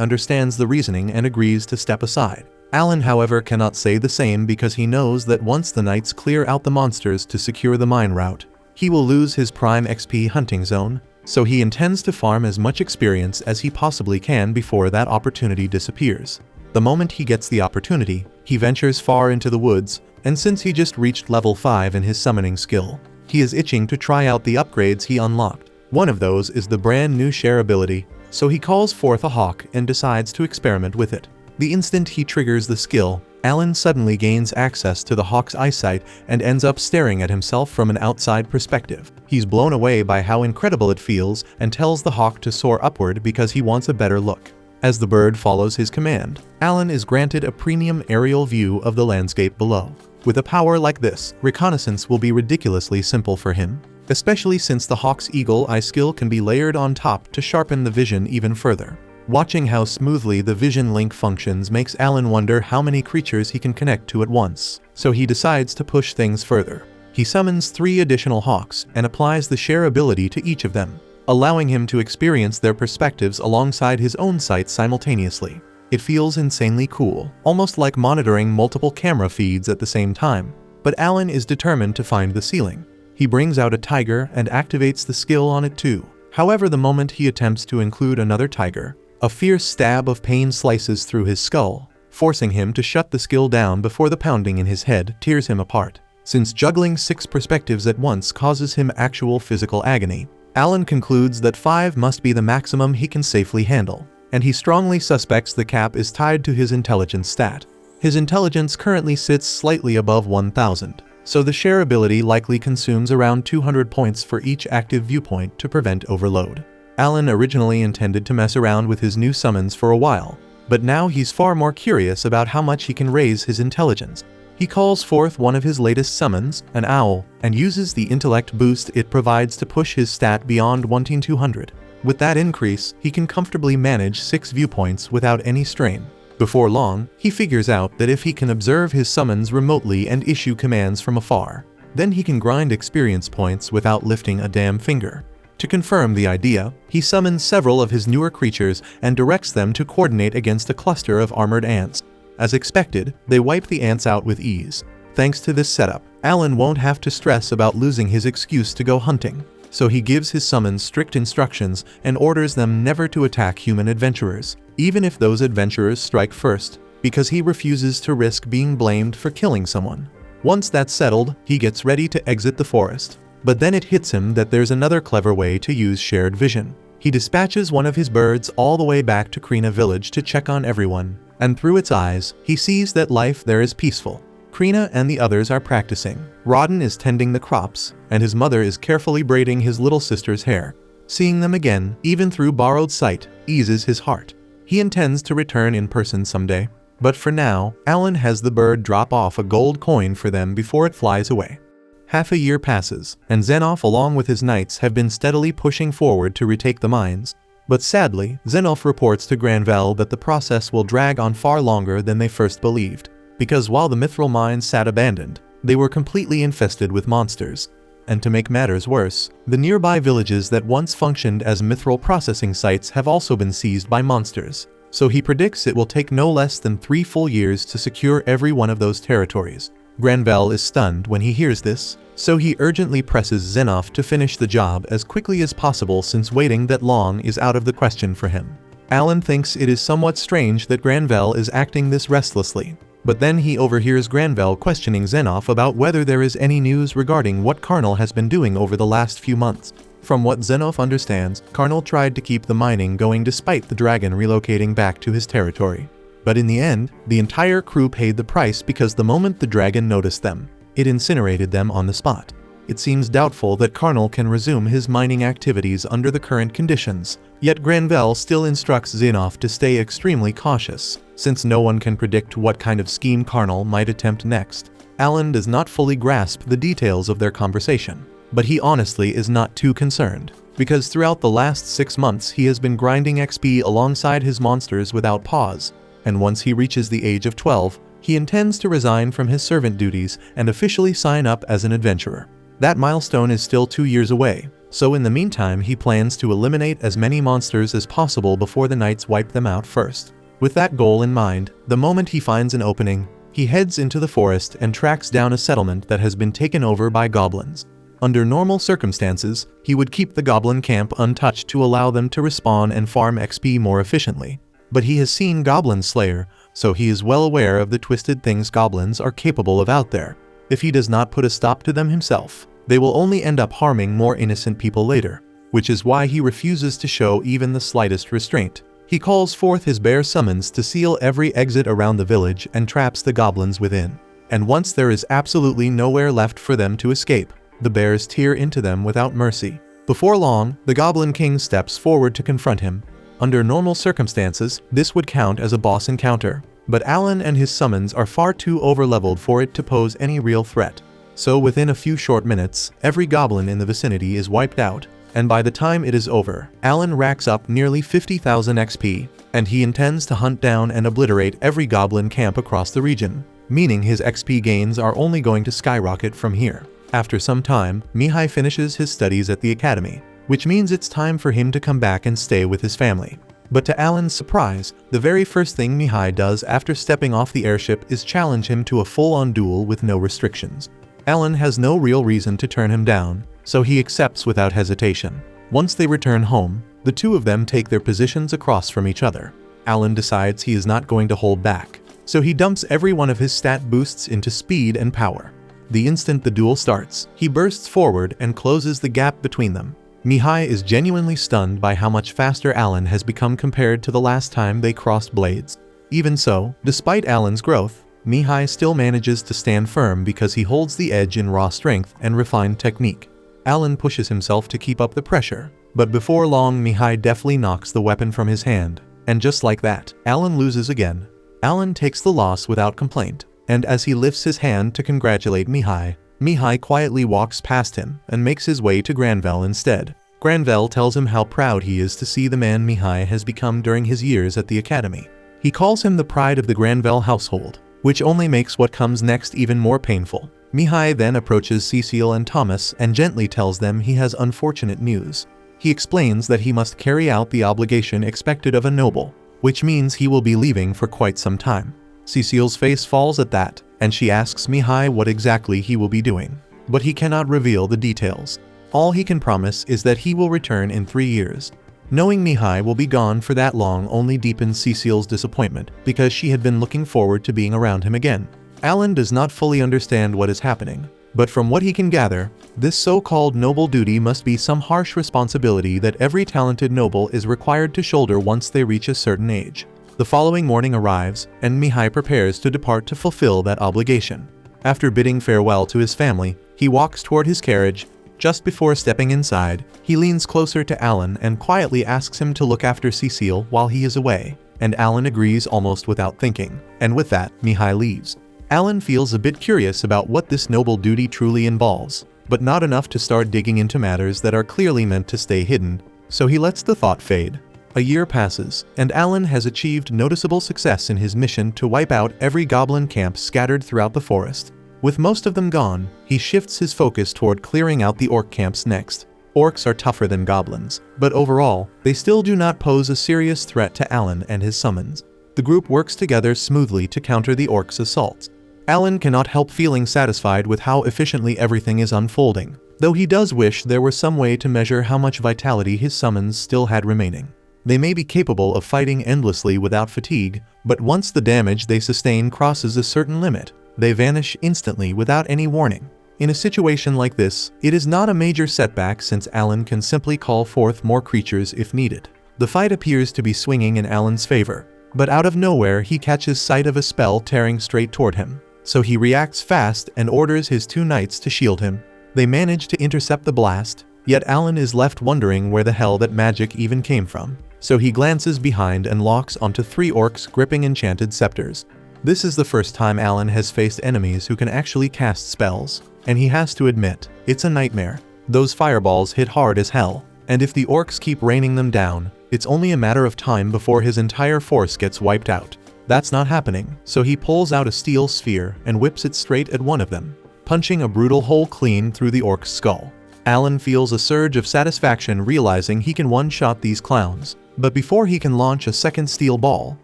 understands the reasoning and agrees to step aside. Alan, however, cannot say the same because he knows that once the knights clear out the monsters to secure the mine route, he will lose his prime XP hunting zone, so he intends to farm as much experience as he possibly can before that opportunity disappears. The moment he gets the opportunity, he ventures far into the woods, and since he just reached level 5 in his summoning skill, he is itching to try out the upgrades he unlocked. One of those is the brand new share ability, so he calls forth a hawk and decides to experiment with it. The instant he triggers the skill, Alan suddenly gains access to the hawk's eyesight and ends up staring at himself from an outside perspective. He's blown away by how incredible it feels and tells the hawk to soar upward because he wants a better look. As the bird follows his command, Alan is granted a premium aerial view of the landscape below. With a power like this, reconnaissance will be ridiculously simple for him, especially since the hawk's eagle eye skill can be layered on top to sharpen the vision even further. Watching how smoothly the vision link functions makes Alan wonder how many creatures he can connect to at once, so he decides to push things further. He summons 3 additional hawks and applies the share ability to each of them, allowing him to experience their perspectives alongside his own sight simultaneously. It feels insanely cool, almost like monitoring multiple camera feeds at the same time. But Alan is determined to find the ceiling. He brings out a tiger and activates the skill on it too. However, the moment he attempts to include another tiger, A fierce stab of pain slices through his skull, forcing him to shut the skill down before the pounding in his head tears him apart. Since juggling 6 perspectives at once causes him actual physical agony, Alan concludes that 5 must be the maximum he can safely handle, and he strongly suspects the cap is tied to his intelligence stat. His intelligence currently sits slightly above 1000, so the share ability likely consumes around 200 points for each active viewpoint to prevent overload. Alan originally intended to mess around with his new summons for a while, but now he's far more curious about how much he can raise his intelligence. He calls forth one of his latest summons, an owl, and uses the intellect boost it provides to push his stat beyond 1200. With that increase, he can comfortably manage 6 viewpoints without any strain. Before long, he figures out that if he can observe his summons remotely and issue commands from afar, then he can grind experience points without lifting a damn finger. To confirm the idea, he summons several of his newer creatures and directs them to coordinate against a cluster of armored ants. As expected, they wipe the ants out with ease. Thanks to this setup, Alan won't have to stress about losing his excuse to go hunting, so he gives his summons strict instructions and orders them never to attack human adventurers, even if those adventurers strike first, because he refuses to risk being blamed for killing someone. Once that's settled, he gets ready to exit the forest. But then it hits him that there's another clever way to use shared vision. He dispatches one of his birds all the way back to Krina village to check on everyone, and through its eyes, he sees that life there is peaceful. Krina and the others are practicing. Rodden is tending the crops, and his mother is carefully braiding his little sister's hair. Seeing them again, even through borrowed sight, eases his heart. He intends to return in person someday, but for now, Alan has the bird drop off a gold coin for them before it flies away. Half a year passes, and Xenolf along with his knights have been steadily pushing forward to retake the mines. But sadly, Xenolf reports to Granvelle that the process will drag on far longer than they first believed, because while the mithril mines sat abandoned, they were completely infested with monsters. And to make matters worse, the nearby villages that once functioned as mithril processing sites have also been seized by monsters. So he predicts it will take no less than 3 full years to secure every one of those territories. Granvelle is stunned when he hears this, so he urgently presses Xenolf to finish the job as quickly as possible since waiting that long is out of the question for him. Alan thinks it is somewhat strange that Granvelle is acting this restlessly, but then he overhears Granvelle questioning Xenolf about whether there is any news regarding what Karnal has been doing over the last few months. From what Xenolf understands, Karnal tried to keep the mining going despite the dragon relocating back to his territory. But in the end, the entire crew paid the price because the moment the dragon noticed them, it incinerated them on the spot. It seems doubtful that Karnal can resume his mining activities under the current conditions, yet Granvelle still instructs Xenolf to stay extremely cautious, since no one can predict what kind of scheme Karnal might attempt next. Alan does not fully grasp the details of their conversation, but he honestly is not too concerned, because throughout the last 6 months he has been grinding XP alongside his monsters without pause. And once he reaches the age of 12, he intends to resign from his servant duties and officially sign up as an adventurer. That milestone is still 2 years away, so in the meantime he plans to eliminate as many monsters as possible before the knights wipe them out first. With that goal in mind, the moment he finds an opening, he heads into the forest and tracks down a settlement that has been taken over by goblins. Under normal circumstances, he would keep the goblin camp untouched to allow them to respawn and farm XP more efficiently. But he has seen Goblin Slayer, so he is well aware of the twisted things goblins are capable of out there. If he does not put a stop to them himself, they will only end up harming more innocent people later, which is why he refuses to show even the slightest restraint. He calls forth his bear summons to seal every exit around the village and traps the goblins within. And once there is absolutely nowhere left for them to escape, the bears tear into them without mercy. Before long, the Goblin King steps forward to confront him. Under normal circumstances, this would count as a boss encounter, but Alan and his summons are far too overleveled for it to pose any real threat. So within a few short minutes, every goblin in the vicinity is wiped out, and by the time it is over, Alan racks up nearly 50,000 XP, and he intends to hunt down and obliterate every goblin camp across the region, meaning his XP gains are only going to skyrocket from here. After some time, Mihai finishes his studies at the academy, which means it's time for him to come back and stay with his family. But to Alan's surprise, the very first thing Mihai does after stepping off the airship is challenge him to a full-on duel with no restrictions. Alan has no real reason to turn him down, so he accepts without hesitation. Once they return home, The two of them take their positions across from each other. Alan decides he is not going to hold back, so he dumps every one of his stat boosts into speed and power. The instant the duel starts, he bursts forward and closes the gap between them. Mihai is genuinely stunned by how much faster Alan has become compared to the last time they crossed blades. Even so, despite Alan's growth, Mihai still manages to stand firm because he holds the edge in raw strength and refined technique. Alan pushes himself to keep up the pressure, but before long Mihai deftly knocks the weapon from his hand. And just like that, Alan loses again. Alan takes the loss without complaint, and as he lifts his hand to congratulate Mihai, Mihai quietly walks past him and makes his way to Granvel instead. Granvel tells him how proud he is to see the man Mihai has become during his years at the academy. He calls him the pride of the Granvel household, which only makes what comes next even more painful. Mihai then approaches Cecile and Thomas and gently tells them he has unfortunate news. He explains that he must carry out the obligation expected of a noble, which means he will be leaving for quite some time. Cecile's face falls at that, and she asks Mihai what exactly he will be doing, but he cannot reveal the details. All he can promise is that he will return in 3 years. Knowing Mihai will be gone for that long only deepens Cecile's disappointment, because she had been looking forward to being around him again. Alan does not fully understand what is happening, but from what he can gather, this so-called noble duty must be some harsh responsibility that every talented noble is required to shoulder once they reach a certain age. The following morning arrives, and Mihai prepares to depart to fulfill that obligation. After bidding farewell to his family, he walks toward his carriage. Just before stepping inside, he leans closer to Alan and quietly asks him to look after Cecile while he is away, and Alan agrees almost without thinking, and with that, Mihai leaves. Alan feels a bit curious about what this noble duty truly involves, but not enough to start digging into matters that are clearly meant to stay hidden, so he lets the thought fade. A year passes, and Alan has achieved noticeable success in his mission to wipe out every goblin camp scattered throughout the forest. With most of them gone, he shifts his focus toward clearing out the orc camps next. Orcs are tougher than goblins, but overall, they still do not pose a serious threat to Alan and his summons. The group works together smoothly to counter the orcs' assaults. Alan cannot help feeling satisfied with how efficiently everything is unfolding, though he does wish there was some way to measure how much vitality his summons still had remaining. They may be capable of fighting endlessly without fatigue, but once the damage they sustain crosses a certain limit, they vanish instantly without any warning. In a situation like this, it is not a major setback since Alan can simply call forth more creatures if needed. The fight appears to be swinging in Alan's favor, but out of nowhere he catches sight of a spell tearing straight toward him. So he reacts fast and orders his 2 knights to shield him. They manage to intercept the blast, yet Alan is left wondering where the hell that magic even came from. So he glances behind and locks onto 3 orcs gripping enchanted scepters. This is the first time Alan has faced enemies who can actually cast spells, and he has to admit, it's a nightmare. Those fireballs hit hard as hell, and if the orcs keep raining them down, it's only a matter of time before his entire force gets wiped out. That's not happening, so he pulls out a steel sphere and whips it straight at one of them, punching a brutal hole clean through the orc's skull. Alan feels a surge of satisfaction realizing he can one-shot these clowns, but before he can launch a second steel ball,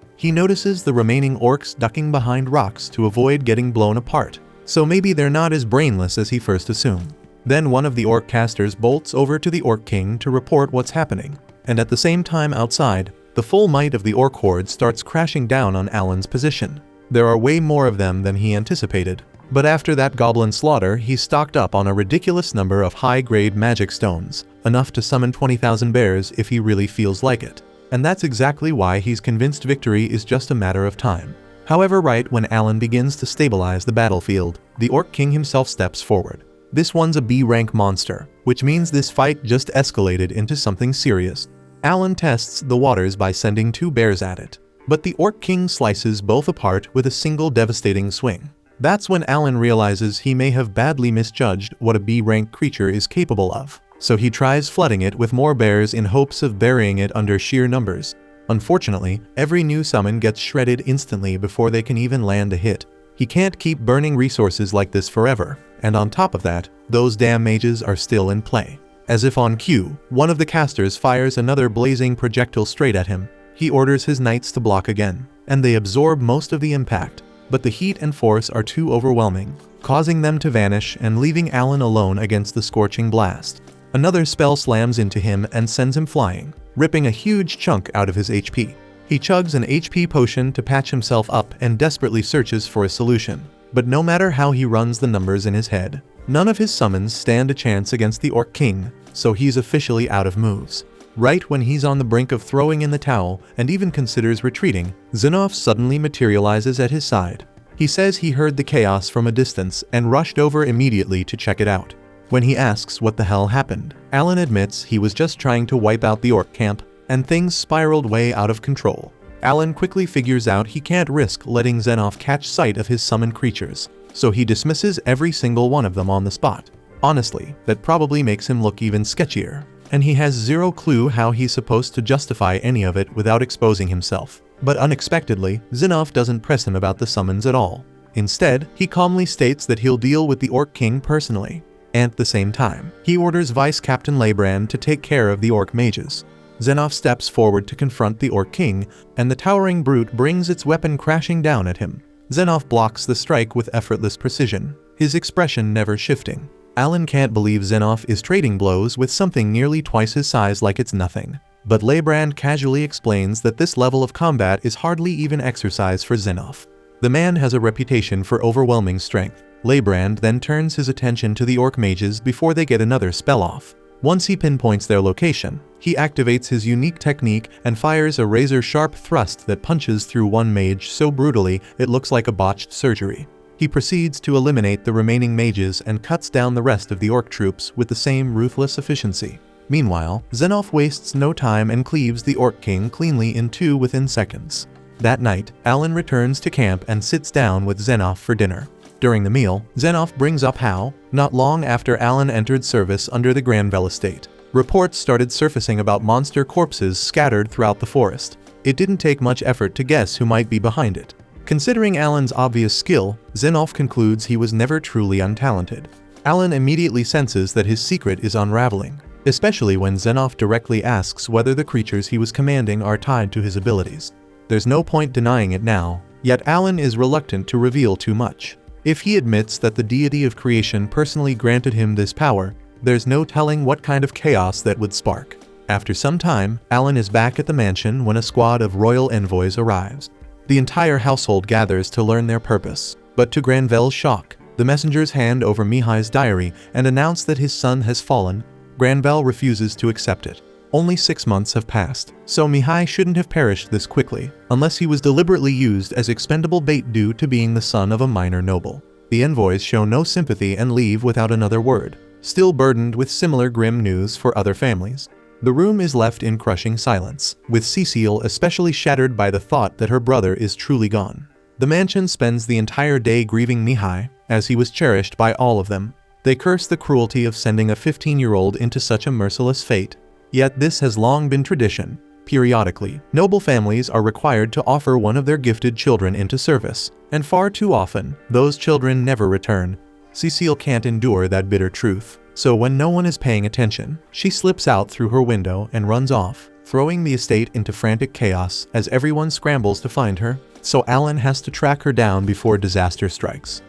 he notices the remaining orcs ducking behind rocks to avoid getting blown apart, so maybe they're not as brainless as he first assumed. Then one of the orc casters bolts over to the Orc King to report what's happening, and at the same time outside, the full might of the orc horde starts crashing down on Alan's position. There are way more of them than he anticipated, but after that goblin slaughter he's stocked up on a ridiculous number of high-grade magic stones, enough to summon 20,000 bears if he really feels like it. And that's exactly why he's convinced victory is just a matter of time. However, right when Alan begins to stabilize the battlefield, the Orc King himself steps forward. This one's a B-rank monster, which means this fight just escalated into something serious. Alan tests the waters by sending 2 bears at it, but the Orc King slices both apart with a single devastating swing. That's when Alan realizes he may have badly misjudged what a B-rank creature is capable of, so he tries flooding it with more bears in hopes of burying it under sheer numbers. Unfortunately, every new summon gets shredded instantly before they can even land a hit. He can't keep burning resources like this forever, and on top of that, those damn mages are still in play. As if on cue, one of the casters fires another blazing projectile straight at him. He orders his knights to block again, and they absorb most of the impact, but the heat and force are too overwhelming, causing them to vanish and leaving Alan alone against the scorching blast. Another spell slams into him and sends him flying, ripping a huge chunk out of his HP. He chugs an HP potion to patch himself up and desperately searches for a solution. But no matter how he runs the numbers in his head, none of his summons stand a chance against the Orc King, so he's officially out of moves. Right when he's on the brink of throwing in the towel and even considers retreating, Xenoph suddenly materializes at his side. He says he heard the chaos from a distance and rushed over immediately to check it out. When he asks what the hell happened, Alan admits he was just trying to wipe out the Orc camp, and things spiraled way out of control. Alan quickly figures out he can't risk letting Xenoph catch sight of his summoned creatures, so he dismisses every single one of them on the spot. Honestly, that probably makes him look even sketchier, and he has zero clue how he's supposed to justify any of it without exposing himself. But unexpectedly, Xenoph doesn't press him about the summons at all. Instead, he calmly states that he'll deal with the Orc King personally. At the same time, he orders Vice Captain Leibrand to take care of the Orc mages. Xenoph steps forward to confront the Orc King, and the towering brute brings its weapon crashing down at him. Xenoph blocks the strike with effortless precision, his expression never shifting. Alan can't believe Xenoph is trading blows with something nearly twice his size like it's nothing. But Leibrand casually explains that this level of combat is hardly even exercise for Xenoph. The man has a reputation for overwhelming strength. Leibrand then turns his attention to the Orc mages before they get another spell off. Once he pinpoints their location, he activates his unique technique and fires a razor-sharp thrust that punches through one mage so brutally it looks like a botched surgery. He proceeds to eliminate the remaining mages and cuts down the rest of the Orc troops with the same ruthless efficiency. Meanwhile, Xenoph wastes no time and cleaves the Orc King cleanly in two within seconds. That night, Alan returns to camp and sits down with Xenoph for dinner. During the meal, Xenoph brings up how, not long after Alan entered service under the Granvelle estate, reports started surfacing about monster corpses scattered throughout the forest. It didn't take much effort to guess who might be behind it. Considering Alan's obvious skill, Xenoph concludes he was never truly untalented. Alan immediately senses that his secret is unraveling, especially when Xenoph directly asks whether the creatures he was commanding are tied to his abilities. There's no point denying it now, yet Alan is reluctant to reveal too much. If he admits that the deity of creation personally granted him this power, there's no telling what kind of chaos that would spark. After some time, Alan is back at the mansion when a squad of royal envoys arrives. The entire household gathers to learn their purpose, but to Granvelle's shock, the messengers hand over Mihai's diary and announce that his son has fallen. Granvelle refuses to accept it. Only 6 months have passed, so Mihai shouldn't have perished this quickly, unless he was deliberately used as expendable bait due to being the son of a minor noble. The envoys show no sympathy and leave without another word, still burdened with similar grim news for other families. The room is left in crushing silence, with Cecile especially shattered by the thought that her brother is truly gone. The mansion spends the entire day grieving Mihai, as he was cherished by all of them. They curse the cruelty of sending a 15-year-old into such a merciless fate. Yet this has long been tradition. Periodically, noble families are required to offer one of their gifted children into service, and far too often, those children never return. Cecile can't endure that bitter truth, so when no one is paying attention, she slips out through her window and runs off, throwing the estate into frantic chaos as everyone scrambles to find her, so Alan has to track her down before disaster strikes.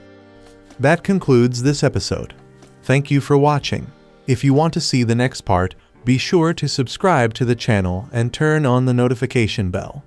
That concludes this episode. Thank you for watching. If you want to see the next part, be sure to subscribe to the channel and turn on the notification bell.